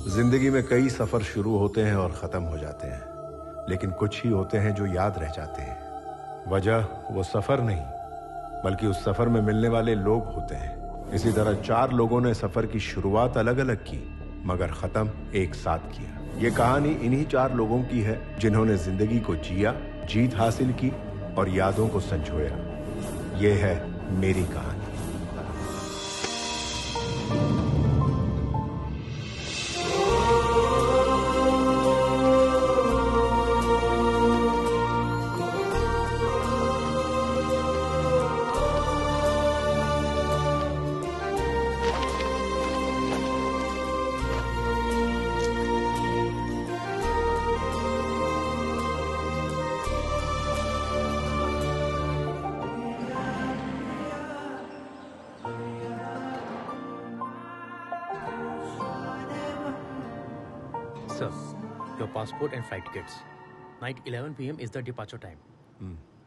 जिंदगी में कई सफर शुरू होते हैं और खत्म हो जाते हैं, लेकिन कुछ ही होते हैं जो याद रह जाते हैं। वजह वो सफर नहीं, बल्कि उस सफर में मिलने वाले लोग होते हैं। इसी तरह 4 लोगों ने सफर की शुरुआत अलग अलग की, मगर खत्म एक साथ किया। ये कहानी इन्हीं 4 लोगों की है जिन्होंने जिंदगी को जिया, जीत हासिल की और यादों को संजोया। ये है मेरी कहानी। Sir, your passport and flight tickets. Night 11 p.m. is the departure time.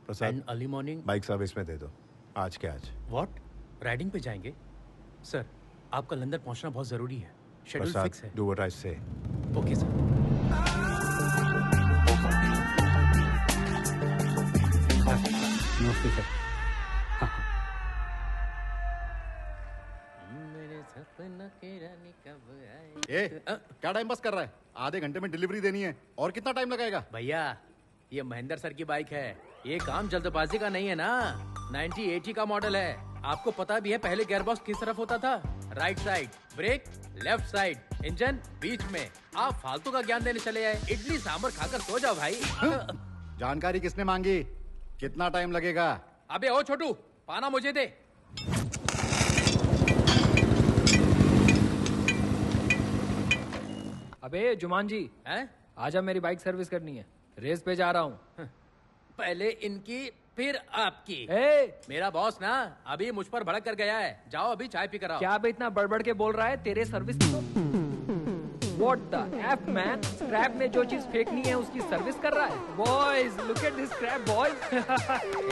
Prasad, And early morning. Bike service में दे दो, आज के आज। What? राइडिंग पे जाएंगे? सर, आपका लंदन पहुंचना बहुत जरूरी है। शेड्यूल फिक्स है। do what I say. Okay sir. नमस्ते सर। क्या टाइम पास कर रहा है? आधे घंटे में डिलीवरी देनी है और कितना टाइम लगेगा? भैया, ये महेंद्र सर की बाइक है। ये काम जल्दबाजी का नहीं है ना। 9080 का मॉडल है। आपको पता भी है पहले गियर बॉक्स किस तरफ होता था? Right side, brake left side, engine बीच में। आप फालतू का ज्ञान देने चले आए। इडली सांभर खाकर सो जाओ भाई। जानकारी किसने मांगी? कितना टाइम लगेगा? अबे ओ छोटू, पाना मुझे दे। अबे जुमान जी, हैं? आजा, मेरी बाइक सर्विस करनी है। रेस पे जा रहा हूँ। पहले इनकी फिर आपकी। ए, मेरा बॉस ना अभी मुझ पर भड़क कर गया है। जाओ अभी चाय पी कर आओ। क्या अबे इतना बड़बड़ के बोल रहा है? तेरे service What the F man? Scrap में जो चीज फेंकनी है उसकी सर्विस कर रहा है। Boys, look at this scrap boys.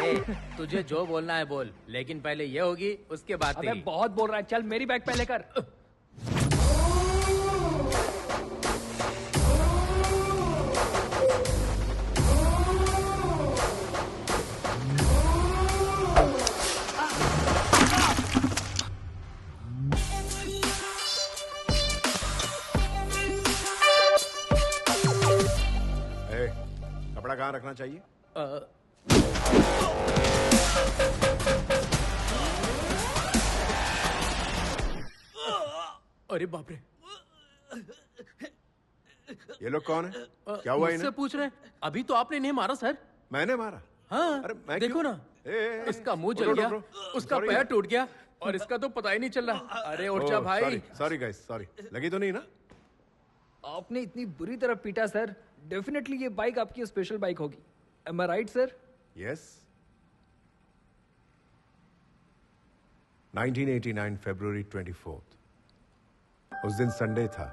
ए, तुझे जो बोलना है बोल, लेकिन पहले ये होगी उसके बाद अबे तेरी। बहुत बोल रहा है। चल मेरी बाइक पहले कर। कपड़ा कहाँ रखना चाहिए? अरे बाप रे, ये लोग कौन है? क्या हुआ इन्हें? मुझसे पूछ रहे हैं? अभी तो आपने नहीं मारा सर। मैंने मारा? हाँ, अरे मैं देखो क्यों? ना, इसका मुंह जल गया, उसका पैर टूट गया और इसका तो पता ही नहीं चल रहा। अरे उठ जा भाई। Sorry guys, sorry. लगी तो नहीं ना? आपने इतनी बुरी तरह पीटा सर। डेफिनेटली ये बाइक आपकी स्पेशल बाइक होगी। Am I right, sir? Yes. 1989 February 24th. उस दिन संडे था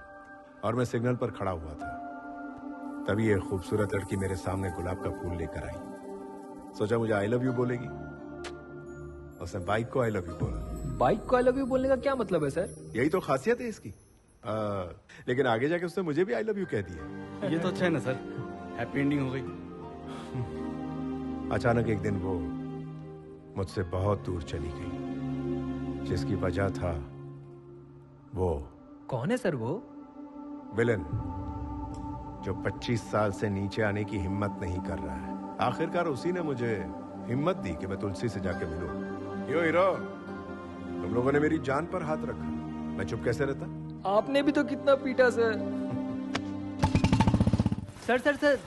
और मैं सिग्नल पर खड़ा हुआ था। तभी ये खूबसूरत लड़की मेरे सामने गुलाब का फूल लेकर आई। सोचा मुझे आई लव यू बोलेगी। उसने बाइक को आई लव यू बोला। बाइक को आई लव यू बोलने का क्या मतलब है सर? यही तो खासियत है इसकी। लेकिन आगे जाके उसने मुझे भी आई लव यू कह दिया। ये तो अच्छा है ना सर, हैप्पी एंडिंग हो गई। अचानक एक दिन वो मुझसे बहुत दूर चली गई, जिसकी वजह था वो। कौन है सर वो? विलन, जो 25 साल से नीचे आने की हिम्मत नहीं कर रहा है। आखिरकार उसी ने मुझे हिम्मत दी कि मैं तुलसी से जाके मिलूं। यो हीरो, तुम लोगों ने मेरी जान पर हाथ रखा, मैं चुप कैसे रहता? आपने भी तो कितना पीटा सर। सर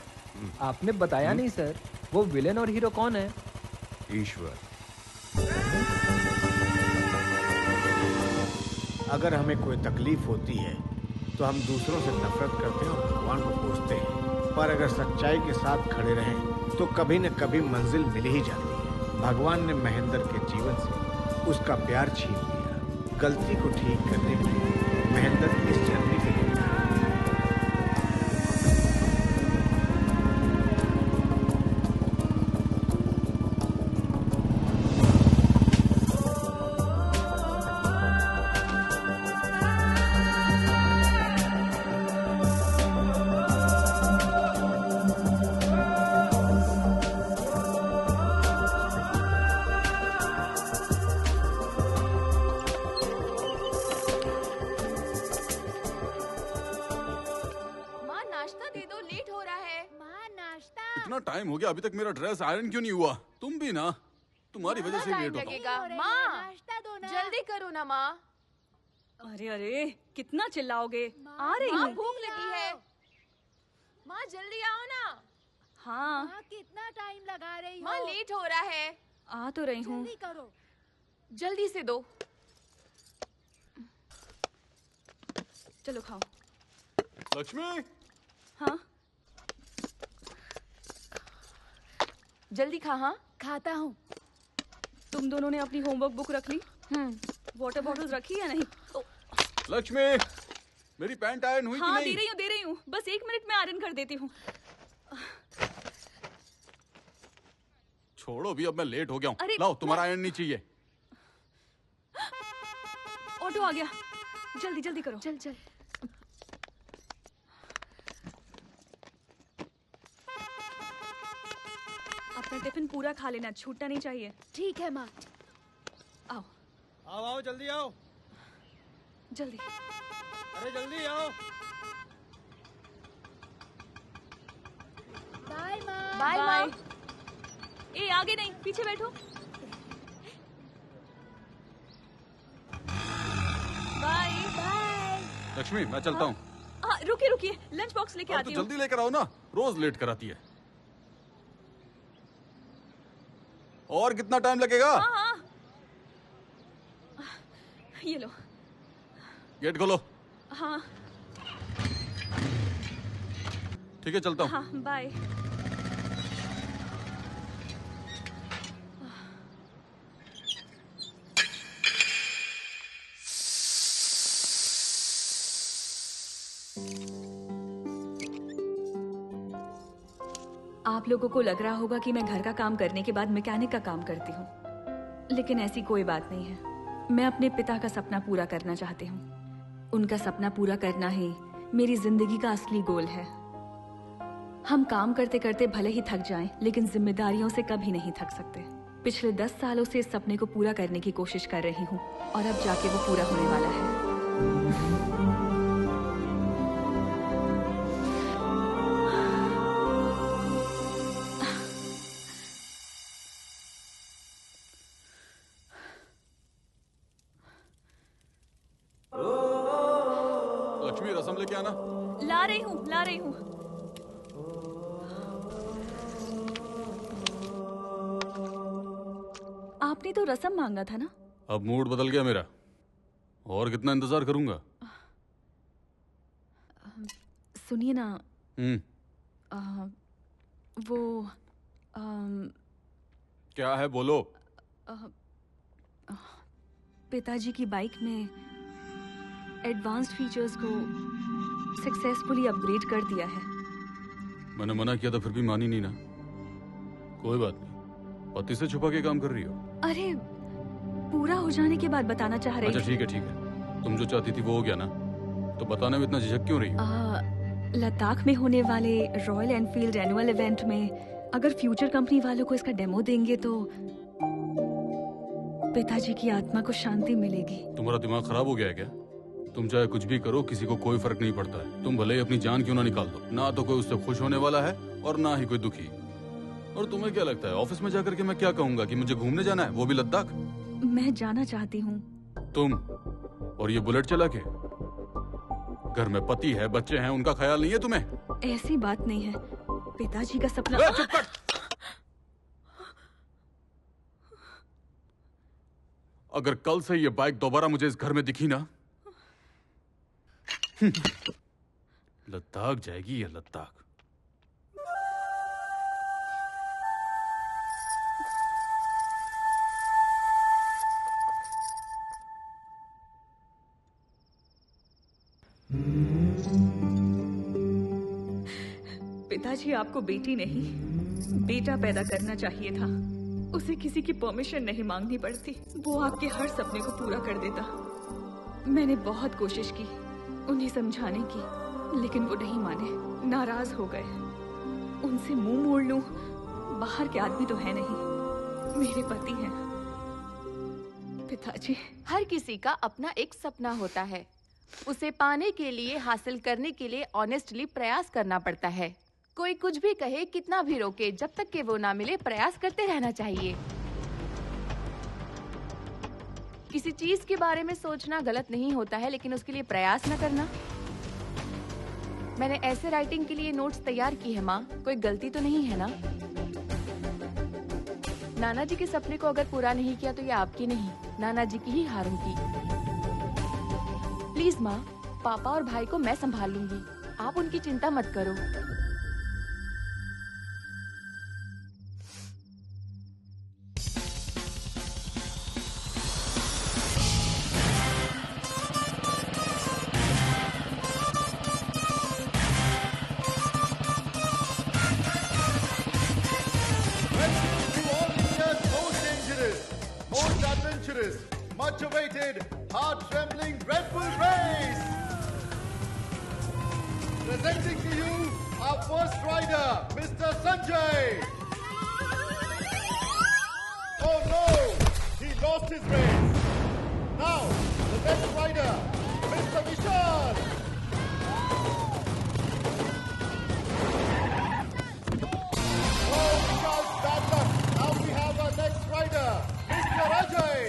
आपने बताया नहीं सर, वो विलेन और हीरो कौन है? ईश्वर। अगर हमें कोई तकलीफ होती है तो हम दूसरों से नफरत करते हैं और भगवान को पूछते हैं, पर अगर सच्चाई के साथ खड़े रहें तो कभी न कभी मंजिल मिल ही जाती है। भगवान ने महेंद्र के जीवन से उसका प्यार छीन लिया। गलती को ठीक करने के लिए महेंद्र इस जर्नी के लिए इतना टाइम हो गया, अभी तक मेरा ड्रेस आयरन क्यों नहीं हुआ? तुम भी ना, तुम्हारी वजह से लेट होता हूँ। लगेगा माँ, जल्दी करो ना माँ। अरे अरे कितना चिल्लाओगे? आ रही माँ हूँ। भूख लगी है। माँ जल्दी आओ ना। हाँ कितना टाइम लगा रही हो? माँ लेट हो रहा है। आ तो रही हूँ। जल्दी करो। जल्दी से दो। चलो खाओ। लक्ष्मी, हाँ जल्दी खा। हाँ खाता हूँ। तुम दोनों ने अपनी होमवर्क बुक रख ली? हम्म। वाटर बॉटल्स रखी या नहीं? लक्ष्मी, मेरी पैंट आयरन हुई हाँ कि नहीं? दे रही हूँ। बस 1 मिनट में आयरन कर देती हूँ। छोड़ो भी, अब मैं लेट हो गया हूँ। अरे, लाओ, तुम्हारा आयरन नहीं चाहिए। ऑटो आ गया, जल्दी जल्दी करो। चल चल। अपना टिफिन पूरा खा लेना, छूटना नहीं चाहिए। ठीक है माँ। आओ आओ जल्दी आओ। जल्दी। अरे जल्दी आओ। बाय माँ। बाय माँ। ए आगे नहीं, पीछे बैठो। Bye bye. लक्ष्मी, मैं चलता हूँ। रुकिए लंच बॉक्स लेके तो आती हूँ। जल्दी लेकर आओ ना, रोज लेट कराती है। और कितना टाइम लगेगा? हाँ ये लो। गेट खोलो। हाँ ठीक है, चलता हूँ। हाँ बाय। आप लोगों को लग रहा होगा कि मैं घर का काम करने के बाद मैकेनिक का काम करती हूँ, लेकिन ऐसी कोई बात नहीं है। मैं अपने पिता का सपना पूरा करना चाहती हूँ। उनका सपना पूरा करना ही मेरी जिंदगी का असली गोल है। हम काम करते करते भले ही थक जाएं, लेकिन जिम्मेदारियों से कभी नहीं थक सकते। पिछले 10 सालों से इस सपने को पूरा करने की कोशिश कर रही हूँ और अब जाके वो पूरा होने वाला है। लक्ष्मी, रसम लेके आना। ला रही हूँ। आपने तो रसम मांगा था ना? अब मूड बदल गया मेरा, और कितना इंतजार करूंगा? सुनिए ना, हम्म। वो क्या है, बोलो। पिताजी की बाइक में एडवांस्ड फीचर्स को सक्सेसफुली अपग्रेड कर दिया है। मैंने मना किया था, फिर भी मानी नहीं ना। कोई बात नहीं, पति से छुपा के काम कर रही हो? अरे पूरा हो जाने के बाद बताना चाह रही अच्छा थी। ठीक है। तुम जो चाहती थी वो हो गया ना, तो बताने में इतना झिझक क्यों रही हो? लद्दाख में होने वाले रॉयल एनफील्ड एनुअल इवेंट में अगर फ्यूचर कंपनी वालों को इसका डेमो देंगे तो पिताजी की आत्मा को शांति मिलेगी। तुम्हारा दिमाग खराब हो गया है क्या? तुम चाहे कुछ भी करो, किसी को कोई फर्क नहीं पड़ता है। तुम भले ही अपनी जान क्यों ना निकाल दो, ना तो कोई उससे खुश होने वाला है और ना ही कोई दुखी। और तुम्हें क्या लगता है, ऑफिस में जाकर के मैं क्या कहूंगा कि मुझे घूमने जाना है, वो भी लद्दाख? मैं जाना चाहती हूँ। तुम और ये बुलेट चला के? घर में पति है, बच्चे हैं, उनका ख्याल नहीं है तुम्हें? ऐसी बात नहीं है, पिताजी का सपना। चुप कर। अगर कल से ये बाइक दोबारा मुझे इस घर में दिखी ना, लद्दाख जाएगी या लद्दाख। पिताजी, आपको बेटी नहीं बेटा पैदा करना चाहिए था। उसे किसी की परमिशन नहीं मांगनी पड़ती, वो आपके हर सपने को पूरा कर देता। मैंने बहुत कोशिश की उन्हें समझाने की, लेकिन वो नहीं माने, नाराज हो गए। उनसे मुंह मोड़ लूं, बाहर के आदमी तो है नहीं, मेरे पति हैं। पिताजी, हर किसी का अपना एक सपना होता है, उसे पाने के लिए, हासिल करने के लिए ऑनेस्टली प्रयास करना पड़ता है। कोई कुछ भी कहे, कितना भी रोके, जब तक कि वो ना मिले प्रयास करते रहना चाहिए। किसी चीज के बारे में सोचना गलत नहीं होता है, लेकिन उसके लिए प्रयास न करना। मैंने ऐसे राइटिंग के लिए नोट्स तैयार की है माँ, कोई गलती तो नहीं है ना? नाना जी के सपने को अगर पूरा नहीं किया तो ये आपकी नहीं, नाना जी की ही हार होगी। प्लीज माँ, पापा और भाई को मैं संभाल लूंगी, आप उनकी चिंता मत करो। Much awaited, heart-trembling Red Bull race! Presenting to you our first rider, Mr. Sanjay! Oh no! He lost his race! Now, the next rider, Mr. Vishal! Oh, Vishal's bad luck! Now we have our next rider, Mr. Ajay!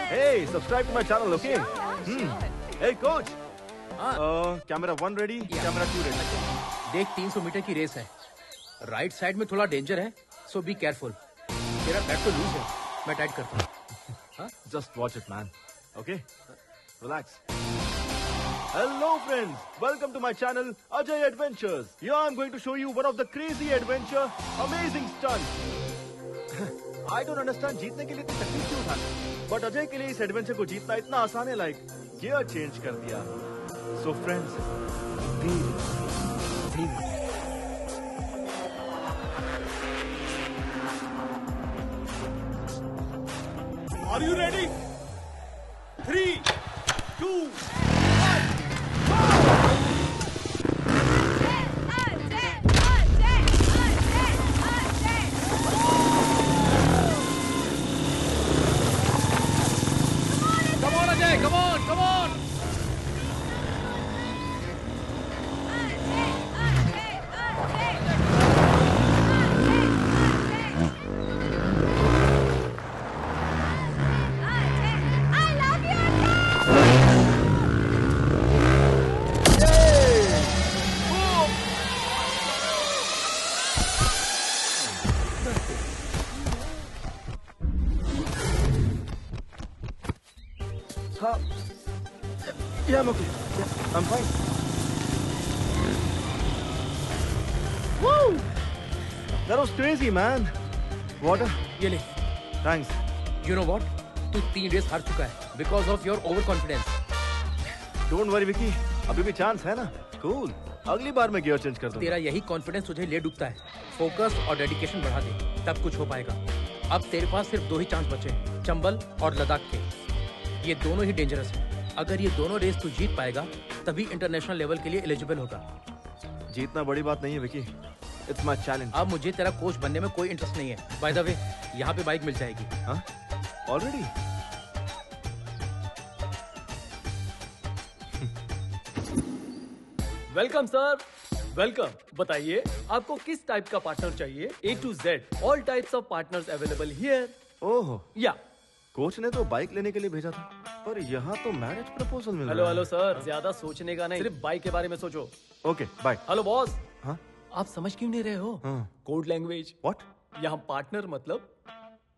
Hey, subscribe to my channel, okay? Hey, coach. Camera 1 ready, camera 2 ready. देख 300 metre की race है, right side में थोड़ा danger है, सो be careful. तेरा bat तो loose है, मैं टाइट करता हूँ। Just watch it, man. Okay? Relax. Hello, friends. Welcome to my channel, Ajay Adventures. Here I'm going to show you one of the crazy adventure, amazing stunts. I don't understand जीतने के लिए इतनी तकलीफ क्यों उठाना, but Ajay के लिए इस एडवेंचर को जीतना इतना आसान है, लाइक गियर चेंज कर दिया। So friends, Are you ready? 3, 2, 1. Come on, Ajay, come on, come on. Yeah, I'm okay. Yeah, I'm fine. Woo! That was crazy, man. Water? ये ले। Thanks. You know what? तू 3 race हार चुका है, because of your overconfidence. Don't worry, Vicky. अभी भी chance है ना? Cool. अगली बार मैं गियर चेंज कर दूंगा। तेरा यही कॉन्फिडेंस तुझे ले डूबता है। फोकस और डेडिकेशन बढ़ा दे, तब कुछ हो पाएगा। अब तेरे पास सिर्फ 2 ही चांस बचे हैं, चंबल और लद्दाख के। ये दोनों ही डेंजरस हैं। अगर ये दोनों रेस तू जीत पाएगा, तभी इंटरनेशनल लेवल के लिए एलिजिबल होगा। जीतना बड़ी बात नहीं है विकी, इट्स माय चैलेंज। अब मुझे तेरा कोच बनने में कोई इंटरेस्ट नहीं है। बाय द वे, यहाँ पे बाइक मिल जाएगी। हाँ? ऑलरेडी? Welcome sir, welcome. बताइए आपको किस टाइप का पार्टनर चाहिए? A to Z, all types of partners available here. Oh yeah coach ने तो बाइक लेने के लिए भेजा था, पर यहाँ तो मैरिज प्रपोजल मिल रहा है। हेलो सर, ज्यादा सोचने का नहीं, सिर्फ बाइक के बारे में सोचो। Okay bye. Hello boss. हाँ? आप समझ क्यों नहीं रहे हो? हाँ। Code language. व्हाट? यहाँ पार्टनर मतलब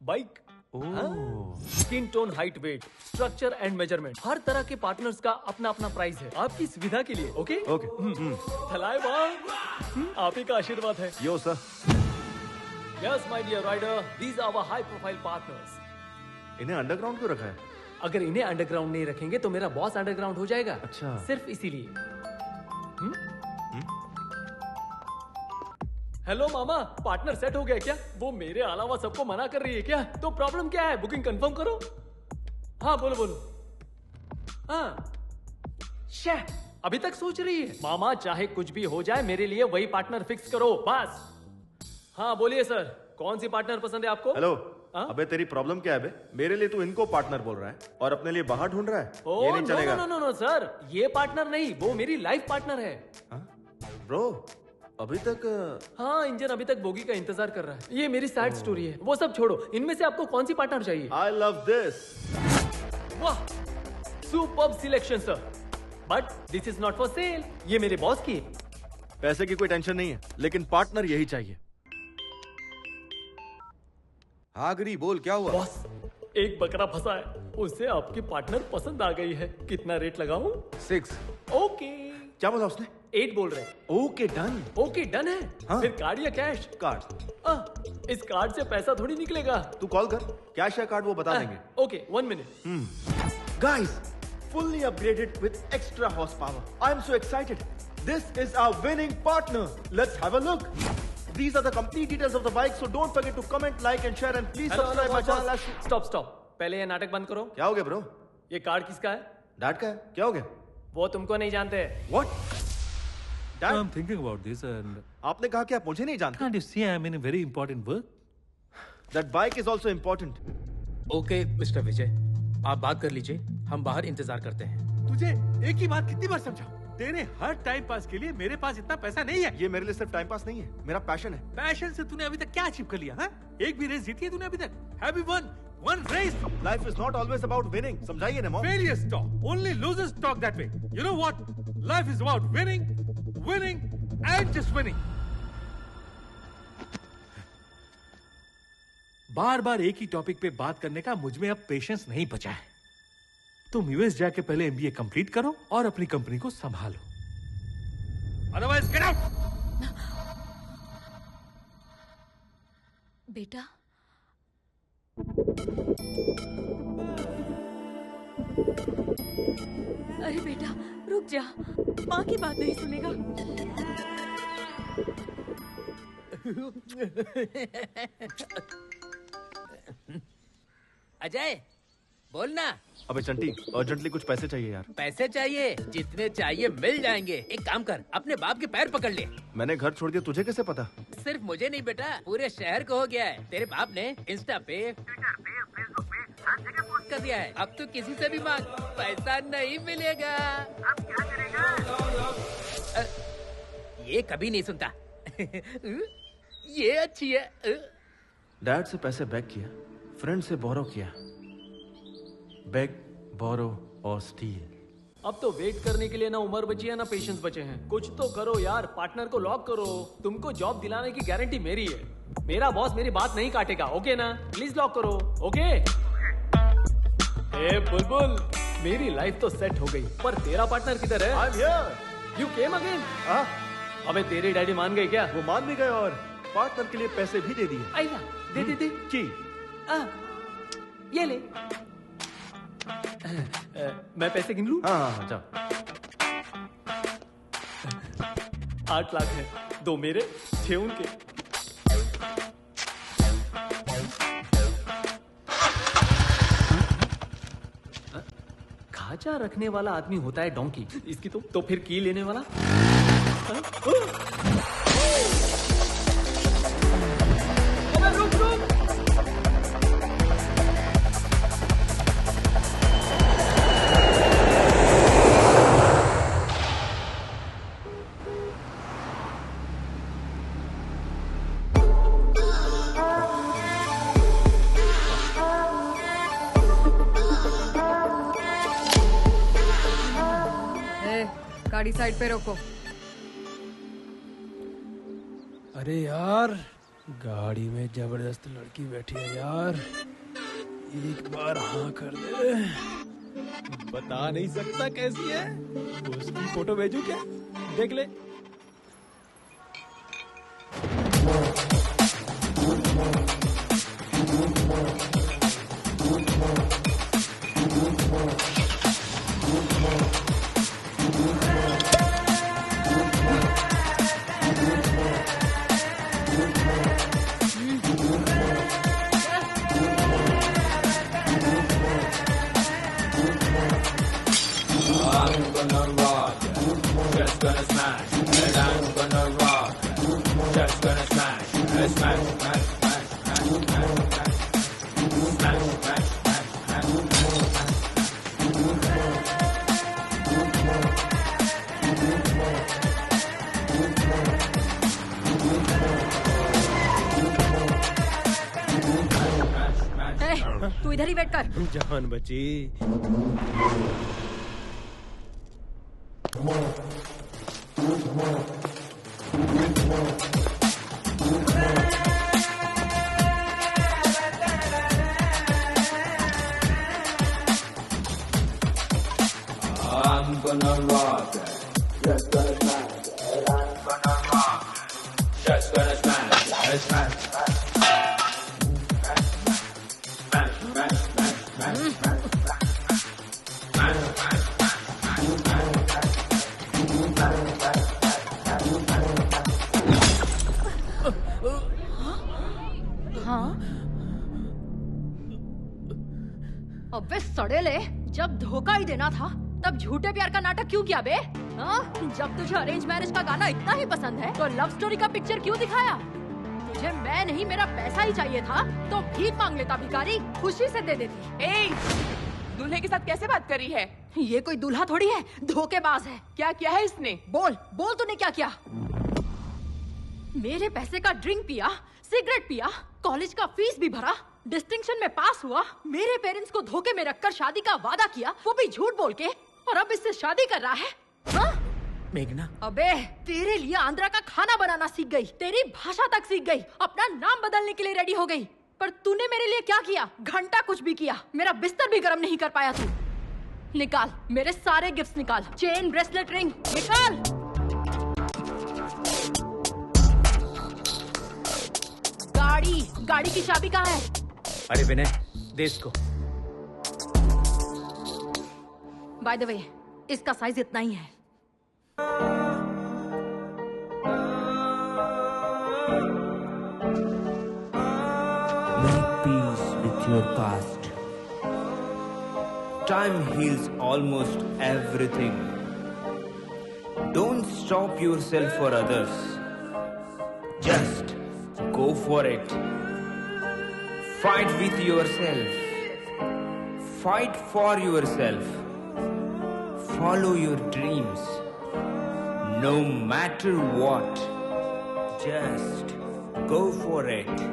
bike. Oh. Skin tone, height, weight, structure and measurement, हर तरह के पार्टनर्स का अपना अपना प्राइस है, आपकी सुविधा के लिए। Okay okay. थलाए बाप, आप ही का आशीर्वाद है। Yo sir. Yes my dear rider, these our high profile partners. इन्हें अंडरग्राउंड क्यों रखा है? अगर इन्हें अंडरग्राउंड नहीं रखेंगे तो मेरा बॉस अंडरग्राउंड हो जाएगा। अच्छा। सिर्फ इसीलिए। हेलो मामा, पार्टनर सेट हो गया क्या? वो मेरे अलावा सबको मना कर रही है क्या? तो प्रॉब्लम क्या है? बुकिंग कंफर्म करो। हाँ बोलो बोलो। हाँ शे, अभी तक सोच रही है। मामा चाहे कुछ भी हो जाए मेरे लिए वही पार्टनर फिक्स करो बस। हाँ बोलिए सर, कौन सी पार्टनर पसंद है आपको? हेलो। अबे तेरी प्रॉब्लम क्या है बे? मेरे लिए तू इनको पार्टनर बोल रहा है और अपने लिए बाहर ढूंढ रहा है। ये नहीं चलेगा। नो सर, ये पार्टनर नहीं, वो मेरी लाइफ पार्टनर है। ब्रो अभी तक हाँ, इंजन अभी तक बोगी का इंतजार कर रहा है। ये मेरी सैड स्टोरी है, वो सब छोड़ो। इनमें से आपको कौन सी पार्टनर चाहिए? I love this. वाह, superb selection sir, but this is not for sale. ये मेरे बॉस की है। पैसे की कोई टेंशन नहीं है, लेकिन पार्टनर यही चाहिए। हाँ गिरी, बोल क्या हुआ? बॉस, एक बकरा फंसा है, उसे आपकी पार्टनर पसंद आ गई है। कितना रेट लगाऊं? 6। ओके। क्या बोला उसने? 8 बोल रहे हैं। Okay done. ओके डन है। हाँ। फिर कार्ड या कैश? कार्ड। इस कार्ड से पैसा थोड़ी निकलेगा। तू कॉल कर, कैश या कार्ड वो बता देंगे। Okay 1 minute. Guys, fully upgraded with extra horsepower. I'm so excited. This is our winning partner. Let's have a look. These are the complete details of the bike, so don't forget to comment, like and share and please subscribe my channel. Stop. पहले ये नाटक बंद करो। क्या हो गया bro? ये card किसका है? डैड का है। क्या हो गया? वो तुमको नहीं जानते। What? Dad? I'm thinking about this and आपने कहा कि आप मुझे नहीं जानते? can't you see I'm in a very important work? That bike is also important. Okay mister Vijay, आप बात कर लीजिए, हम बाहर इंतजार करते हैं। तुझे एक ही बात कितनी बार समझाऊं? तेरे हर टाइम पास के लिए मेरे पास इतना पैसा नहीं है। ये मेरे लिए सिर्फ टाइम पास नहीं है, मेरा पैशन है। पैशन से तूने अभी तक क्या अचीव कर लिया? हाँ? एक भी रेस जीती है तूने अभी तक? Have you won one race? Life is not always about winning. समझाइए ना mom. Failures talk. Only losers talk that way. You know what? Life is about winning, winning and just winning. बार बार एक ही topic पे बात करने का मुझ में अब पेशेंस नहीं बचा है। तुम यूएस जाके पहले एमबीए कंप्लीट करो और अपनी कंपनी को संभालो, अदरवाइज गेट आउट। बेटा, अरे बेटा रुक जा, माँ की बात नहीं सुनेगा। अजय बोलना। अबे चंटी, अर्जेंटली कुछ पैसे चाहिए यार। पैसे चाहिए? जितने चाहिए मिल जाएंगे। एक काम कर, अपने बाप के पैर पकड़ ले। मैंने घर छोड़ दिया, तुझे कैसे पता? सिर्फ मुझे नहीं बेटा, पूरे शहर को हो गया है। तेरे बाप ने इंस्टा पे, ट्विटर पे, फेसबुक पे हर जगह पोस्ट कर दिया है। अब तो किसी से भी मांग, पैसा नहीं मिलेगा। अब क्या करेगा? ये कभी नहीं सुनता। ये अच्छी है। डैड से पैसे बैक किया, फ्रेंड से बोरो किया। बैग, बोरो और स्टील। अब तो वेट करने के लिए ना उम्र बची है ना पेशेंस बचे हैं। कुछ तो करो यार, पार्टनर को लॉक करो। तुमको जॉब दिलाने की गारंटी मेरी है। मेरा बॉस मेरी बात नहीं काटेगा, ओके ना? प्लीज लॉक करो, ओके? ए बुलबुल, मेरी लाइफ तो सेट हो गई, पर तेरा पार्टनर किधर है? I'm here. You came again? अबे तेरे डैडी मान गए क्या? वो मान भी गए और पार्टनर के लिए पैसे भी दे दिए। आइया, दे। की ये ले। मैं पैसे गिन लूं? हाँ जाओ। 8 लाख है, 2 मेरे, 6 उनके। खाचा रखने वाला आदमी होता है डोंकी, इसकी तो फिर की लेने वाला? रुक। गाड़ी साइड पे रोको। अरे यार, गाड़ी में जबरदस्त लड़की बैठी है यार, एक बार हाँ कर दे। बता नहीं सकता कैसी है, उसकी फोटो भेजू क्या? देख ले। gonna rock it. Just gonna smash it. I'm gonna rock it. Just gonna smash it. Smash, smash, smash, smash, smash, smash. Smash, smash, smash, smash, तू इधर ही वेट कर। जान बची। I'm gonna rock it. Just gonna smash it. I'm gonna rock it. Just gonna smash it. Smash, smash, smash, smash, smash, smash, smash, smash, हाँ? अबे सड़ेले, जब धोखा ही देना था तब झूठे प्यार का नाटक क्यों किया बे? हाँ? जब तुझे अरेंज मैरिज का गाना इतना ही पसंद है तो लव स्टोरी का पिक्चर क्यों दिखाया? तुझे मैं नहीं मेरा पैसा ही चाहिए था तो भीख मांग लेता भिखारी, खुशी से दे देती। ए, दूल्हे के साथ कैसे बात कर रही है? ये कोई दूल्हा थोड़ी है, धोखेबाज है। क्या किया है इसने? बोल बोल तूने क्या किया? मेरे पैसे का ड्रिंक पिया, सिगरेट पिया, कॉलेज का फीस भी भरा, डिस्टिंक्शन में पास हुआ, मेरे पेरेंट्स को धोखे में रखकर शादी का वादा किया, वो भी झूठ बोल के, और अब इससे शादी कर रहा है। हाँ? मेघना, अबे तेरे लिए आंध्रा का खाना बनाना सीख गई, तेरी भाषा तक सीख गई, अपना नाम बदलने के लिए रेडी हो गई, पर तूने मेरे लिए क्या किया? घंटा कुछ भी किया, मेरा बिस्तर भी गर्म नहीं कर पाया तू। निकाल मेरे सारे गिफ्ट्स निकाल, चेन, ब्रेसलेट, रिंग निकाल। गाड़ी की चाबी कहाँ है? अरे विनय, दे इसको। बाय द वे, इसका साइज इतना ही है। Make peace with your past. Time heals almost everything. Don't stop yourself for others. Just go for it. Fight with yourself. Fight for yourself. Follow your dreams. No matter what. Just go for it.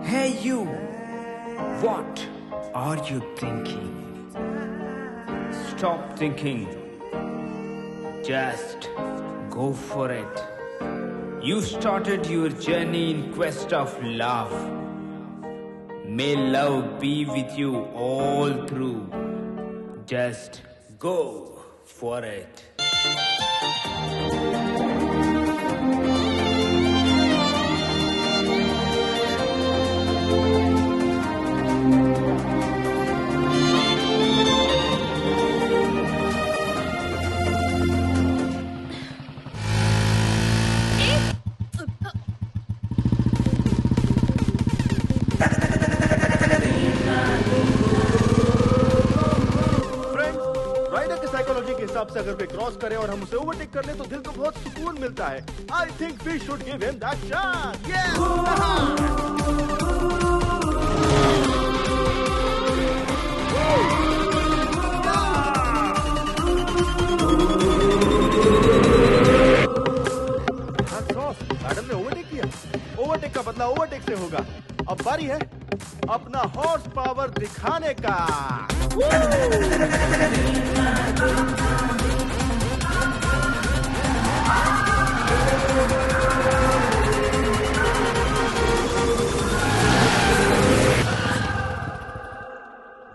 Hey you, what are you thinking? Stop thinking. Just go for it. You started your journey in quest of love. May love be with you all through. Just go for it. से अगर कोई cross करे और हम उसे overtake कर ले तो दिल को बहुत सुकून मिलता है। I think we should give him that chance. Madam ने ओवरटेक किया। ओवरटेक का बदला ओवरटेक से होगा। अब बारी है अपना हॉर्स पावर दिखाने का।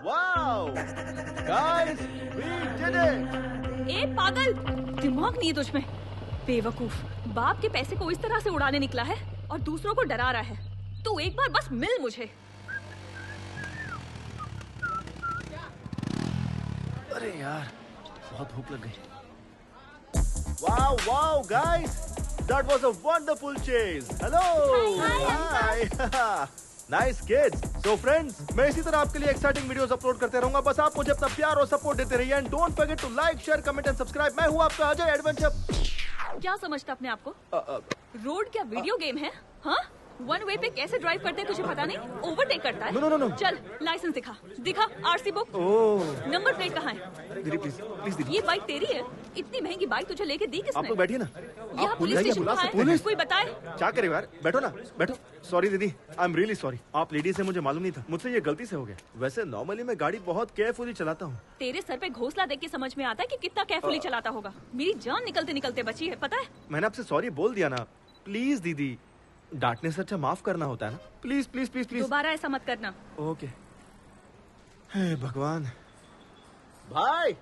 Wow, guys, we did it. ए पागल, दिमाग नहीं है तुझ में? बेवकूफ, बाप के पैसे को इस तरह से उड़ाने निकला है और दूसरों को डरा रहा है। तू एक बार बस मिल मुझे। अरे यार, बहुत भूख लग गई। Wow, wow, guys, that was a wonderful chase. Hello. Hi. Nice kids. So friends, मैं इसी तरह आपके लिए एक्साइटिंग वीडियोस अपलोड करते रहूंगा। बस आप मुझे अपना प्यार और सपोर्ट देते रहिए and don't forget to like, share, comment and subscribe. मैं हूं आपका अजय एडवेंचर। क्या समझता अपने आप को? रोड क्या वीडियो गेम है? हाँ, वन वे पे कैसे ड्राइव करते हैं तुझे पता नहीं? ओवरटेक करता है। नो। चल लाइसेंस दिखा आरसी बुक। ओह, नंबर प्लेट कहाँ है? दीदी प्लीज दीदी। ये बाइक तेरी है? इतनी महंगी बाइक तुझे लेके दी किसने? आप लोग बैठिए ना। यहाँ पुलिस स्टेशन कहाँ है? कोई बताए? क्या करेगा यार, बैठो ना, बैठो। सॉरी दीदी, आई एम रियली सॉरी। आप लेडीज है, मुझे मालूम नहीं था, मुझसे ये गलती से हो गया। वैसे नॉर्मली मैं गाड़ी बहुत केयरफुली चलाता हूँ। तेरे सर पे घोंसला देख के समझ में आता है कि कितना केयरफुली चलाता होगा। मेरी जान निकलते निकलते बची है, पता है? मैंने आपसे सॉरी बोल दिया ना। प्लीज दीदी, डांटने से अच्छा माफ करना होता है ना। Please please please please. दोबारा ऐसा मत करना। ओके। हे भगवान। भाई,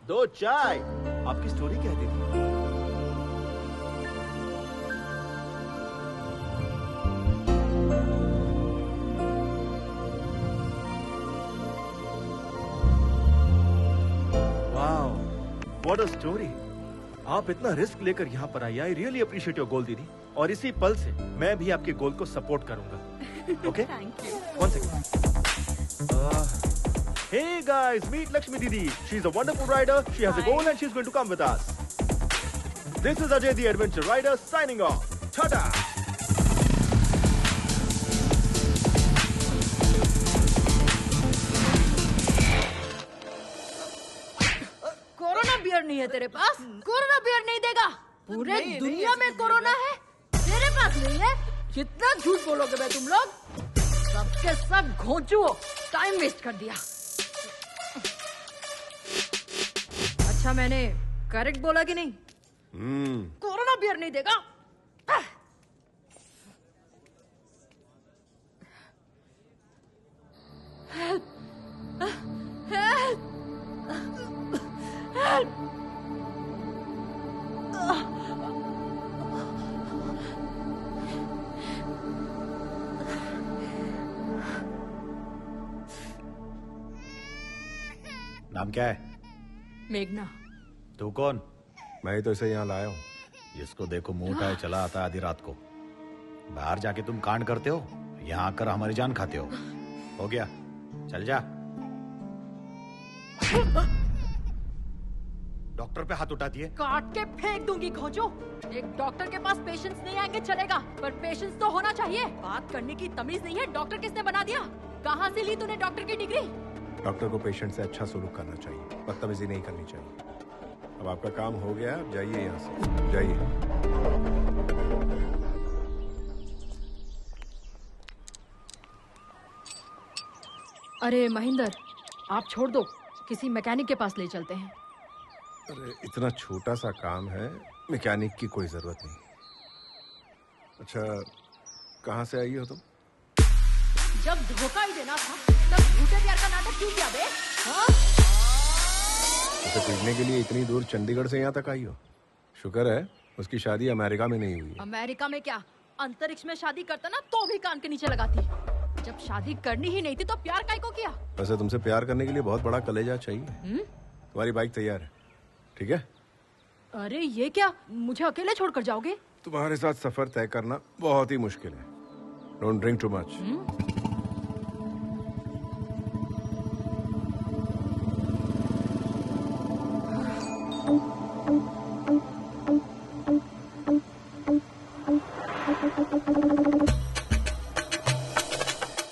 दो चाय। आपकी स्टोरी क्या है दीदी? Wow, what a story. आप इतना रिस्क लेकर यहाँ पर आई। I really appreciate your goal दीदी। और इसी पल से मैं भी आपके गोल को सपोर्ट करूंगा। Okay? Thank you. One second. Hey guys, meet Lakshmi Didi. She's a wonderful rider. She has a goal and she's going to come with us. This is Ajay the Adventure Rider signing off. Ta-da! Corona beer नहीं है तेरे पास? Corona beer नहीं देगा? पूरे दुनिया में corona है, तेरे पास नहीं है? कितना झूठ बोलोगे बे तुम लोग? सबके सब घोंचू हो, टाइम वेस्ट कर दिया। अच्छा मैंने करेक्ट बोला कि नहीं? कोरोना बियर नहीं देगा? हेल्प! हेल्प! हेल्प! नाम क्या है? मेघना। तू कौन? मैं ही तो इसे यहाँ लाया हूँ। जिसको देखो मुंह उठाए चला आता है आधी रात को। बाहर जाके तुम कांड करते हो, यहाँ आकर हमारी जान खाते हो गया? चल जा। डॉक्टर पे हाथ उठा दिए। काट के फेंक दूंगी घोंचो। एक डॉक्टर के पास पेशेंस नहीं आएंगे चलेगा, पर पेशेंस तो होना चाहिए। बात करने की तमीज नहीं है। डॉक्टर किसने बना दिया? कहाँ से ली तूने डॉक्टर की डिग्री? डॉक्टर को पेशेंट से अच्छा सलूक करना चाहिए, बदतमीजी नहीं करनी चाहिए। अब आपका काम हो गया, अब जाइए यहाँ से, जाइए। अरे महेंद्र, आप छोड़ दो, किसी मैकेनिक के पास ले चलते हैं। अरे इतना छोटा सा काम है, मैकेनिक की कोई जरूरत नहीं। अच्छा, कहाँ से आई हो तुम? जब धोखा ही देना था तब झूठे प्यार का नाटक क्यों किया बे? हाँ? उसे पीटने के लिए इतनी दूर चंडीगढ़ से यहाँ तक आई हो? शुक्र है उसकी शादी अमेरिका में नहीं हुई। अमेरिका में क्या, अंतरिक्ष में शादी करता ना तो भी कान के नीचे लगाती। जब शादी करनी ही नहीं थी तो प्यार काहे को किया? वैसे तुमसे प्यार करने के लिए बहुत बड़ा कलेजा चाहिए। तुम्हारी बाइक तैयार है, ठीक है? अरे ये क्या, मुझे अकेले छोड़कर जाओगे? तुम्हारे साथ सफर तय करना बहुत ही मुश्किल है। Don't drink too much.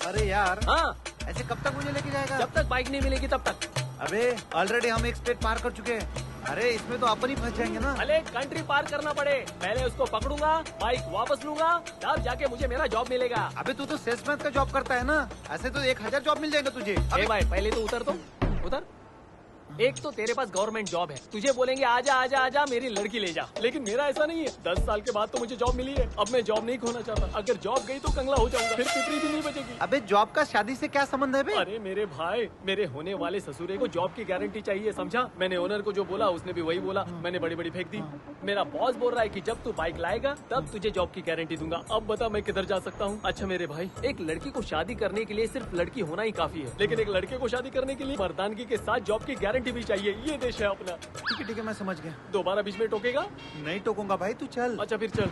अरे यार, हाँ, ऐसे कब तक मुझे लेके जाएगा? जब तक बाइक नहीं मिलेगी तब तक। अबे ऑलरेडी हम एक स्टेट पार कर चुके हैं। अरे इसमें तो अपन ही फंस जाएंगे ना। भले कंट्री पार करना पड़े, पहले उसको पकड़ूंगा, बाइक वापस लूंगा, तब जाके मुझे मेरा जॉब मिलेगा। अबे तू तो सेल्समैन का जॉब करता है ना, ऐसे तो 1000 जॉब मिल जाएगा तुझे। अरे भाई पहले तो उतर, तो उतर। एक तो तेरे पास गवर्नमेंट जॉब है, तुझे बोलेंगे आजा आजा आजा मेरी लड़की ले जा, लेकिन मेरा ऐसा नहीं है। 10 साल के बाद तो मुझे जॉब मिली है, अब मैं जॉब नहीं खोना चाहता। अगर जॉब गई तो कंगला हो जाऊंगा, फिर पितरी भी नहीं बचेगी। अबे जॉब का शादी से क्या संबंध है बे? अरे मेरे भाई, मेरे होने वाले ससुरे को जॉब की गारंटी चाहिए, समझा? मैंने ओनर को जो बोला उसने भी वही बोला, मैंने बड़ी बड़ी फेंक दी। मेरा बॉस बोल रहा है कि जब तू बाइक लाएगा तब तुझे जॉब की गारंटी दूंगा। अब बता मैं किधर जा सकता हूँ? अच्छा मेरे भाई, एक लड़की को शादी करने के लिए सिर्फ लड़की होना ही काफी है, लेकिन एक लड़के को शादी करने के लिए मर्दानगी के साथ जॉब की गारंटी भी चाहिए। ये देश है अपना। ठीक है मैं समझ गया। दोबारा बीच में टोकेगा? नहीं टोकूंगा भाई, तू चल। अच्छा फिर चल।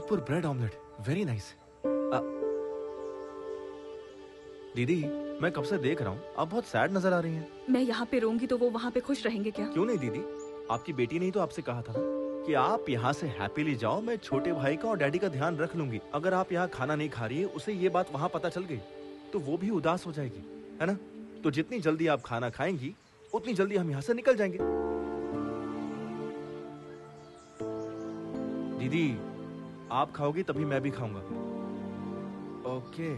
Super bread omelette, very nice. दीदी, मैं कब से देख रहा हूँ, आप बहुत सैड नजर आ रही हैं। मैं यहाँ पे रहूंगी तो वो वहाँ पे खुश रहेंगे क्या? क्यों नहीं दीदी, आपकी बेटी ने ही तो आपसे कहा था ना कि आप यहाँ से हैप्पीली जाओ, मैं छोटे भाई का और डैडी का ध्यान रख लूंगी। अगर आप यहाँ खाना नहीं खा रही है, उसे ये बात वहाँ पता चल गई तो वो भी उदास हो जाएगी, है ना? तो जितनी जल्दी आप खाना खाएंगी उतनी जल्दी हम यहाँ से निकल जाएंगे। दीदी, आप खाओगी तभी मैं भी खाऊंगा। Okay,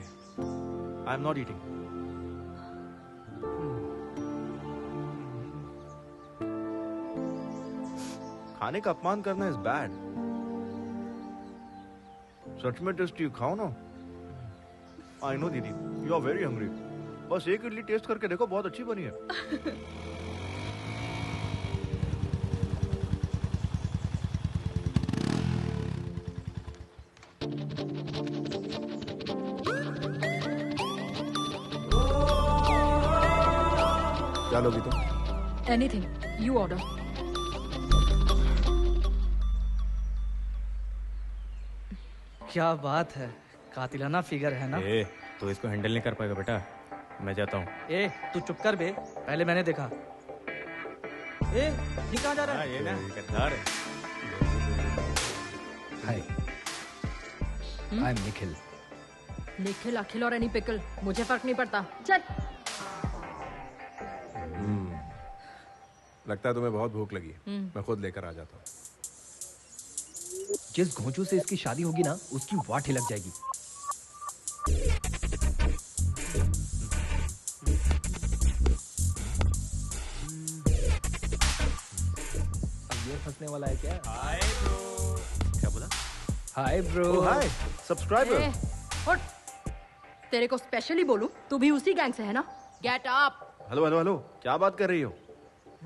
I am not eating. खाने का अपमान करना इज बैड। सच में टेस्टी खाओ ना। आई नो दीदी, यू आर वेरी हंग्री। बस एक इडली टेस्ट करके देखो, बहुत अच्छी बनी है। क्या लोगी तुम? Anything, you order. क्या बात है, कातिलाना फिगर है ना? ए, तो इसको हैंडल नहीं कर पाएगा बेटा, मैं जाता हूँ। ए, तू चुप कर बे, पहले मैंने देखा। ए, ये कहाँ जा रहा है? ये ना गद्दार है। हाय, आई एम निखिल। निखिल, अखिल और एनी पिकल, मुझे फर्क नहीं पड़ता। चल। लगता है तुम्हें बहुत भूख लगी है। मैं खुद लेकर आ जाता हूँ। जिस घोंचू से इसकी शादी होगी ना, उसकी वाट ही लग जाएगी। ये फंसने वाला है क्या? Hi bro. क्या बोला? Hi bro. Hi subscriber. उठ। तेरे को स्पेशली बोलूं, तू भी उसी गैंग से है ना? Get up. Hello hello hello, क्या बात कर रही हो?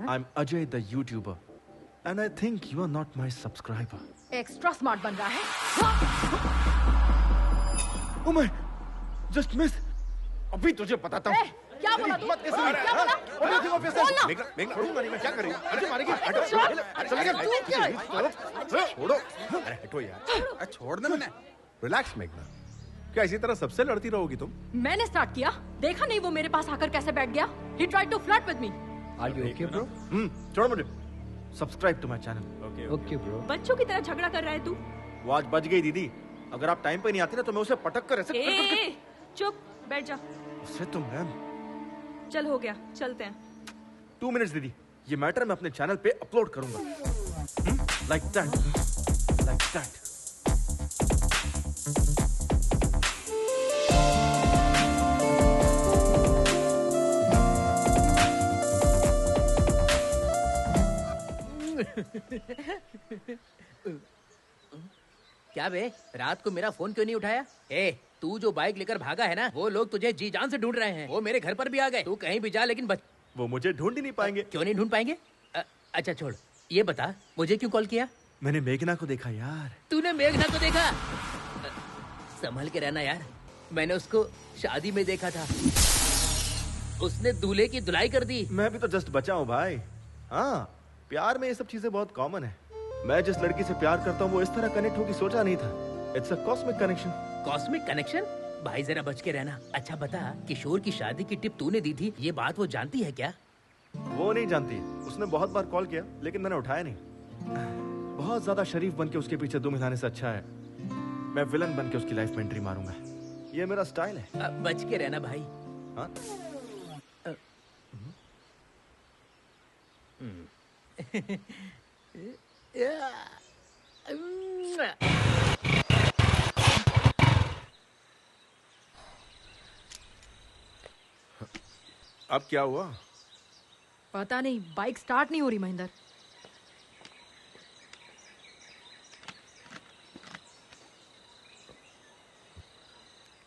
I am Ajay the YouTuber and I think you are not my subscriber. Extra smart बन रहा है। Oh my, just miss. अभी तुझे पता था। क्या बोला तू? क्या बोला? मेघना क्या कर रही हो? अरे मारेगी। छोड़ो। अरे हटो यार। छोड़ दे मैंने। रिलैक्स मेघना। क्या इसी तरह सबसे लड़ती रहोगी तुम? मैंने स्टार्ट किया, देखा नहीं वो मेरे पास आकर कैसे बैठ गया? He tried to flirt with me. Are you okay, bro? छोड़ो मुझे। Subscribe to my channel. Okay bro. बच्चों की तरह झगड़ा कर रहा है तू। वो आज बच गई दीदी। अगर आप टाइम पे नहीं आती ना तो मैं उसे पटक कर ऐसे ए, चुप बैठ जा। उससे तो मैम। चल हो गया, चलते हैं। 2 मिनट्स दीदी, ये मैटर मैं अपने चैनल पे अपलोड करूंगा। Like that, like that. क्या बे, रात को मेरा फोन क्यों नहीं उठाया? ए, तू जो बाइक लेकर भागा है ना, वो लोग तुझे जी जान से ढूंढ रहे हैं। वो मेरे घर पर भी आ गए। तू कहीं भी जा, लेकिन वो मुझे ढूंढ ही नहीं पाएंगे। क्यों नहीं ढूंढ पाएंगे? अच्छा छोड़, ये बता मुझे क्यों कॉल किया? मैंने मेघना को देखा यार। तूने मेघना को देखा? संभल के रहना यार, मैंने उसको शादी में देखा था। उसने दूल्हे की धुलाई कर दी। मैं भी तो जस्ट बचा हूँ भाई। हाँ, प्यार में ये सब चीजें बहुत कॉमन है। मैं जिस लड़की से प्यार करता हूँ वो इस तरह कनेक्ट होगी सोचा नहीं था। It's a cosmic connection. Cosmic connection? भाई जरा बच के रहना। अच्छा बता, किशोर की शादी की टिप तूने दी थी, ये बात वो जानती है क्या? वो नहीं जानती। उसने बहुत बार कॉल किया लेकिन मैंने उठाया नहीं। बहुत ज्यादा शरीफ बन के उसके पीछे दुम हिलाने से अच्छा है मैं विलन बन के उसकी लाइफ में एंट्री मारूंगा। ये मेरा स्टाइल है। बच के रहना भाई। हाँ? अब क्या हुआ? पता नहीं, बाइक स्टार्ट नहीं हो रही महेंद्र।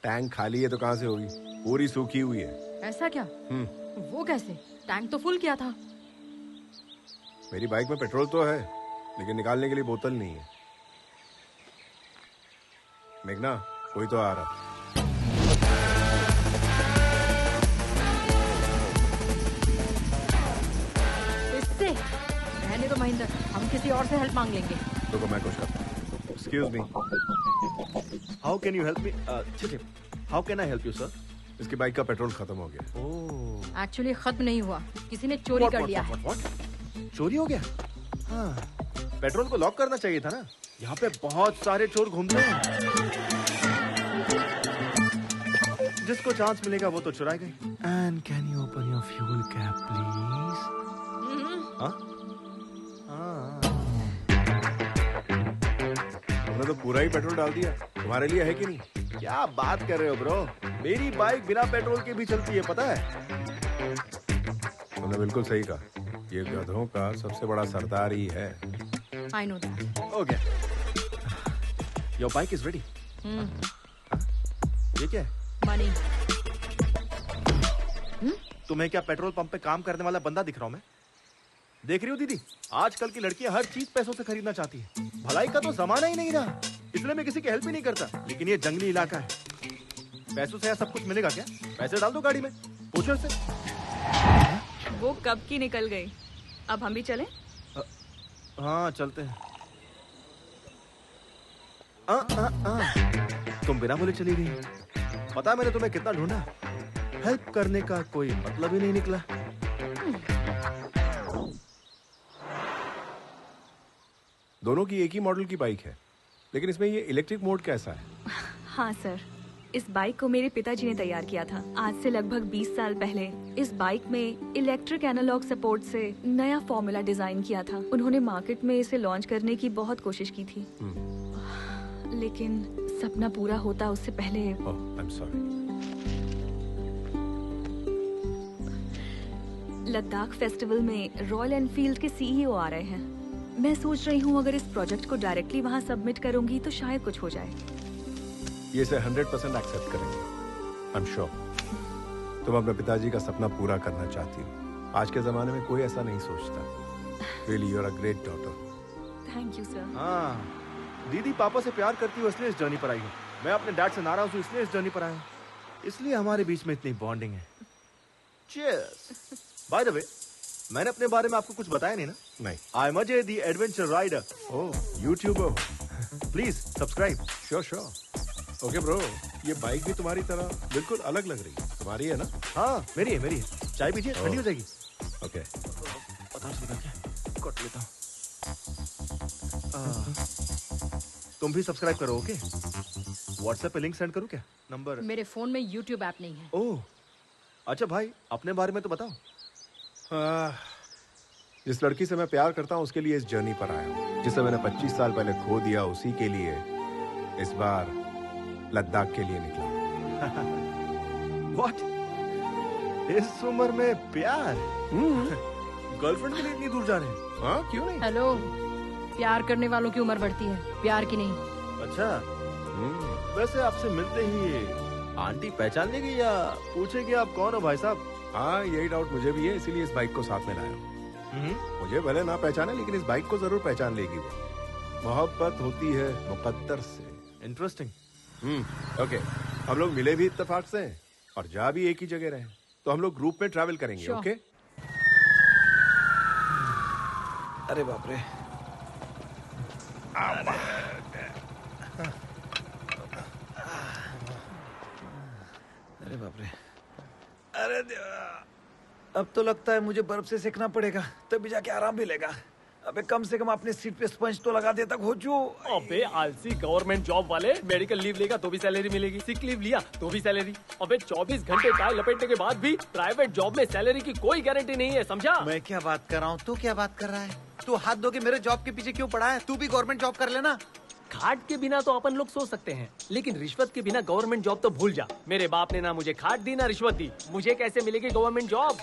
टैंक खाली है तो कहां से होगी? पूरी सूखी हुई है। ऐसा क्या? वो कैसे? टैंक तो फुल किया था। मेरी बाइक में पेट्रोल तो है लेकिन निकालने के लिए बोतल नहीं है। मेघना, कोई तो आ रहा। इससे रहने दो महेंद्र, हम किसी और से हेल्प मांग लेंगे। तो मैं कुछ करता हूँ। Excuse me. How can you help me? How can I help you sir? इसकी बाइक का पेट्रोल खत्म हो गया। एक्चुअली खत्म नहीं हुआ, किसी ने चोरी कर लिया है। चोरी हो गया? हाँ, पेट्रोल को लॉक करना चाहिए था ना। यहाँ पे बहुत सारे चोर घूमते हैं। जिसको चांस मिलेगा वो तो चुराएगा ही। And can you open your fuel cap please? तुमने तो पूरा ही पेट्रोल डाल दिया, तुम्हारे लिए है कि नहीं? क्या बात कर रहे हो ब्रो? मेरी बाइक बिना पेट्रोल के भी चलती है, पता है? तुमने बिल्कुल सही कहा, ये गधों का सबसे बड़ा सरदार ही है। I know that. Okay. Your bike is ready. ये क्या है? Money. तुम्हें क्या पेट्रोल पंप पे काम करने वाला बंदा दिख रहा हूं मैं? देख रही हो दीदी, आजकल की लड़कियां हर चीज पैसों से खरीदना चाहती है। भलाई का तो जमाना ही नहीं रहा, इसलिए मैं किसी की हेल्प ही नहीं करता। लेकिन ये जंगली इलाका है, पैसों से सब कुछ मिलेगा क्या? पैसे डाल दो गाड़ी में, पूछो इससे। वो कब की निकल गई, अब हम भी चलें? हाँ चलते हैं। तुम बिना बोले चली गई। पता है मैंने तुम्हें कितना ढूंढा, हेल्प करने का कोई मतलब ही नहीं निकला। दोनों की एक ही मॉडल की बाइक है, लेकिन इसमें ये इलेक्ट्रिक मोड कैसा है? हाँ सर, इस बाइक को मेरे पिताजी ने तैयार किया था आज से लगभग 20 साल पहले। इस बाइक में इलेक्ट्रिक एनालॉग सपोर्ट से नया फॉर्मूला डिजाइन किया था। उन्होंने मार्केट में इसे लॉन्च करने की बहुत कोशिश की थी, लेकिन सपना पूरा होता उससे पहले। I'm sorry. लद्दाख फेस्टिवल में रॉयल एनफील्ड के सीईओ आ रहे हैं। मैं सोच रही हूँ अगर इस प्रोजेक्ट को डायरेक्टली वहाँ सबमिट करूंगी तो शायद कुछ हो जाए। ये इसे 100% एक्सेप्ट करेंगे, आई एम श्योर। तुम अपने पिताजी का सपना पूरा करना चाहती हो। आज के जमाने में कोई ऐसा नहीं सोचता। Really you are a great daughter. Thank you sir. हाँ, दीदी पापा से प्यार करती हूँ इसलिए इस जर्नी पर आई हूँ। मैं अपने डैड से नाराज हूँ इसलिए इस जर्नी पर आया हूँ। इसलिए हमारे बीच में इतनी बॉन्डिंग है। चीयर्स। बाय द वे, मैंने अपने बारे में आपको कुछ बताया नहीं ना? नहीं। I am Ajay the adventure rider. Oh, YouTuber. Please subscribe. Sure sure. Okay bro, ये बाइक भी तुम्हारी तरह बिल्कुल अलग लग रही है। तुम्हारी है ना? हाँ मेरी है, मेरी है। चाय पीजिए, ठंडी हो जाएगी। ओके। पता चला क्या? कट लेता हूँ। तुम भी सब्सक्राइब करो, ओके? व्हाट्सएप पे लिंक सेंड करूँ क्या? नंबर? मेरे फोन में YouTube ऐप नहीं है। ओह, अच्छा भाई, अपने बारे में तो बताओ। जिस लड़की से मैं प्यार करता हूँ उसके लिए इस जर्नी पर आया हूँ। जिसे मैंने 25 साल पहले खो दिया, उसी के लिए इस बार लद्दाख के लिए निकला। What? इस उम्र में प्यार? गर्लफ्रेंड के लिए इतनी दूर जा रहे हैं? हाँ, क्यों नहीं? हेलो, प्यार करने वालों की उम्र बढ़ती है, प्यार की नहीं। अच्छा, वैसे आपसे मिलते ही आंटी पहचान लेगी या पूछेगी आप कौन हो भाई साहब? हाँ, यही डाउट मुझे भी है, इसीलिए इस बाइक को साथ में लाया हूँ। मुझे भले ना पहचाने, लेकिन इस बाइक को जरूर पहचान लेगी वो। मोहब्बत होती है मुकद्दर से। इंटरेस्टिंग। ओके, हम लोग मिले भी इत्तेफाक से और जा भी एक ही जगह रहे, तो हम लोग ग्रुप में ट्रैवल करेंगे। ओके? अरे बाप रे, अरे बाप रे, अरे देवा, अब तो लगता है मुझे बर्फ से सेकना पड़ेगा, तभी जाके आराम मिलेगा। अबे कम से कम अपने सीट पे स्पंज तो लगा देता घोचू। अबे आलसी गवर्नमेंट जॉब वाले, मेडिकल लीव लेगा तो भी सैलरी मिलेगी, सिक लीव लिया तो भी सैलरी। अबे 24 घंटे टाई लपेटने के बाद भी प्राइवेट जॉब में सैलरी की कोई गारंटी नहीं है, समझा? मैं क्या बात कर रहा हूँ, तू क्या बात कर रहा है? तू हाथ धो के मेरे जॉब के पीछे क्यों पड़ा है? तू भी गवर्नमेंट जॉब कर लेना। खाट के बिना तो अपन लोग सोच सकते हैं, लेकिन रिश्वत के बिना गवर्नमेंट जॉब तो भूल जा। मेरे बाप ने ना मुझे खाट दी ना रिश्वत दी, मुझे कैसे मिलेगी गवर्नमेंट जॉब?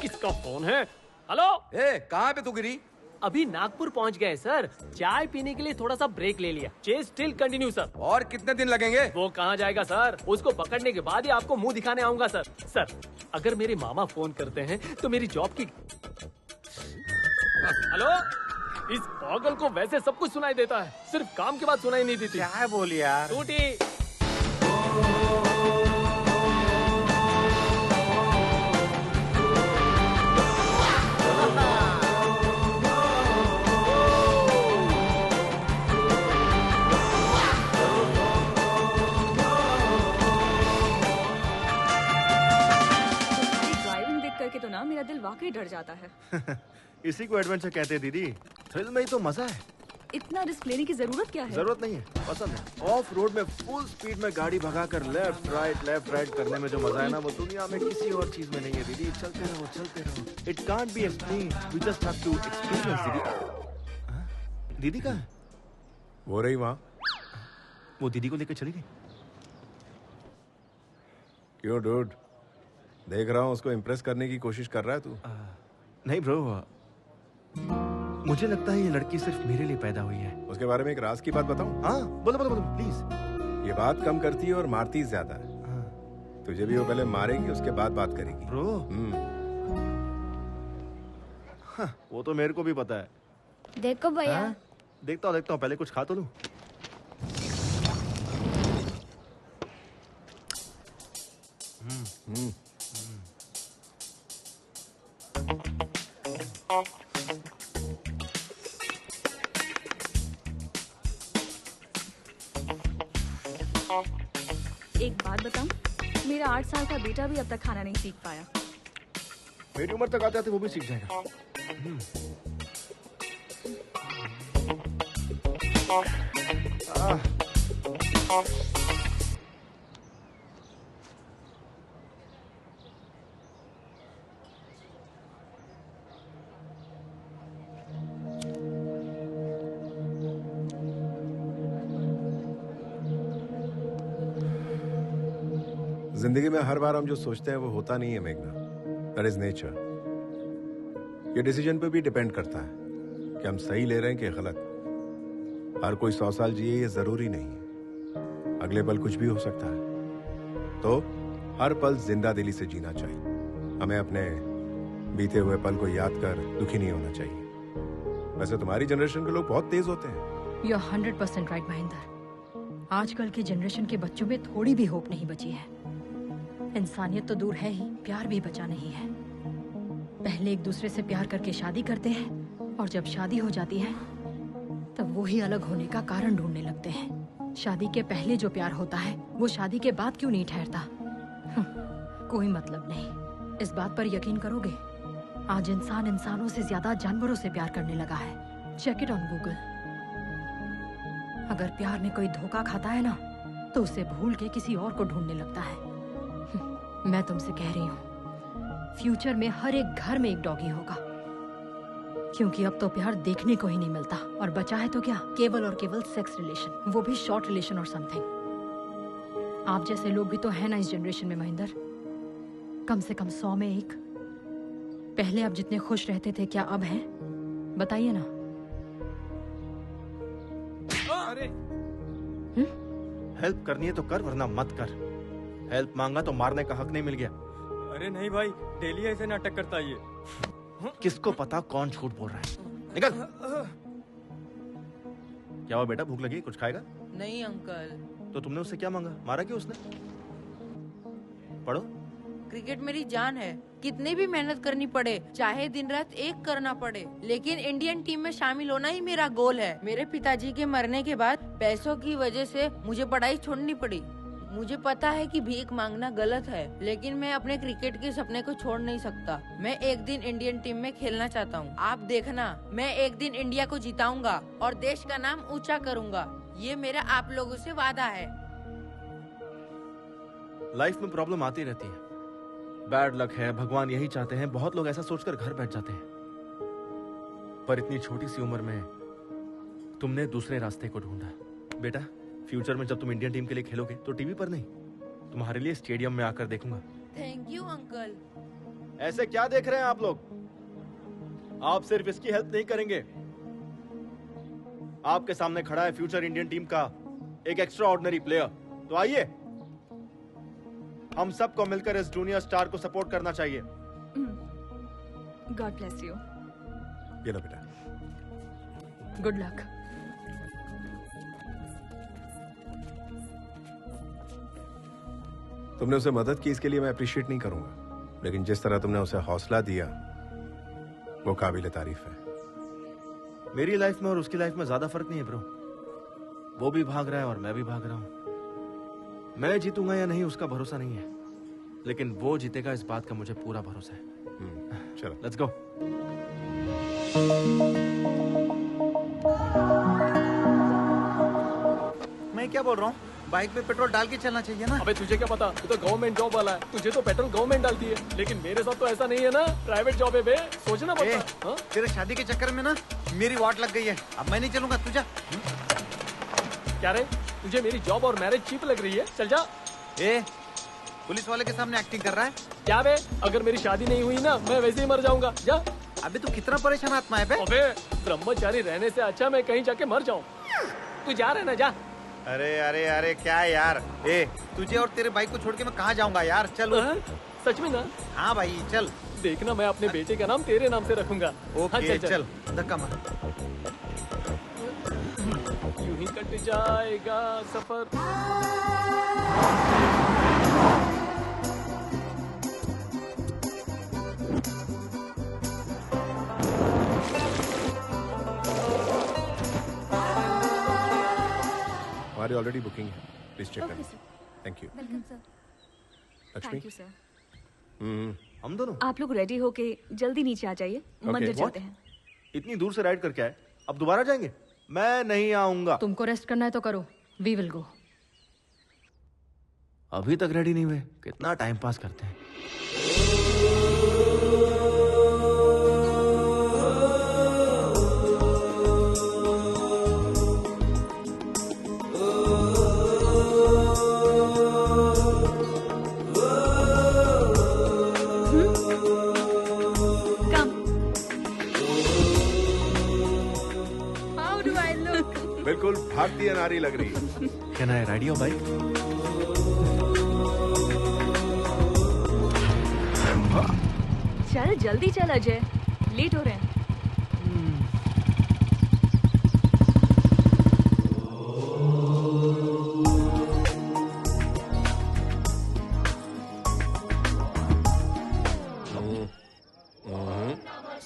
किसका फोन है? हेलो, कहाँ पे तू गिरी? अभी नागपुर पहुंच गए सर, चाय पीने के लिए थोड़ा सा ब्रेक ले लिया। Chase still continue sir. और कितने दिन लगेंगे? वो कहाँ जाएगा सर, उसको पकड़ने के बाद ही आपको मुंह दिखाने आऊंगा सर। सर, अगर मेरे मामा फोन करते हैं तो मेरी जॉब की। हेलो, इस पागल को वैसे सब कुछ सुनाई देता है, सिर्फ काम के बाद सुनाई नहीं देती। क्या बोली यार? टूटी। के तो ना मेरा दिल वाकई डर जाता है। इसी को एडवेंचर कहते हैं दीदी। थ्रिल में ही तो मजा है। इतना रिस्क लेने की जरूरत क्या है? जरूरत नहीं है, पसंद है। ऑफ रोड में फुल स्पीड में गाड़ी भगाकर लेफ्ट राइट करने में जो मजा है ना, वो दुनिया में किसी और चीज में नहीं है दीदी। चलते रहो। It can't be explain, we just have to experience दीदी। दीदी कहाँ है? वो रही वहाँ। वो दीदी को लेकर चली गई। क्यों डूड? देख रहा हूँ उसको इम्प्रेस करने की कोशिश कर रहा है तू। नहीं ब्रो, मुझे लगता है ये लड़की सिर्फ मेरे लिए पैदा हुई है। उसके बारे में एक राज की बात बताऊं? हाँ, बोलो प्लीज। ये बात कम करती है और मारती ज्यादा है। तुझे भी वो पहले मारेगी, उसके बाद बात करेगी। ब्रो, हाँ, वो तो मेरे को भी पता है। देखो भैया। देखता हूँ, पहले कुछ खा तो लूं। एक बात बताऊं, मेरा 8 साल का बेटा भी अब तक खाना नहीं सीख पाया। मेरी उम्र तक आते आते वो भी सीख जाएगा। जिंदगी में हर बार हम जो सोचते हैं वो होता नहीं है मेघना। That is nature. ये डिसीजन पे भी डिपेंड करता है कि हम सही ले रहे हैं कि गलत। हर कोई 100 साल जिए ये जरूरी नहीं है। अगले पल कुछ भी हो सकता है। तो हर पल जिंदा दिली से जीना चाहिए। हमें अपने बीते हुए पल को याद कर दुखी नहीं होना चाहिए। वैसे तुम्हारी जनरेशन के लोग बहुत तेज होते हैं। You are 100% right Mahendra. आजकल के जनरेशन के बच्चों में थोड़ी भी होप नहीं बची है। इंसानियत तो दूर है ही, प्यार भी बचा नहीं है। पहले एक दूसरे से प्यार करके शादी करते हैं और जब शादी हो जाती है तब वो ही अलग होने का कारण ढूंढने लगते हैं। शादी के पहले जो प्यार होता है वो शादी के बाद क्यों नहीं ठहरता? कोई मतलब नहीं। इस बात पर यकीन करोगे, आज इंसान इंसानों से ज्यादा जानवरों से प्यार करने लगा है। Check it on Google. अगर प्यार में कोई धोखा खाता है ना तो उसे भूल के किसी और को ढूंढने लगता है। मैं तुमसे कह रही हूँ, फ्यूचर में हर एक घर में एक डॉगी होगा, क्योंकि अब तो प्यार देखने को ही नहीं मिलता। और बचा है तो क्या, केवल और केवल सेक्स रिलेशन, वो भी शॉर्ट रिलेशन और समथिंग। आप जैसे लोग भी तो है ना इस जनरेशन में महेंद्र, कम से कम 100 में एक। पहले आप जितने खुश रहते थे क्या अब हैं? बताइए ना। अरे हेल्प करनी है तो कर, वरना मत कर। हेल्प मांगा तो मारने का हक नहीं मिल गया। अरे नहीं भाई, डेली ऐसे नाटक करता है ये। किसको पता कौन झूठ बोल रहा है। निकल। क्या हुआ बेटा, भूख लगी, कुछ खाएगा? नहीं अंकल। तो तुमने उससे क्या मांगा? मारा क्यों उसने? पढ़ो। क्रिकेट मेरी जान है, कितनी भी मेहनत करनी पड़े, चाहे दिन रात एक करना पड़े, लेकिन इंडियन टीम में शामिल होना ही मेरा गोल है। मेरे पिताजी के मरने के बाद पैसों की वजह से मुझे पढ़ाई छोड़नी पड़ी। मुझे पता है कि भीख मांगना गलत है, लेकिन मैं अपने क्रिकेट के सपने को छोड़ नहीं सकता। मैं एक दिन इंडियन टीम में खेलना चाहता हूँ। आप देखना, मैं एक दिन इंडिया को जिताऊंगा और देश का नाम ऊंचा करूंगा। ये मेरा आप लोगों से वादा है। लाइफ में प्रॉब्लम आती रहती है, बैड लक है, भगवान यही चाहते हैं। बहुत लोग ऐसा सोचकर घर बैठ जाते हैं, पर इतनी छोटी सी उम्र में तुमने दूसरे रास्ते को ढूंढा। बेटा, फ्यूचर में जब तुम इंडियन टीम के लिए खेलोगे तो टीवी पर नहीं, तुम्हारे लिए स्टेडियम में आकर देखूंगा। Thank you uncle. ऐसे क्या देख रहे हैं आप लोग? आप सिर्फ इसकी हेल्प नहीं करेंगे, आपके सामने खड़ा है फ्यूचर इंडियन टीम का एक एक्स्ट्रा ऑर्डिनरी प्लेयर। तो आइए, हम सबको मिलकर इस जूनियर स्टार को सपोर्ट करना चाहिए। God bless you. ये लो बेटा। Good luck. तुमने उसे मदद की, इसके लिए मैं अप्रिशिएट नहीं करूंगा, लेकिन जिस तरह तुमने उसे हौसला दिया वो काबिल तारीफ है। मेरी लाइफ में और उसकी लाइफ में ज्यादा फर्क नहीं है ब्रो। वो भी भाग रहा है और मैं भी भाग रहा हूं। मैं जीतूंगा या नहीं उसका भरोसा नहीं है, लेकिन वो जीतेगा इस बात का मुझे पूरा भरोसा है। चलो लेट्स गो। मैं क्या बोल रहा हूँ, बाइक में पेट्रोल डाल के चलना चाहिए ना। अबे तुझे क्या पता, तू तो गवर्नमेंट जॉब वाला है, तुझे तो पेट्रोल गवर्नमेंट डालती है, लेकिन मेरे साथ तो ऐसा नहीं है ना, प्राइवेट जॉब है बे, सोचना पड़ता। तेरे शादी के चक्कर में ना मेरी वाट लग गई है, अब मैं नहीं चलूंगा, तू जा। क्या रे, तुझे मेरी जॉब और मैरिज चीप लग रही है? चल जा। पुलिस वाले के सामने एक्टिंग कर रहा है क्या बे? अगर मेरी शादी नहीं हुई ना, मैं वैसे ही मर जाऊंगा। जा। अबे तू कितना परेशान आत्मा है बे? अबे ब्रह्मचारी रहने से अच्छा मैं कहीं जाके मर जाऊं। तू जा रहा है ना, जा। अरे अरे अरे क्या यार, तुझे और तेरे भाई को छोड़ के मैं कहाँ जाऊंगा यार, चल। सच में ना? हाँ भाई चल। देखना मैं अपने बेटे का नाम तेरे नाम से रखूंगा। ओके चल, धक्का मार। यूं ही कट जाएगा सफर। हमारी ऑलरेडी बुकिंग है, प्लीज चेक करें। Thank you. Welcome sir. Lakshmi. Thank you sir. हम दोनों आप लोग रेडी होके जल्दी नीचे आ जाइए, मंदिर चलते हैं। इतनी दूर से राइड करके आए, अब दोबारा जाएंगे? मैं नहीं आऊंगा। तुमको रेस्ट करना है तो करो, वी विल गो। अभी तक रेडी नहीं हुए, कितना टाइम पास करते हैं। बिल्कुल भारतीय नारी लग रही है। Can I ride your bike? चल जल्दी चल अजय, लेट हो रहे हैं।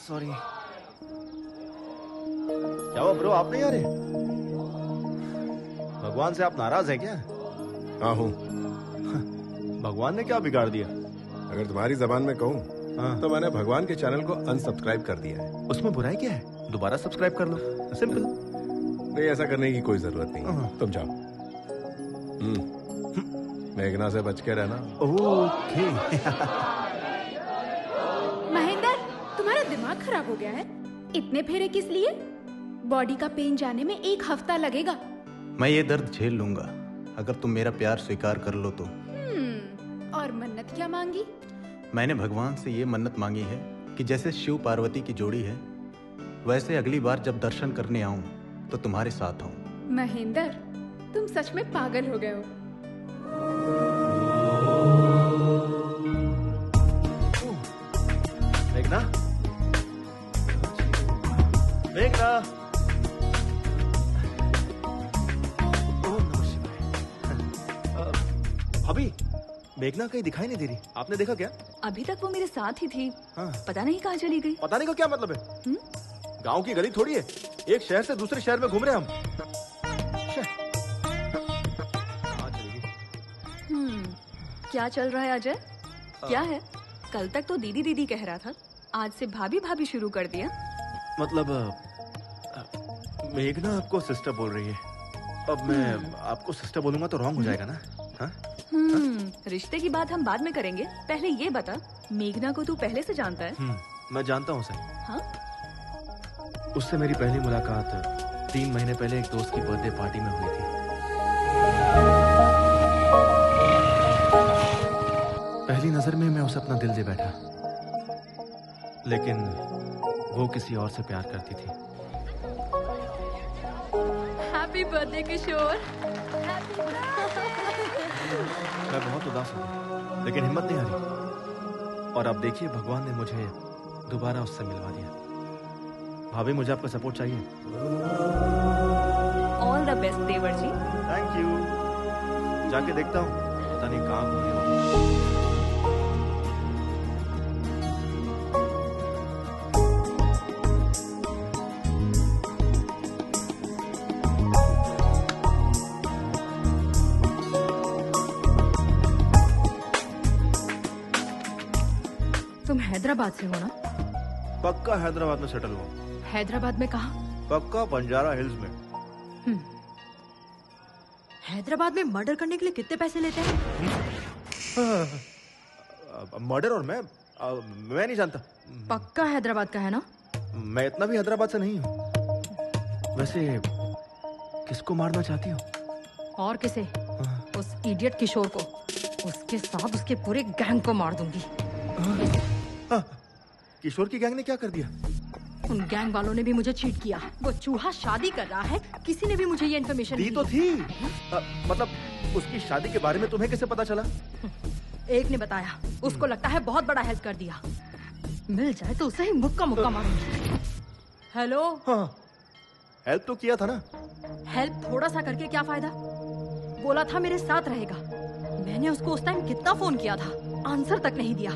सॉरी। क्या हुआ ब्रो, आप नहीं आ रहे? भगवान से आप नाराज हैं क्या? हाँ हूँ। भगवान ने क्या बिगाड़ दिया? अगर तुम्हारी जबान में कहूँ तो मैंने भगवान के चैनल को अनसब्सक्राइब कर दिया है। उसमें बुराई क्या है? दोबारा सब्सक्राइब कर लो, सिंपल। नहीं, ऐसा करने की कोई जरूरत नहीं, तुम जाओ। मेघना से बच के रहना। ओके। महेंद्र, तुम्हारा दिमाग खराब हो गया है? इतने फेरे किस लिए? बॉडी का पेन जाने में 1 हफ्ता लगेगा। मैं ये दर्द झेल लूंगा अगर तुम मेरा प्यार स्वीकार कर लो तो। और मन्नत क्या मांगी? मैंने भगवान से ये मन्नत मांगी है कि जैसे शिव पार्वती की जोड़ी है, वैसे अगली बार जब दर्शन करने आऊं तो तुम्हारे साथ आऊं। महेंद्र, तुम सच में पागल हो गए हो। मेघना, मेघना। भाभी, मेघना कहीं दिखाई नहीं दे रही, आपने देखा क्या? अभी तक वो मेरे साथ ही थी। हाँ। पता नहीं कहाँ चली गई। पता नहीं का क्या मतलब है? गांव की गली थोड़ी है, एक शहर से दूसरे शहर में घूम रहे हम। क्या चल रहा है अजय? क्या है? कल तक तो दीदी दीदी कह रहा था, आज से भाभी भाभी शुरू कर दिया। मतलब मेघना आपको सिस्टर बोल रही है, अब मैं आपको सिस्टर बोलूंगा तो रॉन्ग हो जाएगा ना? हाँ? रिश्ते की बात हम बाद में करेंगे, पहले ये बता, मेघना को तू पहले से जानता है? मैं जानता हूँ उसे। हाँ? उससे मेरी पहली मुलाकात 3 महीने पहले एक दोस्त की बर्थडे पार्टी में हुई थी। पहली नजर में मैं उसे अपना दिल दे बैठा, लेकिन वो किसी और से प्यार करती थी। हैप्पी बर्थडे किशोर। मैं बहुत उदास हूँ, लेकिन हिम्मत नहीं आ रही। और अब देखिए, भगवान ने मुझे दोबारा उससे मिलवा दिया। भाभी, मुझे आपका सपोर्ट चाहिए। ऑल द बेस्ट देवर जी। Thank you. जाके देखता हूँ, पता नहीं कहाँ घूमे हो। तुम हैदराबाद से हो ना? पक्का हैदराबाद में सेटल हुआ। हैदराबाद में कहा? पक्का बंजारा हिल्स में। हैदराबाद में मर्डर करने के लिए कितने पैसे लेते हैं? मर्डर और मैं नहीं जानता। पक्का हैदराबाद का है ना? मैं इतना भी हैदराबाद से नहीं हूँ। वैसे किसको मारना चाहती हो? और किसे? उस इडियट किशोर को। उसके साथ उसके पूरे गैंग को मार दूंगी। किशोर की गैंग ने क्या कर दिया? उन गैंग वालों ने भी मुझे चीट किया। वो चूहा शादी कर रहा है, किसी ने भी मुझे ये इन्फॉर्मेशन दी तो थी। मतलब उसकी शादी के बारे में तुम्हें कैसे पता चला? एक ने बताया। उसको लगता है बहुत बड़ा हेल्प कर दिया। मिल जाए तो उसे ही मुक्का मुक्का मारूंगी। हेलो। हाँ, हेल्प तो किया था ना। हेल्प थोड़ा सा करके क्या फायदा? बोला था मेरे साथ रहेगा। मैंने उसको उस टाइम कितना फोन किया था, आंसर तक नहीं दिया।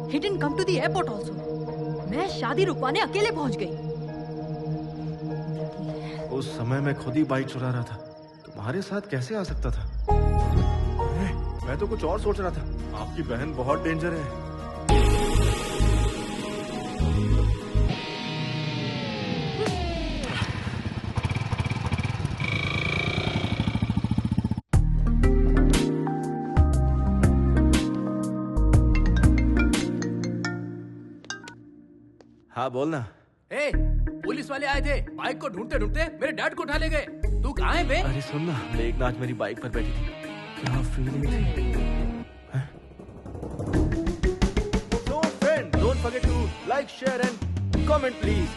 He didn't come to the airport also. मैं शादी रुकवाने अकेले पहुंच गई। उस समय मैं खुद ही बाइक चुरा रहा था, तुम्हारे साथ कैसे आ सकता था? मैं तो कुछ और सोच रहा था। आपकी बहन बहुत डेंजर है। हाँ बोलना। ए, पुलिस वाले आए थे। बाइक को ढूंढते ढूंढते मेरे डैड को उठा ले गए। तू कहाँ है बे? अरे सुन ना, मेघनाथ मेरी बाइक पर बैठी थी। क्या फीलिंग थी? So friend, don't forget to like, share and comment please.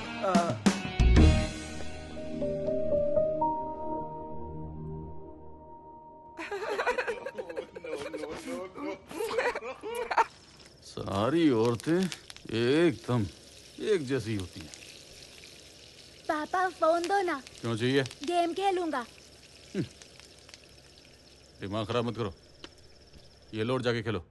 सारी औरतें एकदम एक जैसी होती हैं। पापा फोन दो ना। क्यों चाहिए? गेम खेलूंगा। दिमाग खराब मत करो। ये लो और जाके खेलो।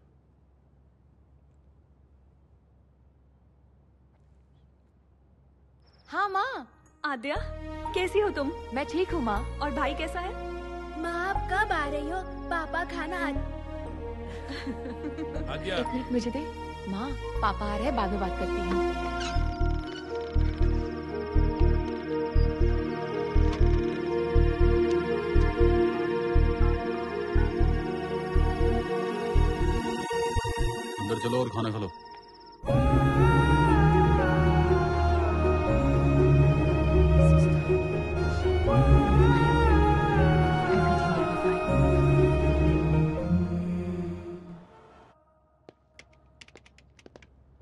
हाँ माँ। आद्या, कैसी हो तुम? मैं ठीक हूँ माँ। और भाई कैसा है? माँ आप कब आ रही हो? पापा खाना एक मिनट मुझे दे। माँ पापा आ रहे हैं, बाद में बात करती हूँ। अंदर चलो और खाना खा लो।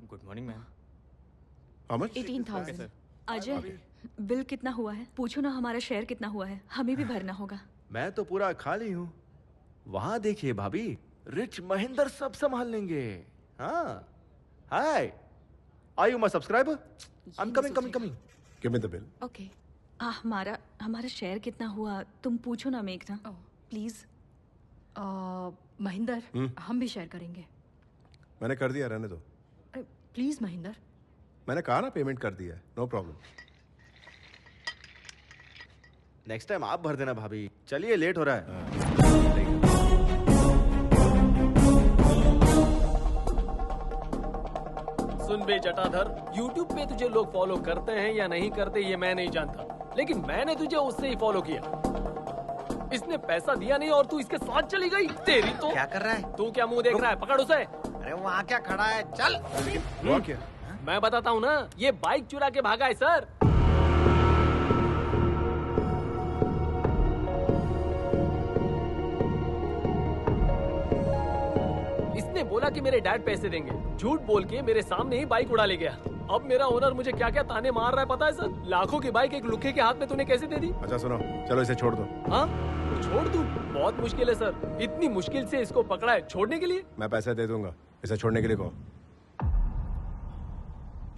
Good morning ma'am. How much? 18,000। Ajay, bill कितना हुआ है? पूछो ना हमारा शेयर कितना हुआ है, हमें भी भरना होगा। मैं तो पूरा खाली हूँ। वहाँ देखिए भाभी, रिच महेंद्र सब संभाल लेंगे। हाँ, hi, are you my subscriber? I am coming. Give me the bill. Okay. हमारा शेयर कितना हुआ तुम पूछो ना मेघना, प्लीज। महेंद्र, हम भी शेयर करेंगे। मैंने कर दिया, रहने दो। प्लीज महेंद्र। मैंने कहा ना पेमेंट कर दिया, नो प्रॉब्लम। नेक्स्ट टाइम आप भर देना भाभी। चलिए लेट हो रहा है। सुन बे जटाधर, YouTube पे तुझे लोग फॉलो करते हैं या नहीं करते ये मैं नहीं जानता, लेकिन मैंने तुझे उससे ही फॉलो किया। इसने पैसा दिया नहीं और तू इसके साथ चली गई। तेरी तो क्या कर रहा है? तू क्या मुंह देख रहा है? पकड़ उसे। अरे वहाँ क्या खड़ा है? चल। क्या? मैं बताता हूँ ना, ये बाइक चुरा के भागा है सर। इसने बोला कि मेरे डैड पैसे देंगे, झूठ बोल के मेरे सामने ही बाइक उड़ा ले गया। अब मेरा ओनर मुझे क्या क्या ताने मार रहा है पता है सर? लाखों की बाइक एक लुखे के हाथ में तूने कैसे दे दी? अच्छा सुनो, चलो इसे छोड़ दो। हाँ, छोड़ दूं? बहुत मुश्किल है सर, इतनी मुश्किल से इसको पकड़ा है। छोड़ने के लिए मैं पैसे दे दूंगा, इसे छोड़ने के लिए कहो।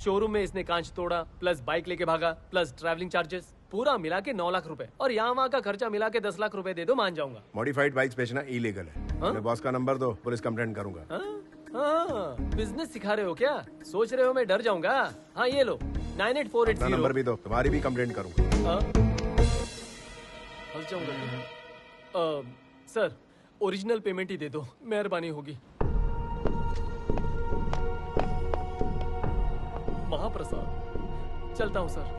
शोरूम में इसने कांच तोड़ा, प्लस बाइक लेके भागा, प्लस ट्रैवलिंग चार्जेस, पूरा मिला के 9 लाख रुपए। और यहाँ वहाँ का खर्चा मिला के 10 लाख रुपए दे दो, मान जाऊंगा। मॉडिफाइड बाइक्स बेचना इलीगल है। मेरे बॉस का नंबर दो, पुलिस कंप्लेंट करूंगा। हाँ, बिजनेस सिखा रहे हो क्या? सोच रहे हो मैं डर जाऊंगा? हाँ ये लो, 98480। नंबर भी दो, तुम्हारी भी कंप्लेंट करूंगा। फंस जाऊंगा। सर, ओरिजिनल पेमेंट ही दे दो, मेहरबानी होगी। महाप्रसाद चलता हूँ सर।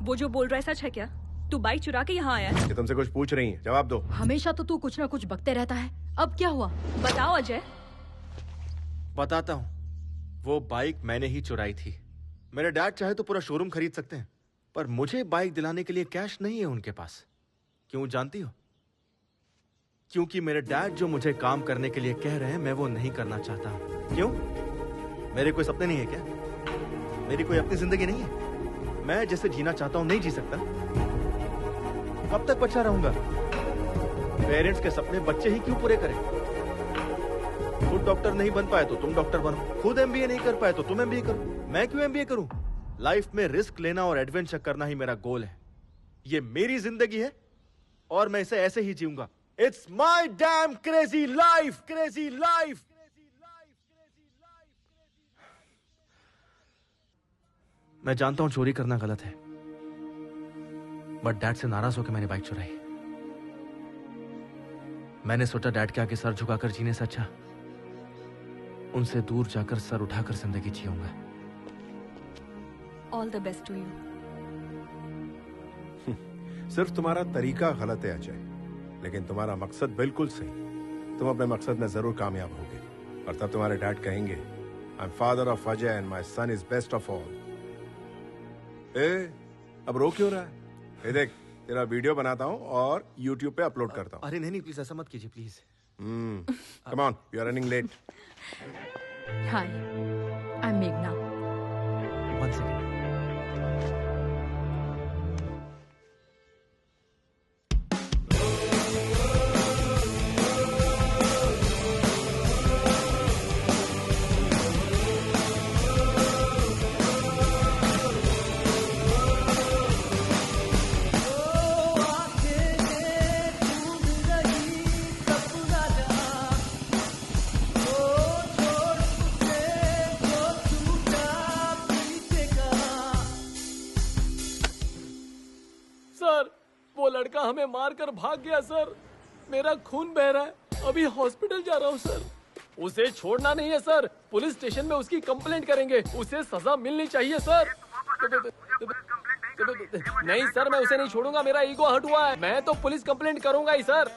वो जो बोल रहा है सच है क्या? तू बाइक चुरा के यहाँ आया है? ये तुमसे कुछ पूछ रही है, जवाब दो। हमेशा तो तू कुछ ना कुछ बकते रहता है, अब क्या हुआ? बताओ अजय। बताता हूँ। वो बाइक मैंने ही चुराई थी। मेरे डैड चाहे तो पूरा शोरूम खरीद सकते हैं, पर मुझे बाइक दिलाने के लिए कैश नहीं है उनके पास। क्यों जानती हो? क्योंकि मेरे डैड जो मुझे काम करने के लिए कह रहे हैं, मैं वो नहीं करना चाहता हूँ। क्यों? मेरे कोई सपने नहीं है क्या? मेरी कोई अपनी जिंदगी नहीं है? मैं जैसे जीना चाहता हूँ नहीं जी सकता? कब तक बच्चा रहूंगा? पेरेंट्स के सपने बच्चे ही क्यों पूरे करें? खुद डॉक्टर नहीं बन पाए तो तुम डॉक्टर बनो, खुद एमबीए नहीं कर पाए तो तुम एमबीए करो। मैं क्यों एमबीए करूं? लाइफ में रिस्क लेना और एडवेंचर करना ही मेरा गोल है। ये मेरी जिंदगी है और मैं इसे ऐसे ही जीऊंगा। It's my damn crazy life, crazy life. मैं जानता हूं चोरी करना गलत है, बट डैड से नाराज होकर मैंने बाइक चुराई। मैंने सोचा डैड के आगे सर झुकाकर जीने से अच्छा उनसे दूर जाकर सर उठाकर जिंदगी जीऊंगा। All the best to you. सिर्फ तुम्हारा तरीका गलत है अजय, लेकिन तुम्हारा मकसद बिल्कुल सही। तुम अपने मकसद में जरूर कामयाब होगे और तब तुम्हारे डैड कहेंगे, I am father of Ajay and my son is best of all. अब रो क्यों रहा है? ये देख, तेरा वीडियो बनाता हूँ और YouTube पे अपलोड करता हूँ। अरे नहीं प्लीज ऐसा मत कीजिए please. Come on, you are running late. Hi, I am मेघना। One second. सर, वो लड़का हमें मारकर भाग गया सर। मेरा खून बह रहा है, अभी हॉस्पिटल जा रहा हूँ सर। उसे छोड़ना नहीं है सर, पुलिस स्टेशन में उसकी कंप्लेंट करेंगे, उसे सजा मिलनी चाहिए सर। नहीं सर, मैं उसे नहीं छोड़ूंगा, मेरा ईगो हर्ट हुआ है। मैं तो पुलिस कंप्लेंट करूंगा ही सर।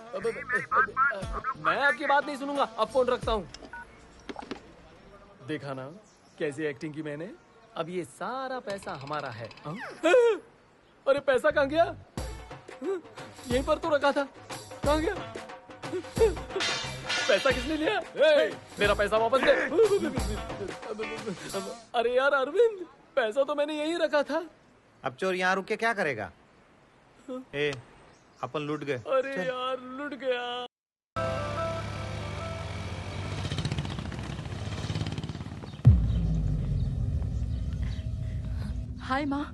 मैं आपकी बात नहीं सुनूंगा, अब फोन रखता हूँ। देखा ना कैसी एक्टिंग की मैंने। अब ये सारा पैसा हमारा है। अरे पैसा कहाँ गया? यहीं पर तो रखा था, कहाँ गया? पैसा किसने लिया? मेरा पैसा वापस दे। अरे यार अरविंद, पैसा तो मैंने यहीं रखा था। अब चोर यहाँ रुक के क्या करेगा? अपन लूट गए। अरे यार लूट गया। हाय माँ।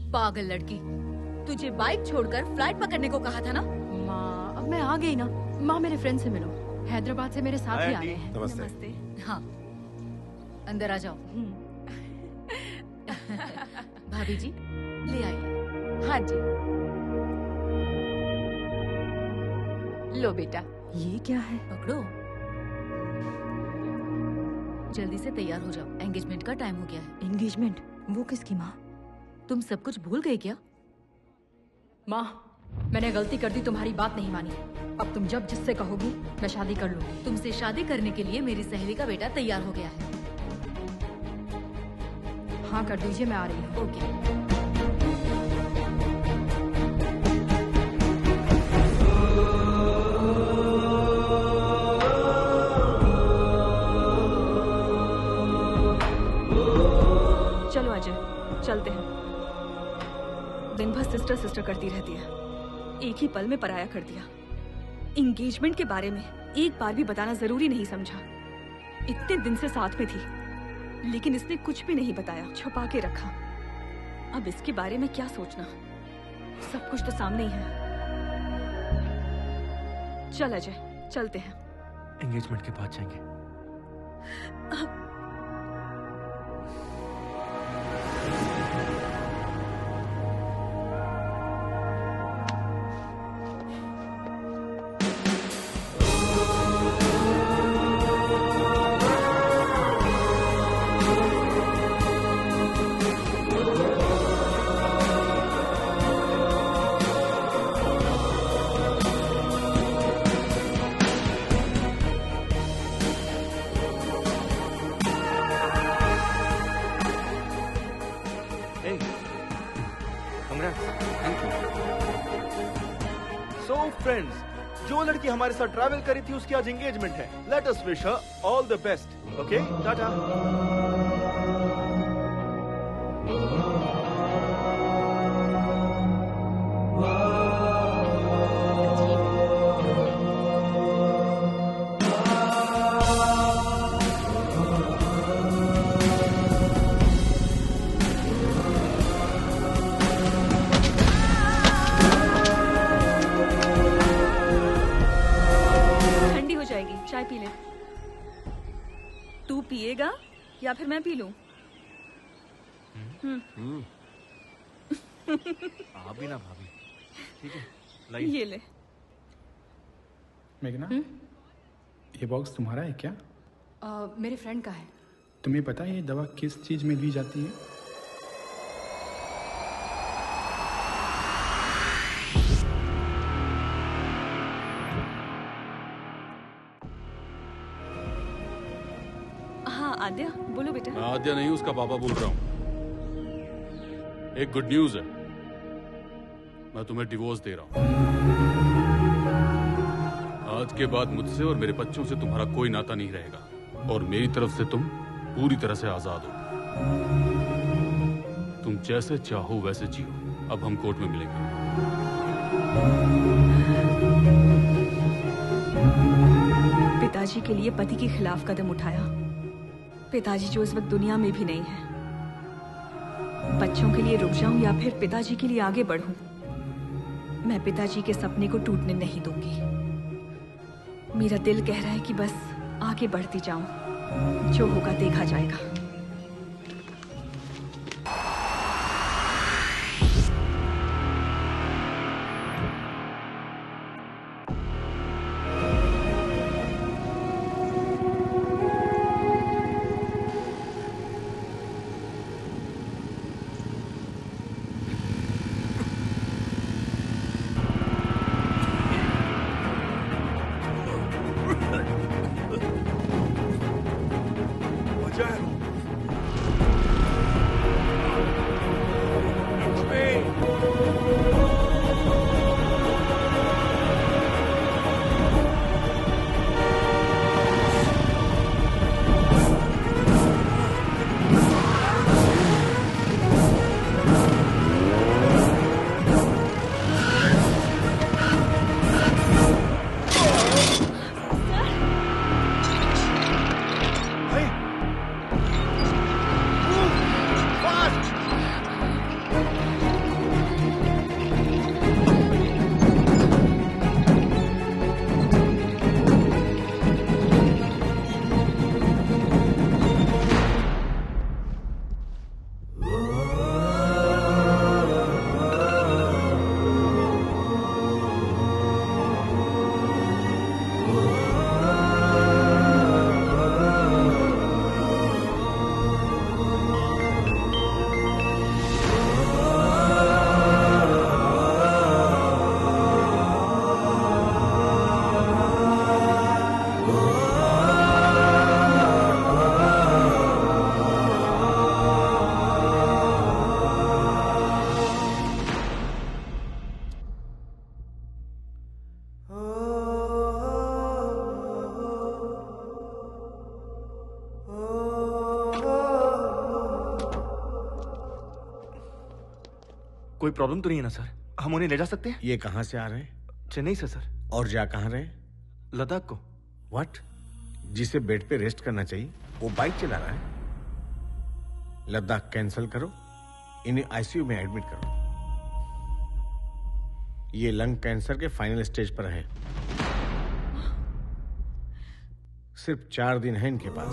पागल लड़की, तुझे बाइक छोड़कर फ्लाइट पकड़ने को कहा था ना? माँ, अब मैं आ गई ना। माँ, मेरे फ्रेंड से मिलो, हैदराबाद से मेरे साथ ही आ रहे हैं। नमस्ते। हाँ, अंदर आ जाओ। भाभी जी ले आइए। हाँ जी, लो बेटा। ये क्या है? पकड़ो, जल्दी से तैयार हो जाओ, एंगेजमेंट का टाइम हो गया है। एंगेजमेंट? वो किसकी माँ? तुम सब कुछ भूल गए क्या? माँ, मैंने गलती कर दी, तुम्हारी बात नहीं मानी। अब तुम जब जिससे कहोगी मैं शादी कर लूंगी। तुमसे शादी करने के लिए मेरी सहेली का बेटा तैयार हो गया है। हाँ कर दीजिए, मैं आ रही हूँ। ओके। चलो अजय, चलते हैं। दिन भर सिस्टर सिस्टर करती रहती है, एक ही पल में पराया कर दिया। एंगेजमेंट के बारे में एक बार भी बताना जरूरी नहीं समझा। इतने दिन से साथ में थी, लेकिन इसने कुछ भी नहीं बताया, छुपा के रखा। अब इसके बारे में क्या सोचना, सब कुछ तो सामने ही है। चल अजय, चलते हैं। एंगेजमेंट के बाद जाएंगे। So friends, जो लड़की हमारे साथ ट्रैवल करी थी उसकी आज एंगेजमेंट है. Let us wish her all the best. Okay? Tata. चाय पी ले। तू पिएगा या फिर मैं पी लूं? आप भी ना भाभी, ठीक है? लाइए। ये ले। मेघना, ये बॉक्स तुम्हारा है क्या? मेरे फ्रेंड का है। तुम्हें पता है ये दवा किस चीज में ली जाती है? आद्या, बोलो बेटा। मैं आद्या नहीं, उसका पापा बोल रहा हूँ। एक गुड न्यूज है, मैं तुम्हें डिवोर्स दे रहा हूँ। आज के बाद मुझसे और मेरे बच्चों से तुम्हारा कोई नाता नहीं रहेगा और मेरी तरफ से तुम पूरी तरह से आजाद हो। तुम जैसे चाहो वैसे जियो। अब हम कोर्ट में मिलेंगे। पिताजी के लिए पति के खिलाफ कदम उठाया। पिताजी जो इस वक्त दुनिया में भी नहीं है। बच्चों के लिए रुक जाऊं या फिर पिताजी के लिए आगे बढ़ूं, मैं पिताजी के सपने को टूटने नहीं दूंगी। मेरा दिल कह रहा है कि बस आगे बढ़ती जाऊं, जो होगा देखा जाएगा। कोई प्रॉब्लम तो नहीं है ना सर? हम उन्हें ले जा सकते हैं? ये कहाँ से आ रहे हैं? चेन्नई से सर। और जा कहाँ रहे? लद्दाख को। व्हाट? जिसे बेड पे रेस्ट करना चाहिए वो बाइक चला रहा है। लद्दाख कैंसिल करो, इन्हें आईसीयू में एडमिट करो। ये लंग कैंसर के फाइनल स्टेज पर है। सिर्फ 4 दिन है इनके पास।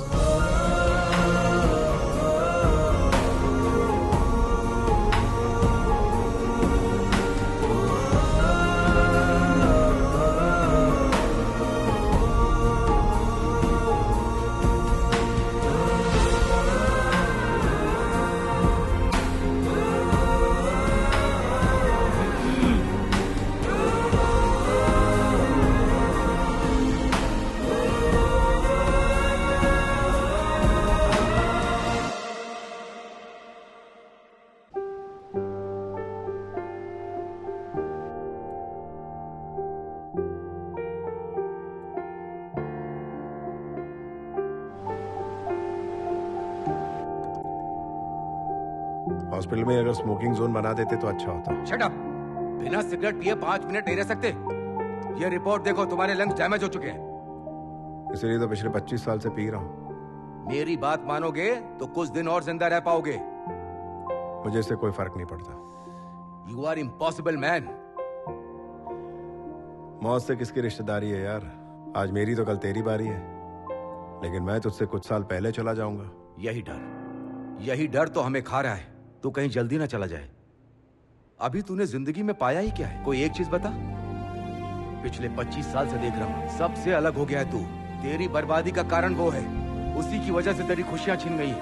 हॉस्पिटल में अगर स्मोकिंग जोन बना देते तो अच्छा होता। Shut up! बिना सिगरेट पिए 5 मिनट नहीं रह सकते। ये रिपोर्ट देखो, तुम्हारे लंग्स डैमेज हो चुके हैं। इसलिए तो पिछले 25 साल से पी रहा हूँ। मेरी बात मानोगे तो कुछ दिन और जिंदा रह पाओगे। मुझे इससे कोई फर्क नहीं पड़ता। You are impossible man. मौत से किसकी रिश्तेदारी है यार? आज मेरी तो कल तेरी बारी है, लेकिन मैं तुझसे कुछ साल पहले चला जाऊंगा। यही डर तो हमें खा रहा है। तू कहीं जल्दी ना चला जाए। अभी तूने जिंदगी में पाया ही क्या है? कोई एक चीज बता। पिछले 25 साल से देख रहा हूं, सबसे अलग हो गया है तू। तेरी बर्बादी का कारण वो है, उसी की वजह से तेरी खुशियां छिन गई।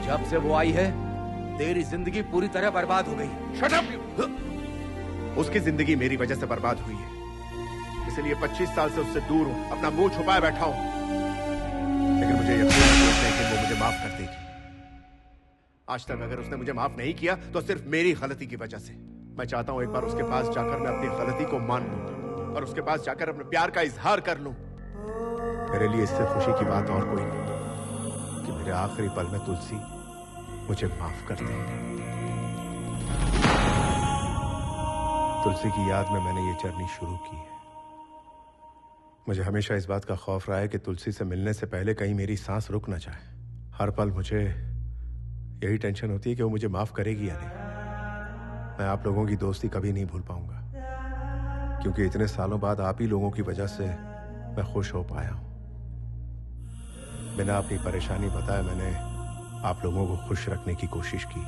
जब से वो आई है, तेरी जिंदगी पूरी तरह बर्बाद हो गई। Shut up! उसकी जिंदगी मेरी वजह से बर्बाद हुई है, इसलिए 25 साल से उससे दूर हूं, अपना मुंह छुपाए बैठा हूं। लेकिन मुझे यकीन है कि वो मुझे माफ कर देगी। आज तक अगर उसने मुझे माफ नहीं किया तो सिर्फ मेरी गलती की वजह से। मैं चाहता हूं एक बार उसके पास जाकर मैं अपनी गलती को मान लूं और उसके पास जाकर अपने प्यार का इजहार कर लूं। मेरे लिए इससे खुशी की बात और कोई नहीं कि मेरे आखिरी पल में तुलसी मुझे माफ कर दे। तुलसी की याद में मैंने ये जर्नी शुरू की है। मुझे हमेशा इस बात का खौफ रहा है कि तुलसी से मिलने से पहले कहीं मेरी सांस रुक ना जाए। हर पल मुझे यही टेंशन होती है कि वो मुझे माफ करेगी या नहीं। मैं आप लोगों की दोस्ती कभी नहीं भूल पाऊंगा, क्योंकि इतने सालों बाद आप ही लोगों की वजह से मैं खुश हो पाया हूं। बिना अपनी परेशानी बताए मैंने आप लोगों को खुश रखने की कोशिश की,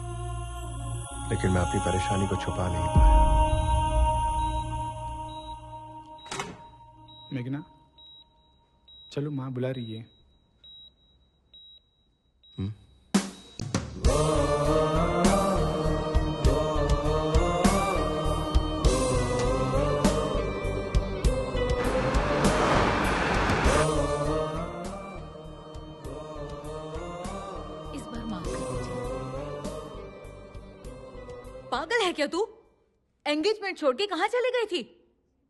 लेकिन मैं अपनी परेशानी को छुपा नहीं पाया। मेघना, चलो माँ बुला रही है। पागल है क्या तू? एंगेजमेंट छोड़ के कहाँ चली गई थी?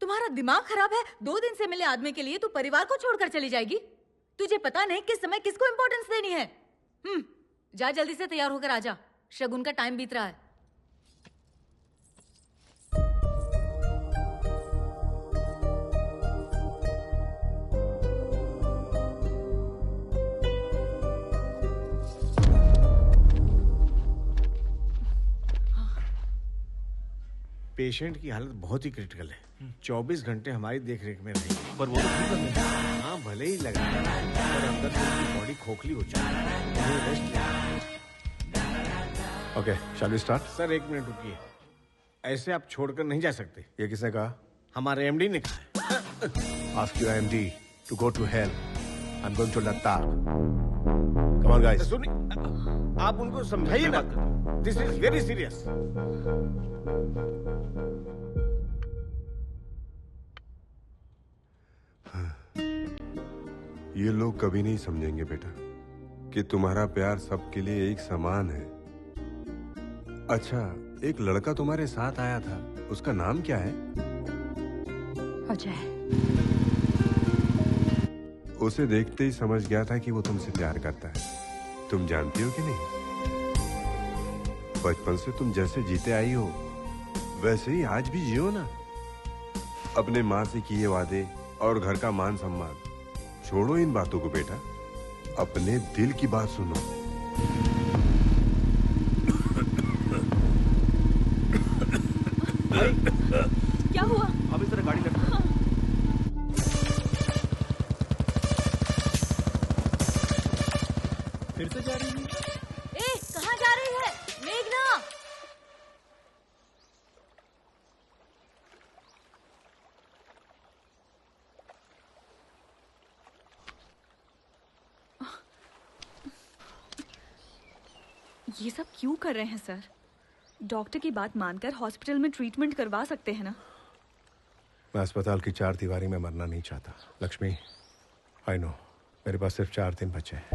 तुम्हारा दिमाग खराब है? 2 दिन से मिले आदमी के लिए तू परिवार को छोड़कर चली जाएगी? तुझे पता नहीं किस समय किसको इंपॉर्टेंस देनी है। जा जल्दी से तैयार होकर आजा, शगुन का टाइम बीत रहा है। पेशेंट की हालत बहुत ही क्रिटिकल है। 24 घंटे हमारी देखरेख में रहेगी। पर वो तो ठीक लग रहा है। हाँ भले ही लग रहा है, पर अंदर से उसकी बॉडी खोखली हो चुकी है। उन्हें रेस्ट लेना। Okay, shall we start? Sir 1 minute रुकिए। ऐसे आप छोड़कर नहीं जा सकते। ये किसने कहा? हमारे एमडी ने कहा। Ask your MD to go to hell. I'm going to Ladakh. Come on, guys. सुनिए, आप उनको समझाइए ना। This is very serious. ये लोग कभी नहीं समझेंगे बेटा कि तुम्हारा प्यार सबके लिए एक समान है। अच्छा, एक लड़का तुम्हारे साथ आया था, उसका नाम क्या है? अजय। उसे देखते ही समझ गया था कि वो तुमसे प्यार करता है। तुम जानती हो कि नहीं? बचपन से तुम जैसे जीते आई हो वैसे ही आज भी जियो ना। अपने माँ से किए वादे और घर का मान सम्मान छोड़ो इन बातों को बेटा, अपने दिल की बात सुनो। क्या हुआ? अब इस तरह गाड़ी लगा। फिर से जा रही है? कहाँ जा रही है मेघना? ये सब क्यों कर रहे हैं सर? डॉक्टर की बात मानकर हॉस्पिटल में ट्रीटमेंट करवा सकते हैं ना? मैं अस्पताल की 4 दीवारी में मरना नहीं चाहता लक्ष्मी। आई नो, मेरे पास सिर्फ 4 दिन बचे हैं।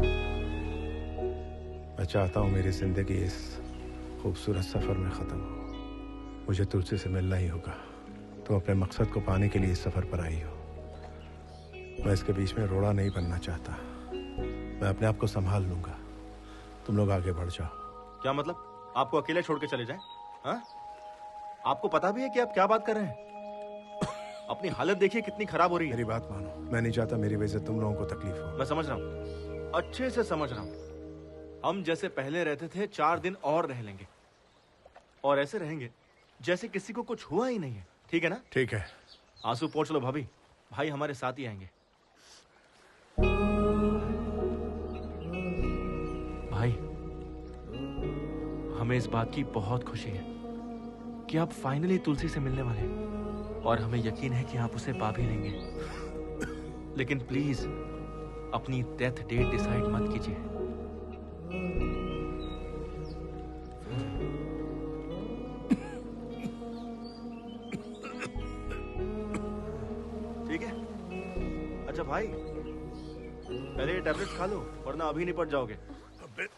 मैं चाहता हूँ मेरी जिंदगी इस खूबसूरत सफर में खत्म हो। मुझे तुलसी से मिलना ही होगा। तुम अपने मकसद को पाने के लिए इस सफर पर आई हो। मैं इसके बीच में रोड़ा नहीं बनना चाहता। मैं अपने आप को संभाल लूंगा। तुम लोग आगे बढ़ जाओ। क्या मतलब? आपको अकेले छोड़ के चले जाए? हाँ? आपको पता भी है कि आप क्या बात कर रहे हैं? अपनी हालत देखिए कितनी खराब हो रही है। मेरी बात मानो, मैं नहीं चाहता मेरी वजह से तुम लोगों को तकलीफ हो। मैं समझ रहा हूँ, अच्छे से समझ रहा हूँ। हम जैसे पहले रहते थे 4 दिन और रह लेंगे, और ऐसे रहेंगे जैसे किसी को कुछ हुआ ही नहीं है। ठीक है ना? ठीक है। आंसू पोंछ लो भाभी, भाई हमारे साथ ही आएंगे। भाई, हमें इस बात की बहुत खुशी है कि आप फाइनली तुलसी से मिलने वाले हैं, और हमें यकीन है कि आप उसे पा भी लेंगे। लेकिन प्लीज अपनी डेथ डेट डिसाइड मत कीजिए। ठीक है? अच्छा भाई, पहले ये टैबलेट्स खा लो, वरना अभी निपट जाओगे।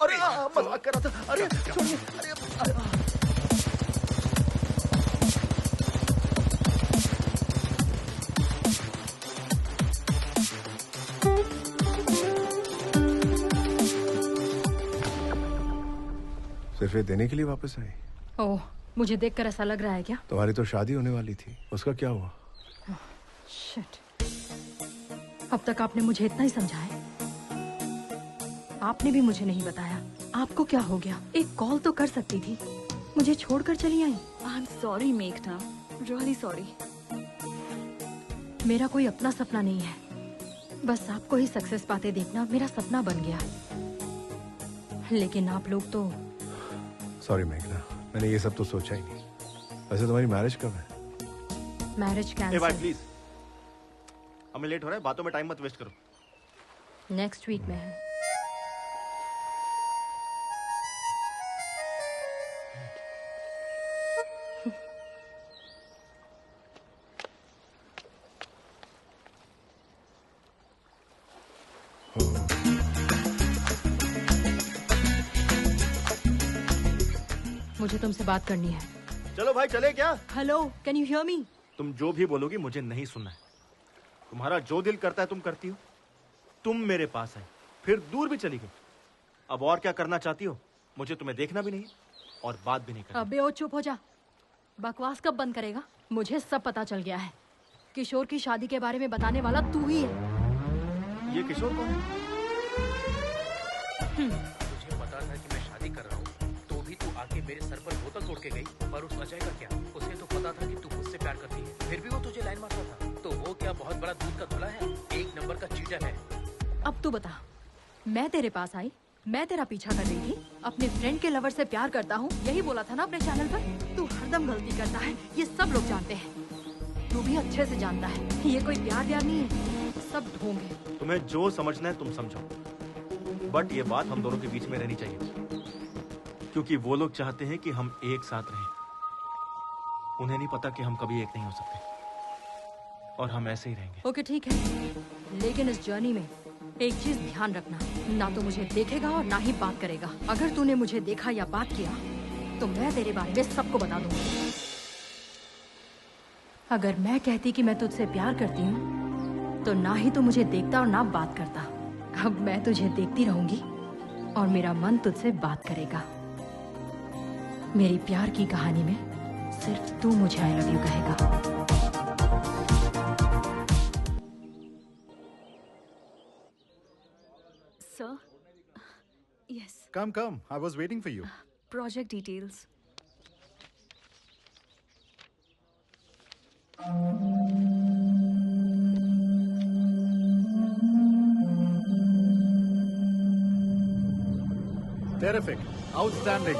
अरे मजाक कर रहा था। अरे छोड़िए। अरे सिर्फ ये देने के लिए वापस आई? ओह, मुझे देखकर ऐसा लग रहा है क्या? तुम्हारी तो शादी होने वाली थी, उसका क्या हुआ? शिट। अब तक आपने मुझे इतना ही समझा है। आपने भी मुझे नहीं बताया आपको क्या हो गया। एक कॉल तो कर सकती थी, मुझे छोड़कर चली आई। आई एम सॉरी मेघना, रियली सॉरी। मेरा कोई अपना सपना नहीं है, बस आपको ही सक्सेस पाते देखना मेरा सपना बन गया। लेकिन आप लोग तो। सॉरी मेघना, मैंने ये सब तो सोचा ही नहीं। वैसे तुम्हारी मैरिज कब है? मैरिज ए भाई कैंसिल। प्लीज, हमें लेट हो रहा है, बातों में टाइम मत वेस्ट करो। नेक्स्ट वीक में है। मुझे तुमसे बात करनी है। चलो भाई, चले क्या? Hello, can you hear me? तुम जो भी बोलोगी मुझे नहीं सुनना है। तुम्हारा जो दिल करता है तुम करती हो। तुम मेरे पास आई, फिर दूर भी चली गई। अब और क्या करना चाहती हो? मुझे तुम्हें देखना भी नहीं है और बात भी नहीं करनी। अबे ओ चुप हो जा। बकवास कब बंद करेगा? मुझे सब पता चल गया है। किशोर की शादी के बारे में बताने वाला तू ही है। ये किशोर कौन है? तुझे पता था कि मैं शादी कर रहा हूँ, तो भी तू आके मेरे सर पर बोतल तोड़ के गई। पर उस अजय का क्या? उसे तो पता था कि तू मुझसे प्यार करती है, फिर भी वो तुझे लाइन मारता था। तो वो क्या बहुत बड़ा दूध का धुला है? एक नंबर का चीटर है। अब तू बता, मैं तेरे पास आई, मैं तेरा पीछा कर रही थी, अपने फ्रेंड के लवर से प्यार करता हूँ, यही बोला था ना अपने चैनल पर। तू हरदम गलती करता है, ये सब लोग जानते हैं। तू भी अच्छे से जानता है ये कोई प्यार व्यार नहीं है, सब ढोंग है। तुम्हें जो समझना है तुम समझो, बट ये बात हम दोनों के बीच में रहनी चाहिए, क्योंकि वो लोग चाहते हैं कि हम एक साथ रहें। उन्हें नहीं पता कि हम कभी एक नहीं हो सकते, और हम ऐसे ही रहेंगे। ओके ठीक है, लेकिन इस जर्नी में एक चीज ध्यान रखना, ना तो मुझे देखेगा और ना ही बात करेगा। अगर तूने मुझे देखा या बात किया तो मैं तेरे बारे में सबको बता दूंगी। अगर मैं कहती कि मैं तुझसे प्यार करती हूँ तो ना ही तू मुझे देखता और ना बात करता। अब मैं तुझे देखती रहूंगी और मेरा मन तुझसे बात करेगा। मेरी प्यार की कहानी में सिर्फ तू मुझे आई लव यू कहेगा। Sir? Yes. Come. I was waiting for you. Project details. Terrific. Outstanding.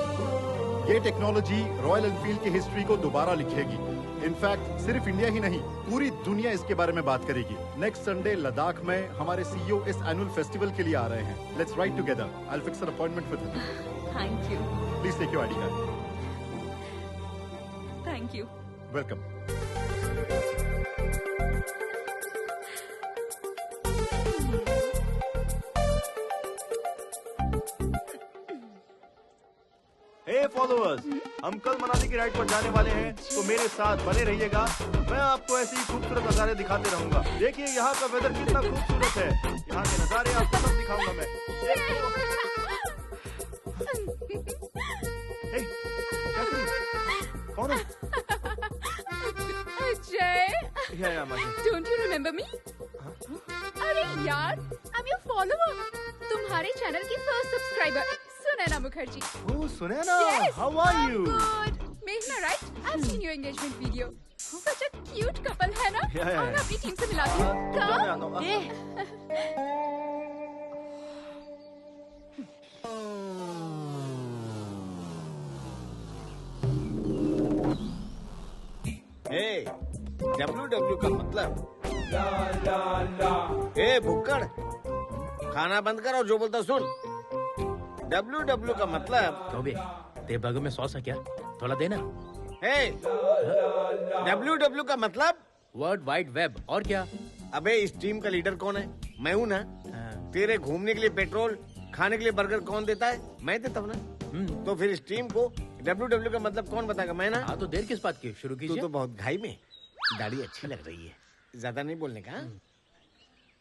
ये टेक्नोलॉजी रॉयल एनफील्ड की हिस्ट्री को दोबारा लिखेगी। इनफैक्ट सिर्फ इंडिया ही नहीं, पूरी दुनिया इसके बारे में बात करेगी। नेक्स्ट संडे लद्दाख में हमारे सीईओ इस एनुअल फेस्टिवल के लिए आ रहे हैं। Let's ride together. I will fix an appointment with him. Thank you. Please take your ID card. Thank you. Welcome. Hey followers, हम कल मनाली की राइड पर जाने वाले हैं, तो मेरे साथ बने रहिएगा। मैं आपको ऐसी ही खूबसूरत नजारे दिखाते रहूंगा। देखिए यहाँ का वेदर कितना खूबसूरत है। यहाँ के नजारे आपको सब दिखाऊंगा मैं। कौन है? अजय, या माजी। Don't you remember me? अरे यार, आई एम योर फॉलोअर, तुम्हारे चैनल की first subscriber, Sunaina Mukherjee. Oh Sunaina, how are you? Good. मेघना right? I have seen your engagement video. Such a cute couple है ना? Yeah. मैं अपनी टीम से मिलाती हूँ। WW का मतलब भुक्कड़, खाना बंद कर और जो बोलता सुन। WW का मतलब क्यों बे? तेरे बर्गर में सॉस है क्या? थोड़ा देना। WW का मतलब वर्ल्ड वाइड वेब। और क्या? अबे इस टीम का लीडर कौन है? मैं हूँ ना। तेरे घूमने के लिए पेट्रोल, खाने के लिए बर्गर कौन देता है? मैं देता हूँ ना। तो फिर इस टीम को WW का मतलब कौन बताएगा? मैं ना। हाँ तो देर किस बात की? शुरू कीजिए। तू तो बहुत घाई में। दाढ़ी अच्छी लग रही है, ज्यादा नहीं बोलने का।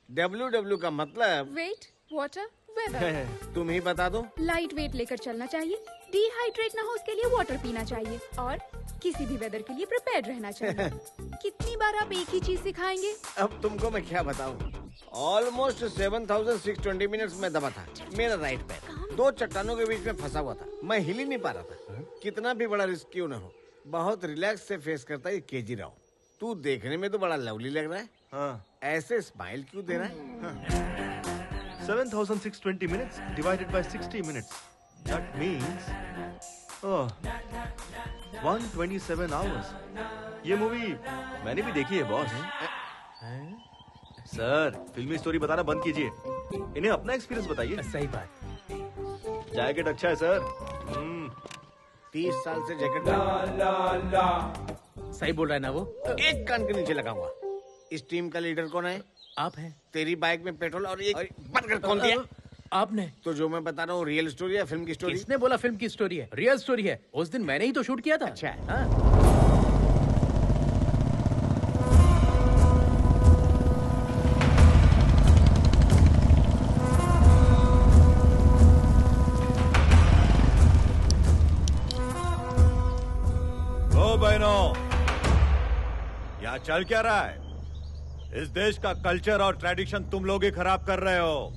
WW का मतलब वेट, वाटर, वेदर। तुम ही बता दो। लाइट वेट लेकर चलना चाहिए, डिहाइड्रेट ना हो उसके लिए वाटर पीना चाहिए और किसी भी वेदर के लिए प्रिपेयर्ड रहना चाहिए। कितनी बार आप एक ही चीज सिखाएंगे? अब तुमको मैं क्या बताऊं? ऑलमोस्ट 7620 मिनट्स में दबा था। मेरा राइट पैर 2 चट्टानों के बीच में फंसा हुआ था। मैं हिल ही नहीं पा रहा था। कितना भी बड़ा रिस्क क्यों ना हो, बहुत रिलैक्स से फेस करता है केजी राव। तू देखने में तो बड़ा लवली लग रहा है। हाँ। ऐसे स्माइल क्यों दे रहा है? 7620 minutes divided by 60 minutes. That means 127 hours. ये मूवी मैंने भी देखी है बॉस। सर फिल्मी स्टोरी बताना बंद कीजिए, इन्हें अपना एक्सपीरियंस बताइए। सही बात। जैकेट अच्छा है सर। 30 साल से जैकेट सही बोल रहा है ना वो? एक कान के नीचे लगा हुआ। इस टीम का लीडर कौन है? आप हैं। तेरी बाइक में पेट्रोल और एक बर्गर कौन दिया? आपने। तो जो मैं बता रहा हूँ रियल स्टोरी है फिल्म की स्टोरी? किसने बोला फिल्म की स्टोरी है? रियल स्टोरी है। उस दिन मैंने ही तो शूट किया था। अच्छा। हाँ। ओ बहनों, यहाँ चल क्या रहा है? इस देश का कल्चर और ट्रेडिशन तुम लोग ही खराब कर रहे हो।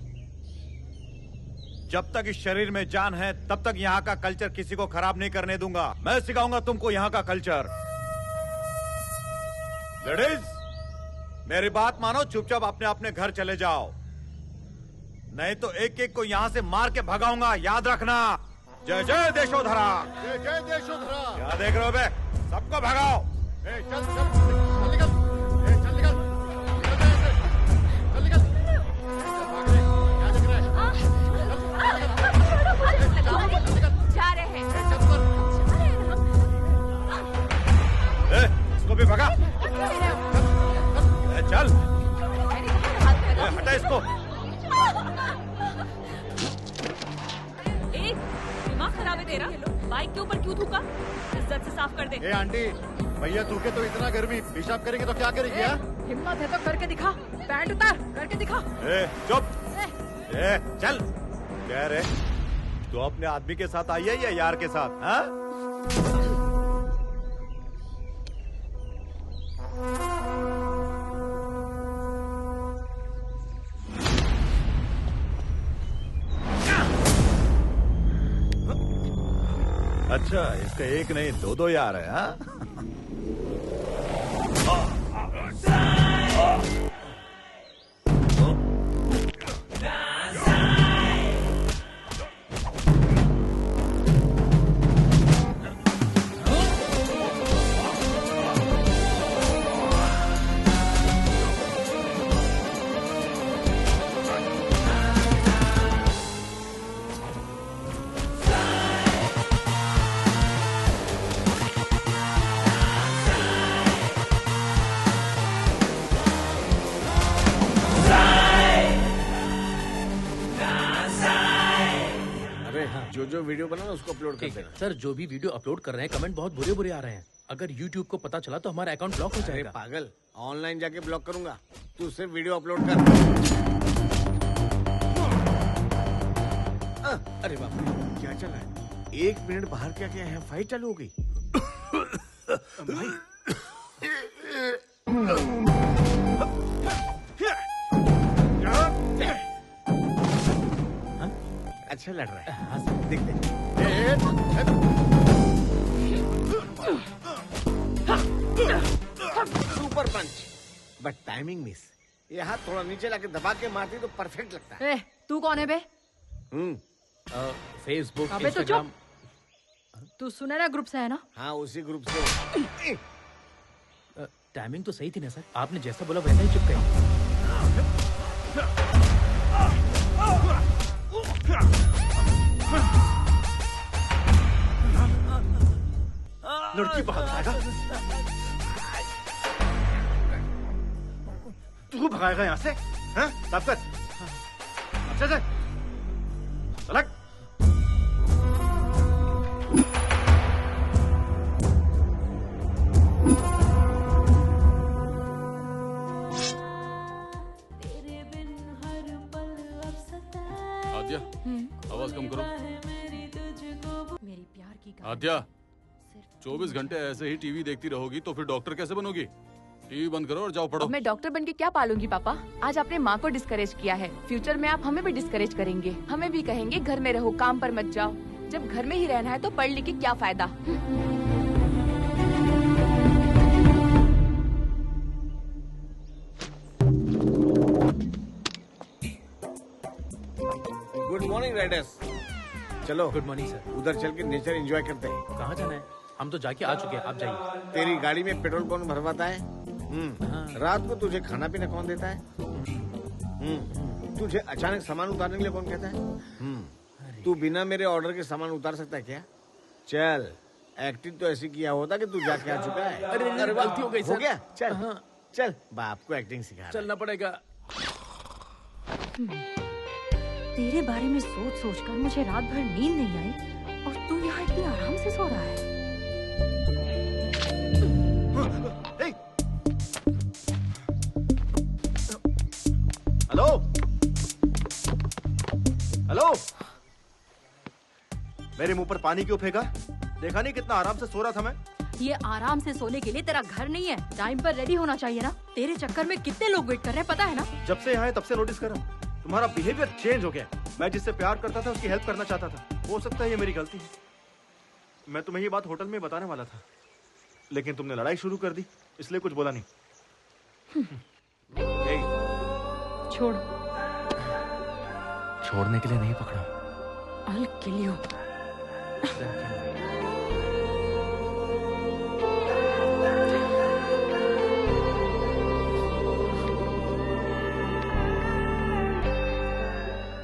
जब तक इस शरीर में जान है तब तक यहाँ का कल्चर किसी को खराब नहीं करने दूंगा। मैं सिखाऊंगा तुमको यहाँ का कल्चर। लेडीज, मेरी बात मानो, चुपचाप अपने अपने घर चले जाओ, नहीं तो एक एक को यहाँ से मार के भगाऊंगा। याद रखना। जय जय देशोधरा। जय जय देशोधरा। क्या देख रहे हो बे? सबको भगाओ। चल चल चल निकल। चल निकल। जा रहे हैं। इसको भी भगा। चल हटा इसको। दिमाग खराब है तेरा? बाइक के ऊपर क्यों थूका? इज्जत से साफ कर दे। ए आंटी, भैया थूके तो इतना गर्मी, पेशाब करेंगे तो क्या करेगी? हिम्मत है तो करके दिखा। पैंट उतार, करके दिखा। चुप। चल। कह रहे तो अपने आदमी के साथ आई है या यार के साथ? हाँ? अच्छा, इसका एक नहीं 2 यार है। हाँ? जो वीडियो बना ना उसको अपलोड कर देना। सर जो भी वीडियो अपलोड कर रहे हैं कमेंट बहुत बुरे बुरे आ रहे हैं। अगर YouTube को पता चला तो हमारा अकाउंट ब्लॉक हो जाएगा। पागल, ऑनलाइन जाके ब्लॉक करूंगा। तू सिर्फ वीडियो अपलोड कर। अरे बाप रे, क्या चल रहा है? 1 मिनट बाहर क्या क्या है, फाइट चालू हो गई। भाई अच्छा लड़ रहा है, देख super punch, but timing miss. ये हाथ थोड़ा नीचे लाके दबा के मारती तो परफेक्ट लगता है। तू कौन है बे? फेसबुक, अबे तो इंस्टाग्राम। तू सुनहरा ग्रुप से है ना? हाँ, उसी ग्रुप से। टाइमिंग तो सही थी ना सर, आपने जैसा बोला वैसा ही चिपकाई। लड़की भगाएगा? तू भगाएगा यहाँ से? हैं? साफ कर। अच्छे से। अलग। आद्या, आवाज कम करो। मेरी प्यार की आद्या, 24 घंटे ऐसे ही टीवी देखती रहोगी तो फिर डॉक्टर कैसे बनोगी? टीवी बंद करो और जाओ पढ़ो। अब मैं डॉक्टर बन के क्या पालूंगी पापा? आज आपने माँ को डिस्करेज किया है, फ्यूचर में आप हमें भी डिस्करेज करेंगे। हमें भी कहेंगे घर में रहो, काम पर मत जाओ। जब घर में ही रहना है तो पढ़ लिख के क्या फायदा? Good morning Riders. चलो गुड मॉर्निंग सर। उधर चल के नेचर एंजॉय करते हैं। कहाँ जाना है? हम तो जाके आ चुके हैं, आप जाइए। तेरी गाड़ी में पेट्रोल कौन भरवाता है? रात को तुझे खाना पीना कौन देता है? तुझे अचानक सामान उतारने के लिए कौन कहता है? तू बिना मेरे ऑर्डर के सामान उतार सकता है क्या? चल, एक्टिंग तो ऐसी किया होता कि तू जाके आ चुका है। अरे गलती हो गई सर। हो गया? चल चल, बाप को एक्टिंग सिखा। चलना पड़ेगा। तेरे बारे में सोच सोच कर मुझे रात भर नींद नहीं आई और तू यहाँ इतनी आराम से सो रहा है। हेलो हेलो, मेरे मुंह पर पानी क्यों फेंका? देखा नहीं कितना आराम से सो रहा था मैं? ये आराम से सोने के लिए तेरा घर नहीं है, टाइम पर रेडी होना चाहिए ना। तेरे चक्कर में कितने लोग वेट कर रहे हैं पता है ना? जब से यहाँ है तब से नोटिस कर रहा हूँ, तुम्हारा बिहेवियर चेंज हो गया। मैं जिससे प्यार करता था उसकी हेल्प करना चाहता था। हो सकता है ये मेरी गलती है। मैं तुम्हें ये बात होटल में बताने वाला था, लेकिन तुमने लड़ाई शुरू कर दी, इसलिए कुछ बोला नहीं। छोड़। छोड़ने के लिए नहीं पकड़ा। I'll kill you.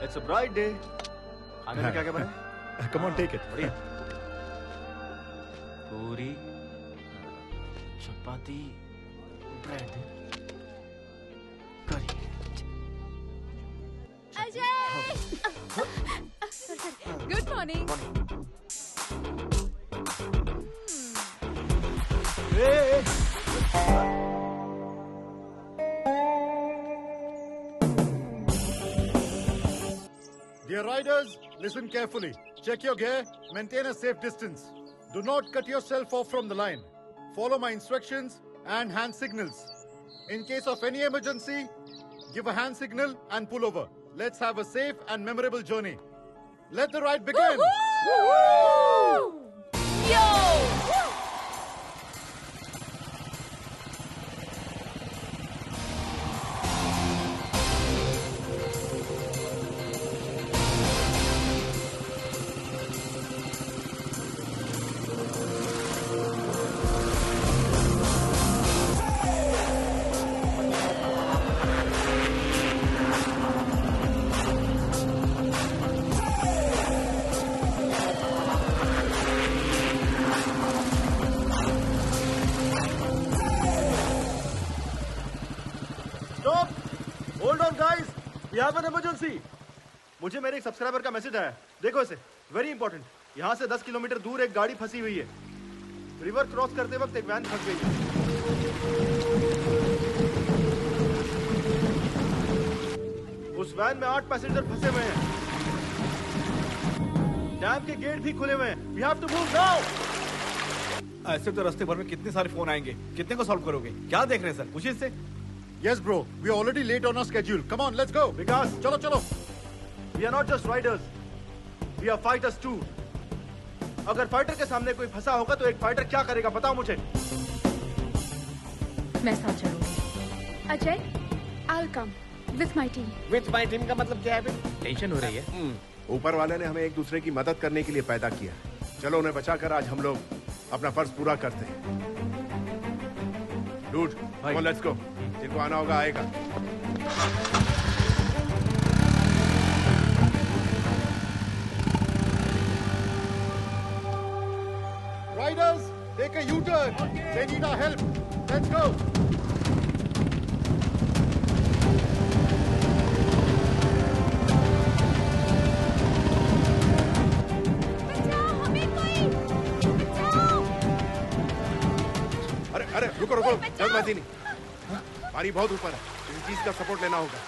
It's a bright day. खाने में क्या क्या बना? Come on, take it. बढ़िया। पूरी, चपाती, ब्रेड, करी। Good morning. Dear riders, listen carefully. Check your gear, maintain a safe distance. Do not cut yourself off from the line. Follow my instructions and hand signals. In case of any emergency, give a hand signal and pull over. Let's have a safe and memorable journey. Let the ride begin! Yo! We have an emergency. मुझे मेरे एक subscriber का message आया, देखो इसे, very important. यहाँ से 10 kilometre दूर एक गाड़ी फंसी हुई है। रिवर क्रॉस करते वक्त एक वैन फंस गई है। उस वैन में 8 पैसेंजर फंसे हुए हैं। डैम के गेट भी खुले हुए हैं। We have to move now. ऐसे तो रास्ते भर में कितने सारे फोन आएंगे, कितने को सॉल्व करोगे? क्या देख रहे हैं सर? पूछिए इससे। Yes, bro. We are already late on our schedule. Come on, let's go. Vikas, चलो चलो. We are not just riders. We are fighters too. अगर फाइटर के सामने कोई फंसा होगा तो एक फाइटर क्या करेगा बताओ मुझे। मैं साथ चलूंगी। Ajay, I'll come with my team. With my team का मतलब क्या है बे? टेंशन हो रही है। ऊपर वाले ने हमें एक दूसरे की मदद करने के लिए पैदा किया। चलो उन्हें बचाकर आज हम लोग अपना फर्ज पूरा करते हैं। Dude, come on, let's go. जिनको आना होगा आएगा। Riders, take a U-turn. They need our help. Let's go. अरे रुको रुको, जल्दबाजी नहीं। पानी बहुत ऊपर है, किसी चीज का सपोर्ट लेना होगा।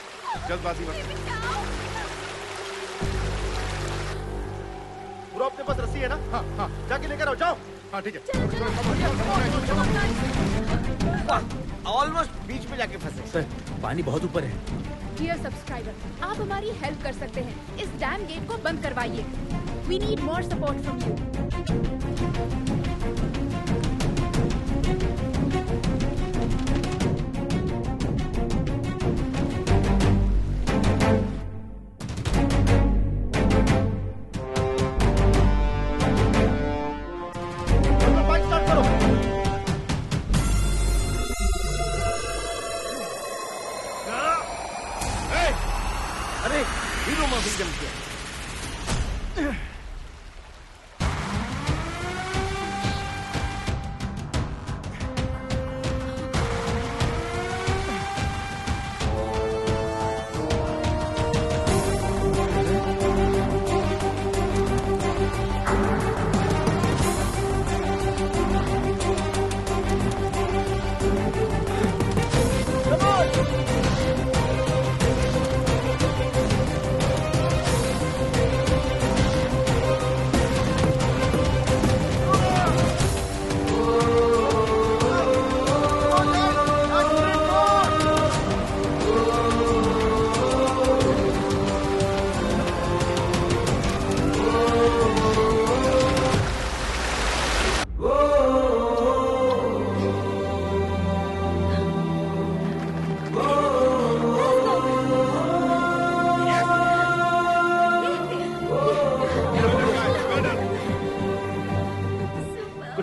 जल्दबाजी मत। पूरा अपने पास रस्सी है ना? हाँ हाँ, जाके लेकर आओ, जाओ। हाँ ठीक है। ऑलमोस्ट बीच में जाके फंसे। सर, पानी बहुत ऊपर है। डियर सब्सक्राइबर, आप हमारी हेल्प कर सकते हैं। इस डैम गेट को बंद करवाइए। We need more support from you.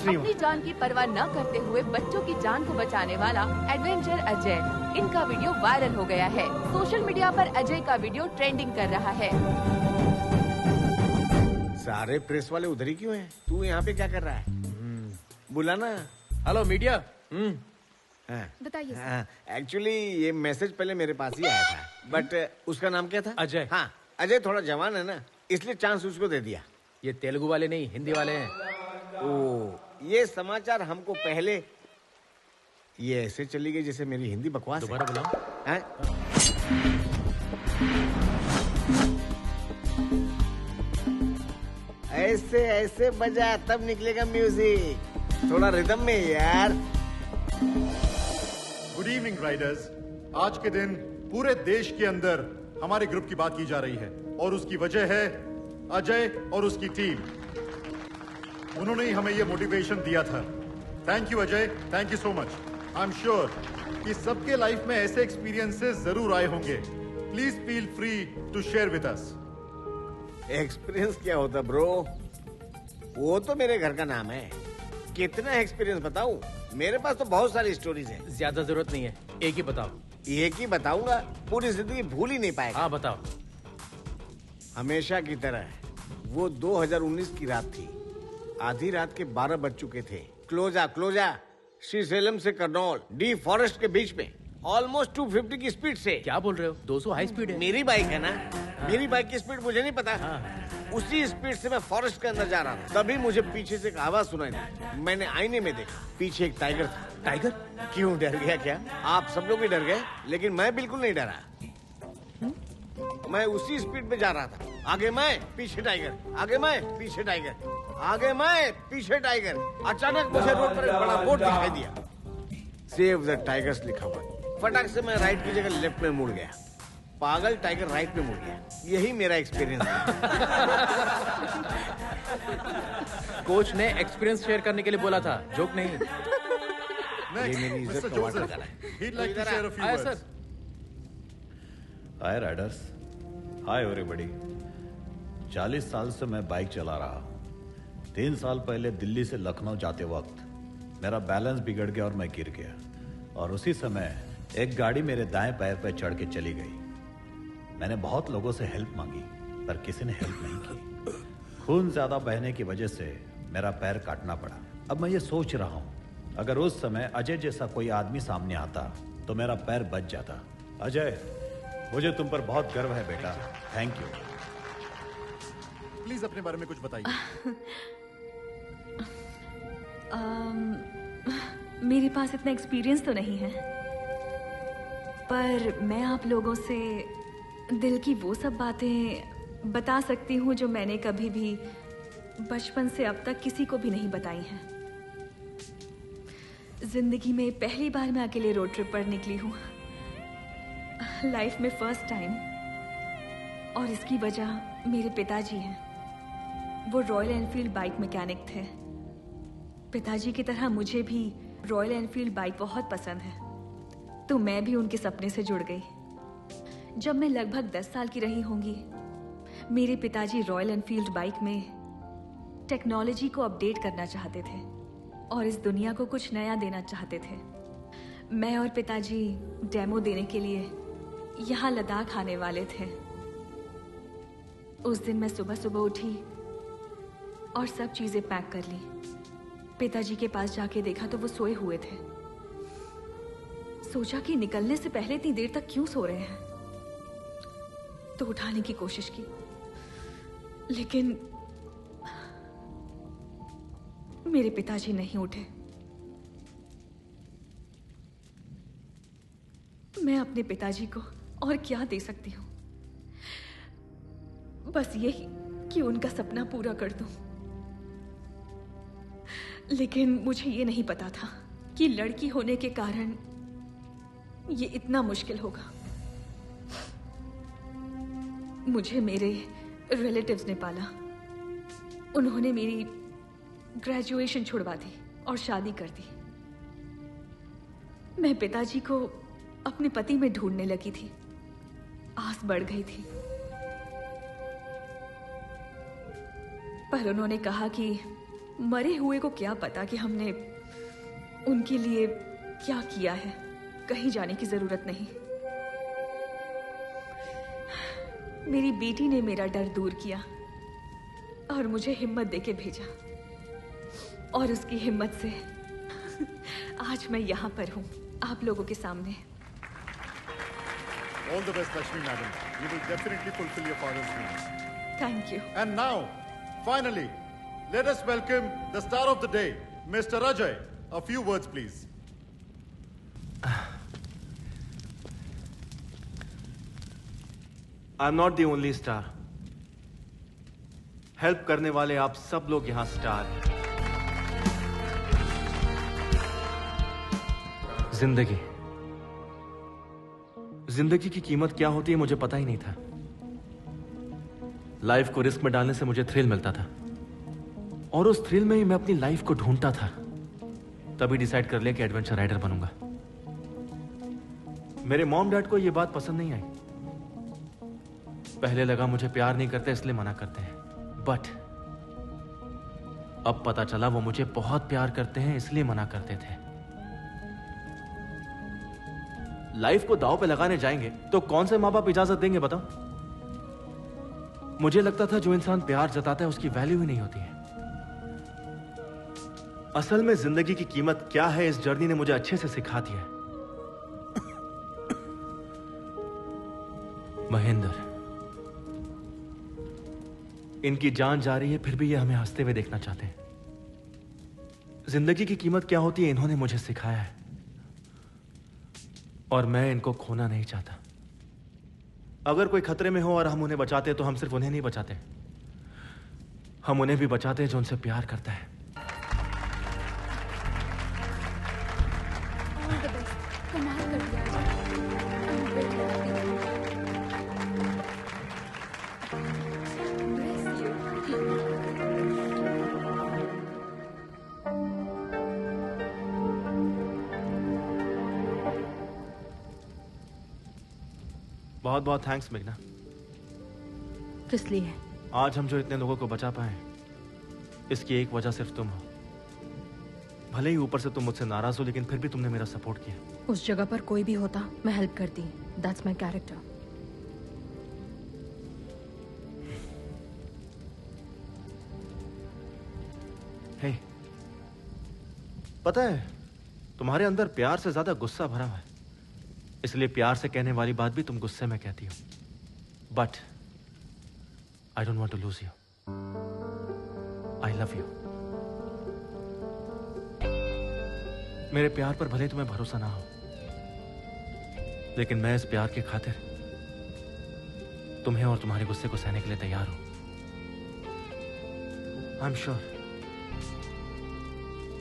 अपनी जान की परवाह न करते हुए बच्चों की जान को बचाने वाला एडवेंचर अजय, इनका वीडियो वायरल हो गया है। सोशल मीडिया पर अजय का वीडियो ट्रेंडिंग कर रहा है। सारे प्रेस वाले उधर ही क्यों हैं? तू यहाँ पे क्या कर रहा है? बुलाना। Hello media. बताइए। एक्चुअली ये मैसेज पहले मेरे पास ही आया था, बट उसका नाम क्या था? अजय। हाँ, अजय थोड़ा जवान है ना, इसलिए चांस उसको दे दिया। ये तेलुगु वाले नहीं, हिंदी वाले हैं। ओ, ये समाचार हमको पहले। ये ऐसे चली गई जैसे मेरी हिंदी बकवास। दोबारा बुलाओ। ऐसे ऐसे बजा तब निकलेगा म्यूजिक, थोड़ा रिदम में यार। Good evening Riders. आज के दिन पूरे देश के अंदर हमारे ग्रुप की बात की जा रही है और उसकी वजह है अजय और उसकी टीम। उन्होंने ही हमें ये मोटिवेशन दिया था। Thank you Ajay, thank you so much. I am sure कि सबके लाइफ में ऐसे एक्सपीरियंसेस जरूर आए होंगे। Please feel free to share with us. Experience क्या होता ब्रो? वो तो मेरे घर का नाम है। कितना एक्सपीरियंस बताऊं? मेरे पास तो बहुत सारी स्टोरीज हैं। ज्यादा जरूरत नहीं है, एक ही बताओ। एक ही बताऊंगा, पूरी जिंदगी भूल ही नहीं पाएगा। हाँ बताओ। हमेशा की तरह वो 2019 की रात थी। आधी रात के 12 बज चुके थे। क्लोजा श्रीशैलम से कर्नौल डी फॉरेस्ट के बीच में ऑलमोस्ट 250 की स्पीड से। क्या बोल रहे हो? 200 हाई स्पीड है। मेरी बाइक है ना। मेरी बाइक की स्पीड मुझे नहीं पता। उसी स्पीड से मैं फॉरेस्ट के अंदर जा रहा था। तभी मुझे पीछे से एक आवाज सुनाई दी। मैंने आईने में देखा, पीछे एक टाइगर था। टाइगर? क्यों, डर गया क्या? आप सब लोग ही डर गए, लेकिन मैं बिल्कुल नहीं डरा। मैं उसी स्पीड में जा रहा था। आगे मैं पीछे टाइगर, आगे मैं पीछे टाइगर, आगे मैं पीछे टाइगर। अचानक मुझे रोड पर एक बड़ा बोर्ड दिखाई दिया, सेव द टाइगर्स लिखा हुआ। फटाक से मैं राइट की जगह लेफ्ट में मुड़ गया। पागल टाइगर राइट में मुड़ गया। यही मेरा एक्सपीरियंस है। कोच ने एक्सपीरियंस शेयर करने के लिए बोला था, जोक नहीं। ये मेरी इज्जत का वाटर डाला है। He'd like to share a few आया words. सर। हाय राइडर्स, हाय एवरीबॉडी। 40 साल से मैं बाइक चला रहा। 3 साल पहले दिल्ली से लखनऊ जाते वक्त मेरा बैलेंस बिगड़ गया और मैं गिर गया, और उसी समय एक गाड़ी मेरे दाएं पैर पर चढ़ के चली गई। मैंने बहुत लोगों से हेल्प मांगी पर किसी ने हेल्प नहीं की। खून ज्यादा बहने की वजह से मेरा पैर काटना पड़ा। अब मैं ये सोच रहा हूँ, अगर उस समय अजय जैसा कोई आदमी सामने आता तो मेरा पैर बच जाता। अजय, मुझे तुम पर बहुत गर्व है बेटा। Thank you. प्लीज अपने बारे में कुछ बताइए। मेरे पास इतना एक्सपीरियंस तो नहीं है, पर मैं आप लोगों से दिल की वो सब बातें बता सकती हूँ जो मैंने कभी भी बचपन से अब तक किसी को भी नहीं बताई हैं। जिंदगी में पहली बार मैं अकेले रोड ट्रिप पर निकली हूँ, लाइफ में फर्स्ट टाइम, और इसकी वजह मेरे पिताजी हैं। वो रॉयल एनफील्ड बाइक मैकेनिक थे। पिताजी की तरह मुझे भी रॉयल एनफील्ड बाइक बहुत पसंद है, तो मैं भी उनके सपने से जुड़ गई। जब मैं लगभग 10 साल की रही होंगी, मेरे पिताजी रॉयल एनफील्ड बाइक में टेक्नोलॉजी को अपडेट करना चाहते थे और इस दुनिया को कुछ नया देना चाहते थे। मैं और पिताजी डेमो देने के लिए यहाँ लद्दाख आने वाले थे। उस दिन मैं सुबह सुबह उठी और सब चीजें पैक कर ली। पिताजी के पास जाके देखा तो वो सोए हुए थे। सोचा कि निकलने से पहले इतनी देर तक क्यों सो रहे हैं, तो उठाने की कोशिश की, लेकिन मेरे पिताजी नहीं उठे। मैं अपने पिताजी को और क्या दे सकती हूँ, बस यही कि उनका सपना पूरा कर दूं। लेकिन मुझे ये नहीं पता था कि लड़की होने के कारण ये इतना मुश्किल होगा। मुझे मेरे रिलेटिव्स ने पाला। उन्होंने मेरी ग्रेजुएशन छुड़वा दी और शादी कर दी। मैं पिताजी को अपने पति में ढूंढने लगी थी। आस बढ़ गई थी, पर उन्होंने कहा कि मरे हुए को क्या पता कि हमने उनके लिए क्या किया है, कहीं जाने की जरूरत नहीं। मेरी बेटी ने मेरा डर दूर किया और मुझे हिम्मत देके भेजा, और उसकी हिम्मत से आज मैं यहाँ पर हूँ आप लोगों के सामने। All the best, Lakshmi madam. You will definitely fulfill your father's dreams. Thank you. And now, finally, let us welcome the star of the day, Mr. Ajay. A few words, please. I'm not the only star. Help करने वाले आप सब लोग यहाँ star हैं। जिंदगी की कीमत क्या होती है मुझे पता ही नहीं था। लाइफ को रिस्क में डालने से मुझे थ्रिल मिलता था, और उस थ्रिल में ही मैं अपनी लाइफ को ढूंढता था। तभी डिसाइड कर लिया कि एडवेंचर राइडर बनूंगा। मेरे मॉम डैड को यह बात पसंद नहीं आई। पहले लगा मुझे प्यार नहीं करते इसलिए मना करते हैं, बट अब पता चला वो मुझे बहुत प्यार करते हैं इसलिए मना करते थे। लाइफ को दांव पे लगाने जाएंगे तो कौन से माँ बाप इजाजत देंगे बताओ? मुझे लगता था जो इंसान प्यार जताता है उसकी वैल्यू ही नहीं होती है। असल में जिंदगी की कीमत क्या है इस जर्नी ने मुझे अच्छे से सिखा दिया है। महेंद्र, इनकी जान जा रही है फिर भी ये हमें हंसते हुए देखना चाहते हैं। जिंदगी की कीमत क्या होती है इन्होंने मुझे सिखाया है, और मैं इनको खोना नहीं चाहता। अगर कोई खतरे में हो और हम उन्हें बचाते तो हम सिर्फ उन्हें नहीं बचाते, हम उन्हें भी बचाते जो उनसे प्यार करता है। ऑल द बेस्ट, कमाल कर दिया आज। I'm very happy. Bless you. बहुत बहुत थैंक्स मेघना। किस लिए? आज हम जो इतने लोगों को बचा पाए, इसकी एक वजह सिर्फ तुम हो। भले ही ऊपर से तुम मुझसे नाराज हो, लेकिन फिर भी तुमने मेरा सपोर्ट किया। उस जगह पर कोई भी होता मैं हेल्प करती। That's my character. हे, पता है तुम्हारे अंदर प्यार से ज्यादा गुस्सा भरा हुआ है, इसलिए प्यार से कहने वाली बात भी तुम गुस्से में कहती हो। But I don't want to lose you. I love you. मेरे प्यार पर भले तुम्हें भरोसा ना हो, लेकिन मैं इस प्यार की खातिर तुम्हें और तुम्हारे गुस्से को सहने के लिए तैयार हूं। आई एम श्योर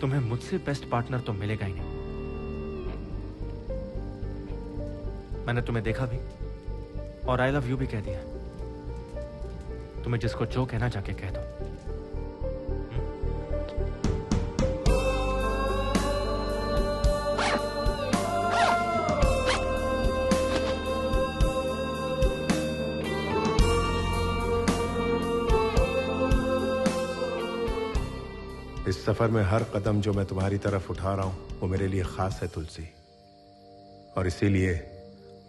तुम्हें मुझसे बेस्ट पार्टनर तो मिलेगा ही नहीं। मैंने तुम्हें देखा भी और आई लव यू भी कह दिया। तुम्हें जिसको जो कहना जाके कह दो। इस सफर में हर कदम जो मैं तुम्हारी तरफ उठा रहा हूं वो मेरे लिए खास है तुलसी, और इसीलिए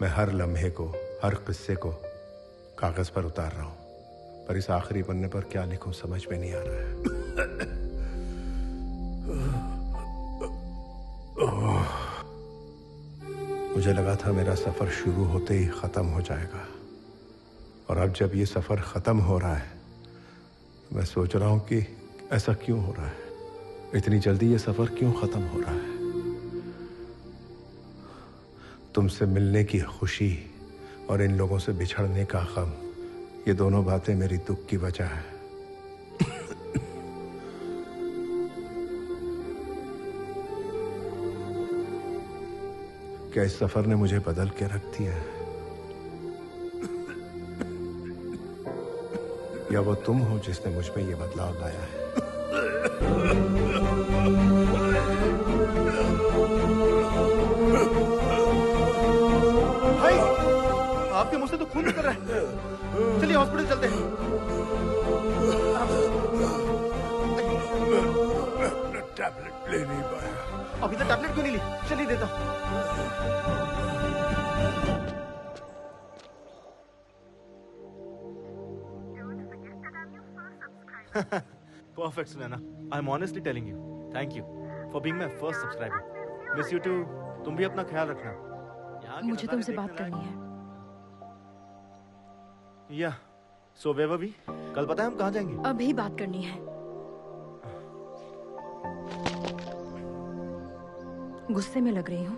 मैं हर लम्हे को, हर किस्से को कागज पर उतार रहा हूं। पर इस आखिरी पन्ने पर क्या लिखूं समझ में नहीं आ रहा है। मुझे लगा था मेरा सफर शुरू होते ही खत्म हो जाएगा, और अब जब ये सफर खत्म हो रहा है मैं सोच रहा हूं कि ऐसा क्यों हो रहा है, इतनी जल्दी ये सफर क्यों खत्म हो रहा है। तुमसे मिलने की खुशी और इन लोगों से बिछड़ने का गम, ये दोनों बातें मेरी दुख की वजह है। क्या इस सफर ने मुझे बदल के रख दिया है, या वो तुम हो जिसने मुझ में ये बदलाव लाया है। भाई, आपके मुंह से तो खून निकल रहा है। चलिए हॉस्पिटल चलते हैं। टैबलेट ले नहीं पाया। अभी तक टैबलेट क्यों नहीं ली? चलिए देता हूं। Perfect, Sunana. I'm honestly telling you, thank you for being my first subscriber. Miss you too. तुम भी अपना ख्याल रखना। मुझे तुमसे बात करनी है। या, so वैभवी, कल पता है हम कहाँ जाएंगे? अभी बात करनी है। गुस्से में लग रही हूँ।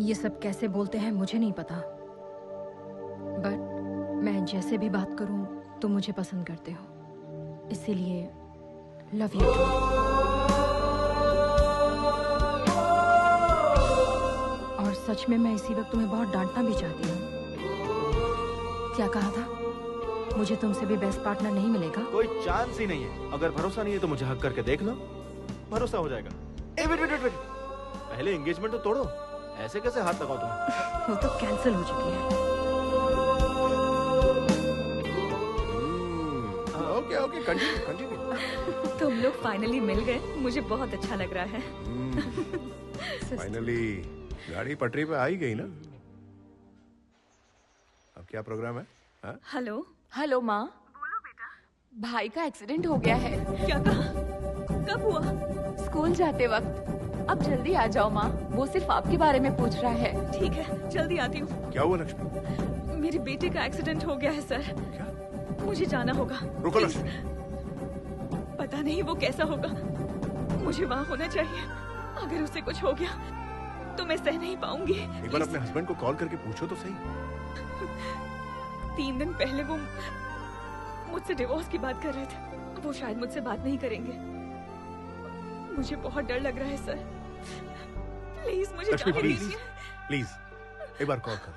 ये सब कैसे बोलते हैं मुझे नहीं पता, बट मैं जैसे भी बात करूं तुम मुझे पसंद करते हो, इसीलिए लव यू। और सच में मैं इसी वक्त तुम्हें बहुत डांटना भी चाहती हूँ। क्या कहा था? मुझे तुमसे भी बेस्ट पार्टनर नहीं मिलेगा? कोई चांस ही नहीं है। अगर भरोसा नहीं है तो मुझे हक करके देख लो, भरोसा हो जाएगा। ए वेट वेट वेट, पहले एंगेजमेंट तो तोड़ो। ऐसे कैसे हाथ लगाओ तुम्हें? वो तो कैंसिल हो चुकी है। Okay okay, continue continue. तुम लोग फाइनली मिल गए, मुझे बहुत अच्छा लग रहा है। फाइनली गाड़ी पटरी पे आ ही गई ना। अब क्या प्रोग्राम है? हेलो हेलो माँ, भाई का एक्सीडेंट हो गया है। क्या कहा? कब हुआ? स्कूल जाते वक्त। अब जल्दी आ जाओ माँ, वो सिर्फ आपके बारे में पूछ रहा है। ठीक है, जल्दी आती हूँ। क्या हुआ लक्ष्मी? मेरे बेटे का एक्सीडेंट हो गया है सर। क्या? मुझे जाना होगा। रुको लक्ष्मी। पता नहीं वो कैसा होगा, मुझे वहाँ होना चाहिए। अगर उसे कुछ हो गया तो मैं सह नहीं पाऊंगी। एक बार अपने हस्बैंड को कॉल करके पूछो तो सही। 3 दिन पहले वो मुझसे डिवोर्स की बात कर रहे थे। वो शायद मुझसे बात नहीं करेंगे। मुझे बहुत डर लग रहा है सर। प्लीज मुझे लक्ष्मी, जाने प्लीज दीजिए। प्लीज एक बार कॉल कर,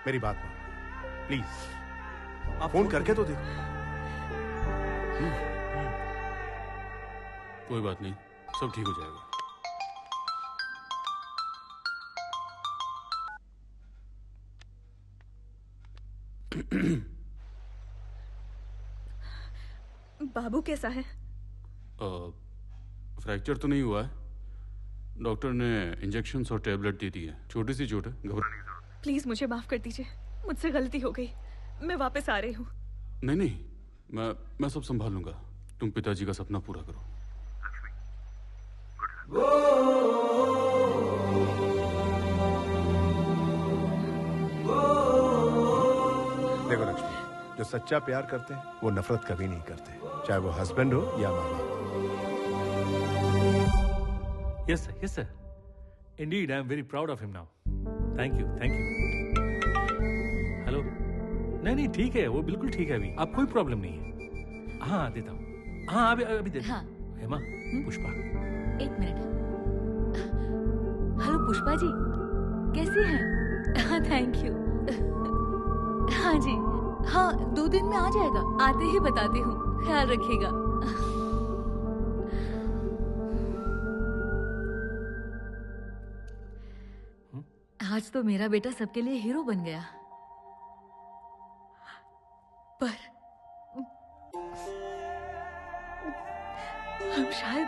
मेरी बात मानो प्लीज। आप फोन करके तो देखो। कोई बात नहीं, सब ठीक हो जाएगा। बाबू कैसा है? फ्रैक्चर तो नहीं हुआ है। डॉक्टर ने इंजेक्शंस और टैबलेट दे दी है। छोटी सी चोट है, घबराने की जरूरत प्लीज मुझे माफ कर दीजिए। मुझसे गलती हो गई। मैं वापस आ रही हूँ। नहीं। नहीं, मैं सब संभाल लूंगा। तुम पिताजी का सपना पूरा करो। देखो लक्ष्मी, जो सच्चा प्यार करते हैं वो नफरत कभी नहीं करते, चाहे वो हस्बैंड हो या माँ बाप। Yes, sir. Yes, sir. Indeed, I am very proud of him now. Thank you. Thank you. Hello. नहीं, ठीक है, वो बिल्कुल ठीक है अभी। आप कोई प्रॉब्लम नहीं है। हाँ, देता हूँ। हाँ, अभी देता हूँ। हेमा, पुष्पा। 1 मिनट। हेलो पुष्पा जी, कैसी हैं? हाँ, थैंक यू। हाँ जी, हाँ 2 दिन में आ जाएगा। आते ही बताती हूँ, ख्याल रखिएगा। आज तो मेरा बेटा सबके लिए हीरो बन गया, पर हम शायद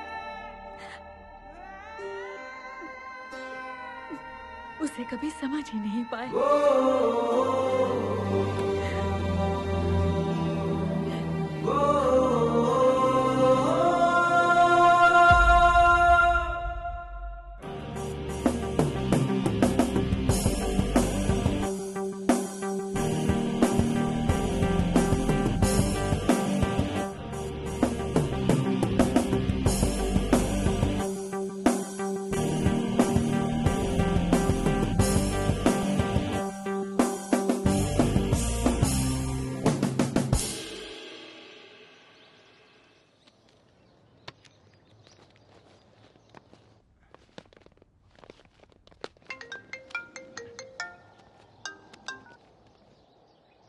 उसे कभी समझ ही नहीं पाए।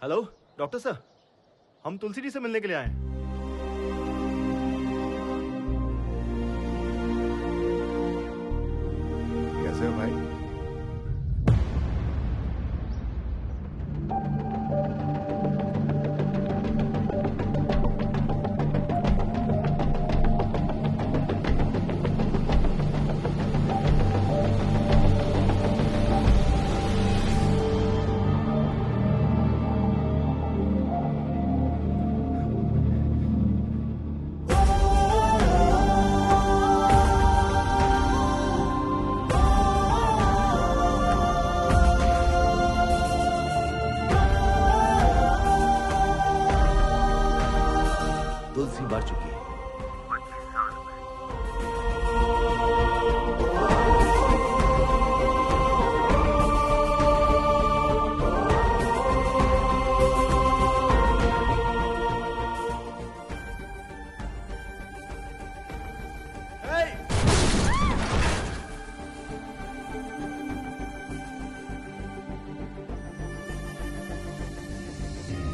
हेलो डॉक्टर सर, हम तुलसी जी से मिलने के लिए आए हैं। कैसे हो भाई? तुलसी मर चुकी है।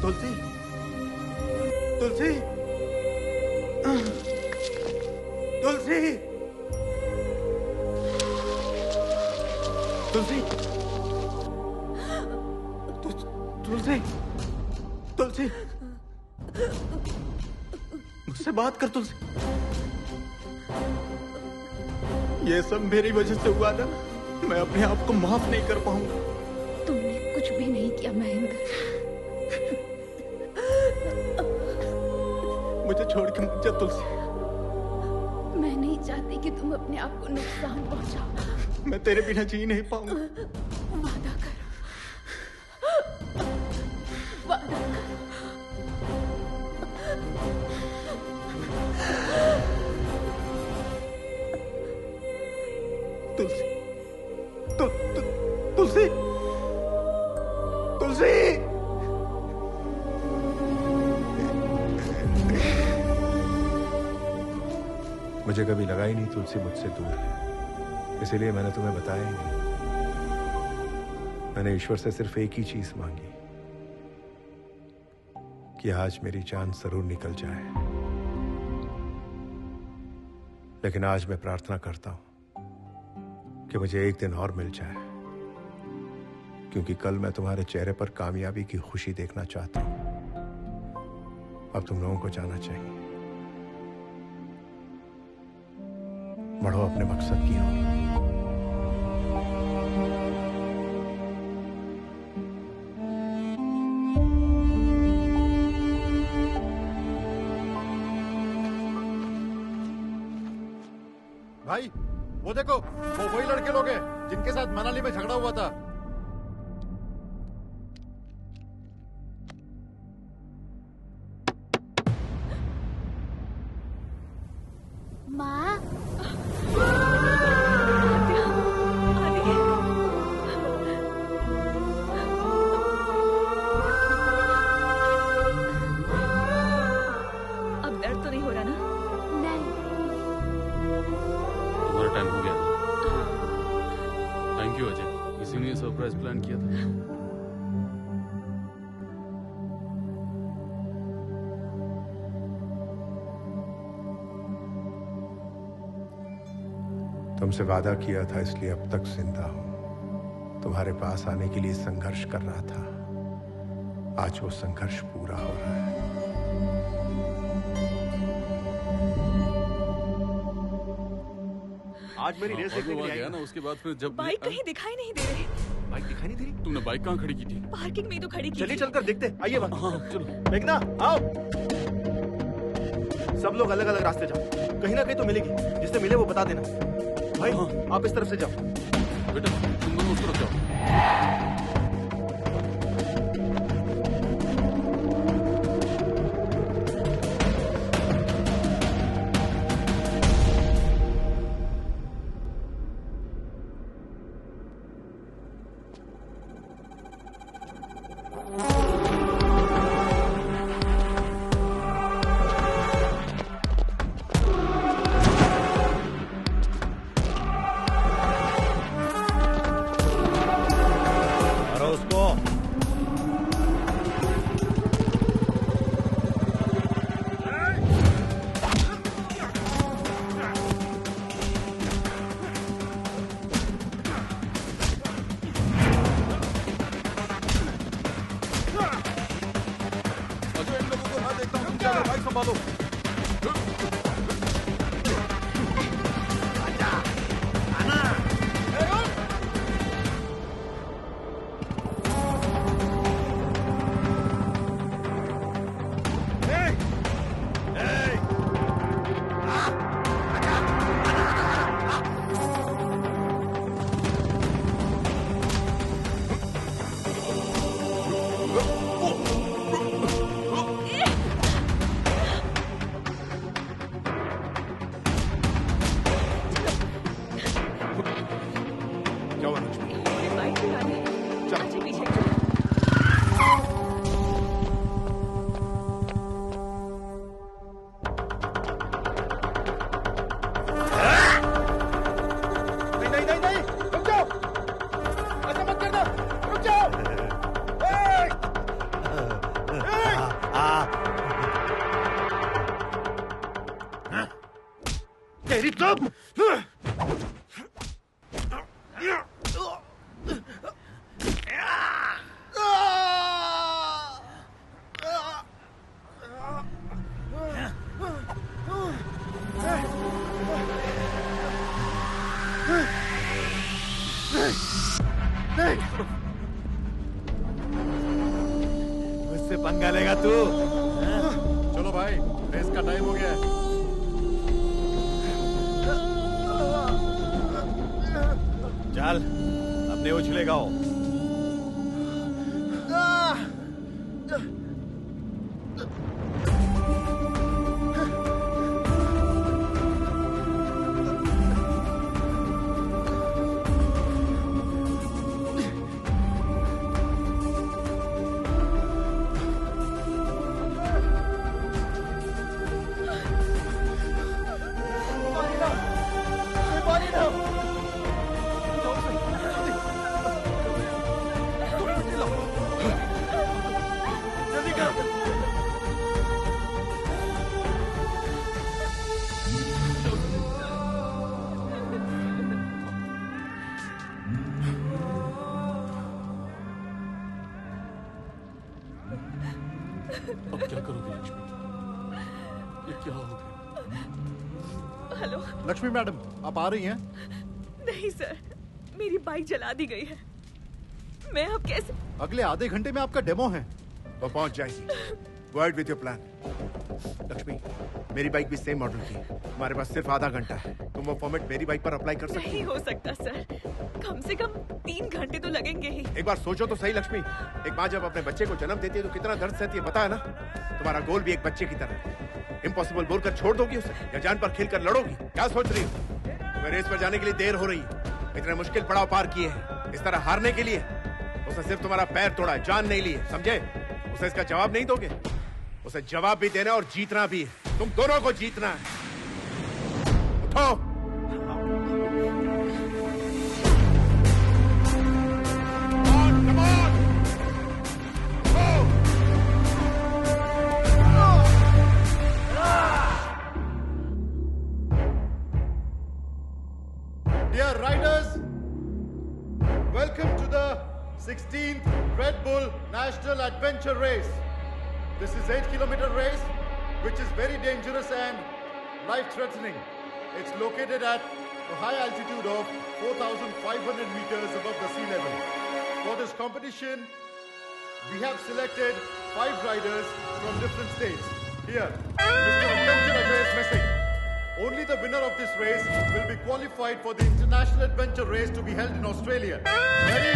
तुलसी, तुलसी, तुलसी, तुलसी, तुलसी, तुलसी, मुझसे बात कर तुलसी। ये सब मेरी वजह से हुआ था। मैं अपने आप को माफ नहीं कर पाऊंगा। तुमने कुछ भी नहीं किया महेंद्र। मुझे छोड़ के मत जा तुलसी। मैं नहीं चाहती कि तुम अपने आप को नुकसान पहुंचाओ। मैं तेरे बिना जी नहीं पाऊंगा। वादा करो, वादा करो। तुलसी, तुलसी, तुलसी। मुझे कभी लगा ही नहीं तुलसी मुझसे दूर है, इसीलिए मैंने तुम्हें बताया ही नहीं। मैंने ईश्वर से सिर्फ एक ही चीज मांगी कि आज मेरी जान जरूर निकल जाए, लेकिन आज मैं प्रार्थना करता हूं कि मुझे एक दिन और मिल जाए, क्योंकि कल मैं तुम्हारे चेहरे पर कामयाबी की खुशी देखना चाहता हूं। अब तुम लोगों को जाना चाहिए। बढ़ो अपने मकसद की ओर। भाई वो देखो, वो वही लड़के लोग हैं जिनके साथ मनाली में झगड़ा हुआ था। माँ, अब दर्द तो नहीं हो रहा ना? नहीं। तुम्हारा टाइम हो गया। थैंक यू अजय, इसी ने सरप्राइज प्लान किया था। तुमसे वादा किया था, इसलिए अब तक जिंदा हूं। तुम्हारे पास आने के लिए संघर्ष कर रहा था, आज वो संघर्ष पूरा हो रहा है। आज मेरी रेस देखने के लिए गया ना, उसके बाद फिर जब बाइक कहीं दिखाई नहीं दे रही। बाइक दिखाई नहीं दे रही? तुमने बाइक कहाँ खड़ी की थी? पार्किंग में तो खड़ी की चलिए थी। चलकर देखते। आइए बात। हाँ चलो। मेघना आओ। सब लोग अलग अलग रास्ते जाओ, कहीं ना कहीं तो मिलेगी। जिससे मिले वो बता देना। भाई आप इस तरफ से जाओ। बेटा तुम दोनों उस तरफ जाओ। तेरी तो मुझसे पंगा लेगा तू? चलो भाई, रेस का टाइम हो गया है। चल, अपने उछले गाओ। अब क्या करोगे लक्ष्मी? ये क्या हो गया? हेलो लक्ष्मी मैडम, आप आ रही हैं? नहीं सर, मेरी बाइक जला दी गई है। मैं अब कैसे? अगले आधे घंटे में आपका डेमो है। वो पहुंच जाएगी। Go ahead with your plan. Lakshmi, मेरी बाइक भी सेम मॉडल की है। हमारे पास सिर्फ आधा घंटा है। तुम वो फॉर्मेट मेरी बाइक पर अप्लाई कर सकती नहीं हो सकता सर, कम से कम 3 घंटे तो लगेंगे ही। एक बार सोचो तो सही लक्ष्मी, एक माँ जब अपने बच्चे को जन्म देती है तो कितना दर्द सहती है, पता है ना? तुम्हारा गोल भी एक बच्चे की तरह है। इम्पॉसिबल बोलकर छोड़ दोगी उसे या जान पर खेलकर लड़ोगी? क्या सोच रही हो? तुम्हें रेस पर जाने के लिए देर हो रही है। इतने मुश्किल पड़ाव पार किए हैं इस तरह हारने के लिए? उसने सिर्फ तुम्हारा पैर तोड़ा है, जान नहीं ली है, समझे? उसे इसका जवाब नहीं दोगे? उसे जवाब भी देना और जीतना भी है। तुम दोनों को जीतना है। उठो। Dear riders, welcome to the 16th Red Bull National Adventure Race. This is 8-kilometer race, which is very dangerous and life-threatening. It's located at a high altitude of 4,500 meters above the sea level. For this competition, we have selected 5 riders from different states. Here, Mr. Adventure Ajay is missing. Only the winner of this race will be qualified for the International Adventure Race to be held in Australia. Ready?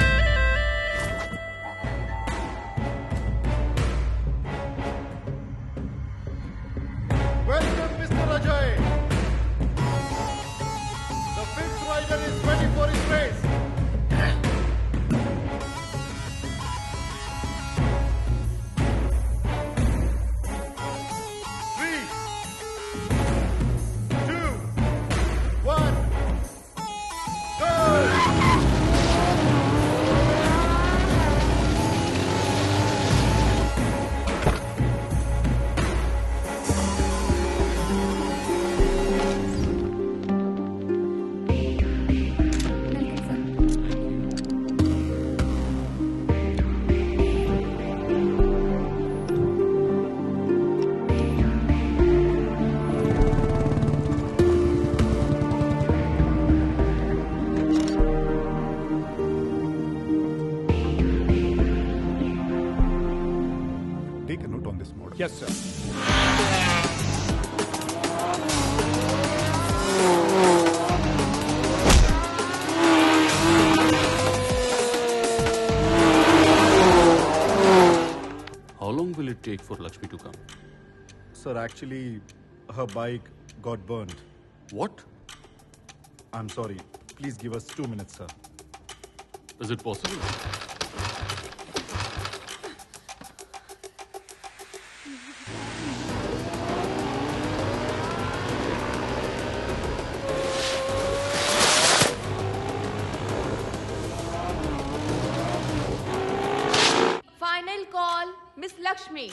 Welcome, Mr. Ajay. The 5th rider is ready for his race. Take a note on this model. Yes, sir. How long will it take for Lakshmi to come? Sir, actually, her bike got burned. What? I'm sorry. Please give us 2 minutes, sir. Is it possible? Final call, Miss Lakshmi.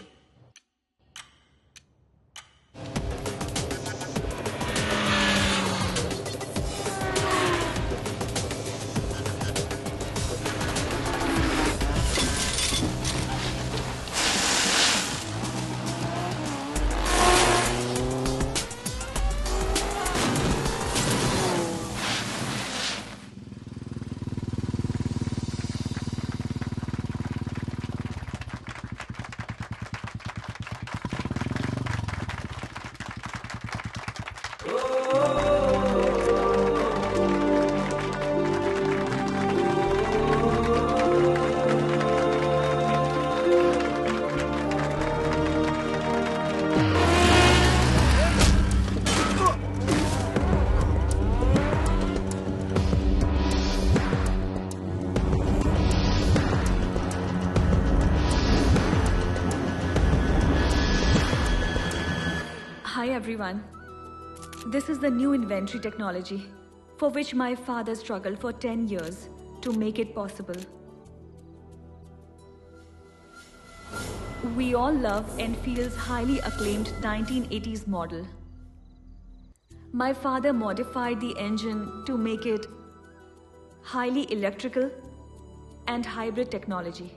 Hi everyone. This is the new inventory technology for which my father struggled for 10 years to make it possible. We all love Enfield's highly acclaimed 1980s model. My father modified the engine to make it highly electrical and hybrid technology.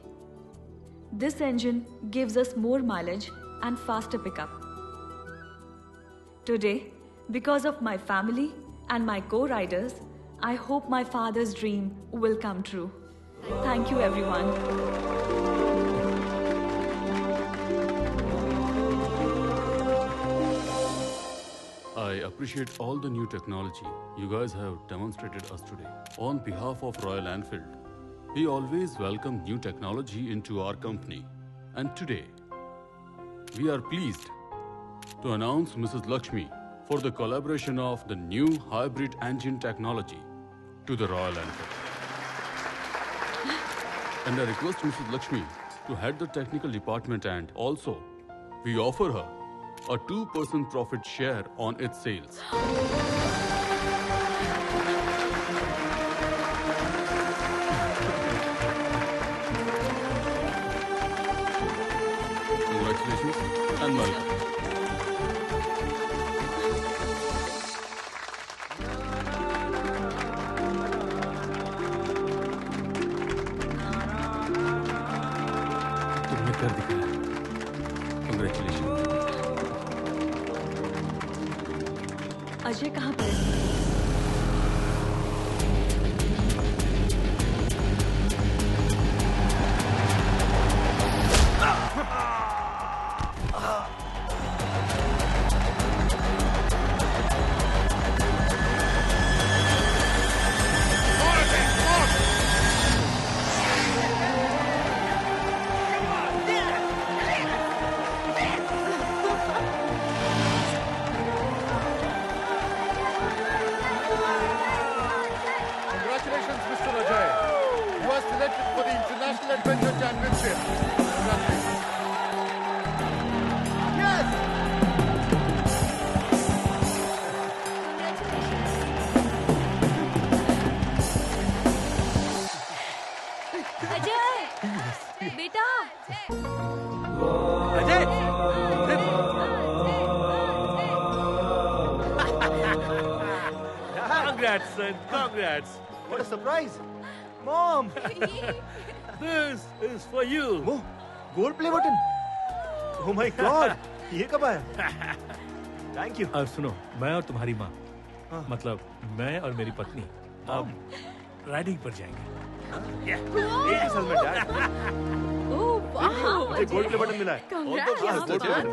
This engine gives us more mileage and faster pickup. Today, because of my family and my co-riders, I hope my father's dream will come true. Thank you, everyone. I appreciate all the new technology you guys have demonstrated us today. On behalf of Royal Enfield, we always welcome new technology into our company. And today, we are pleased to announce Mrs. Lakshmi for the collaboration of the new hybrid engine technology to the Royal Enfield. And I request Mrs. Lakshmi to head the technical department, and also we offer her a 2% profit share on its sales. Congratulations and welcome. तुमने कर दिखाया। Congratulations. Ajay कहाँ पर है? Congratulations, Mr. Ajay. You are selected for the International Adventure Championship. Congratulations. Yes! Ajay बेटा Ajay Congrats, son. Congrats. What a surprise. Mom. This is for you. Gold play button. Oh my God. ये कब आया? Thank you. अब सुनो, मैं और तुम्हारी माँ, मतलब मैं और मेरी पत्नी, अब राइडिंग पर जाएंगे। एक ही साल में डैड. ओह वाह मुझे गोल्ड प्ले बटन मिला है. Congrats, gold play button.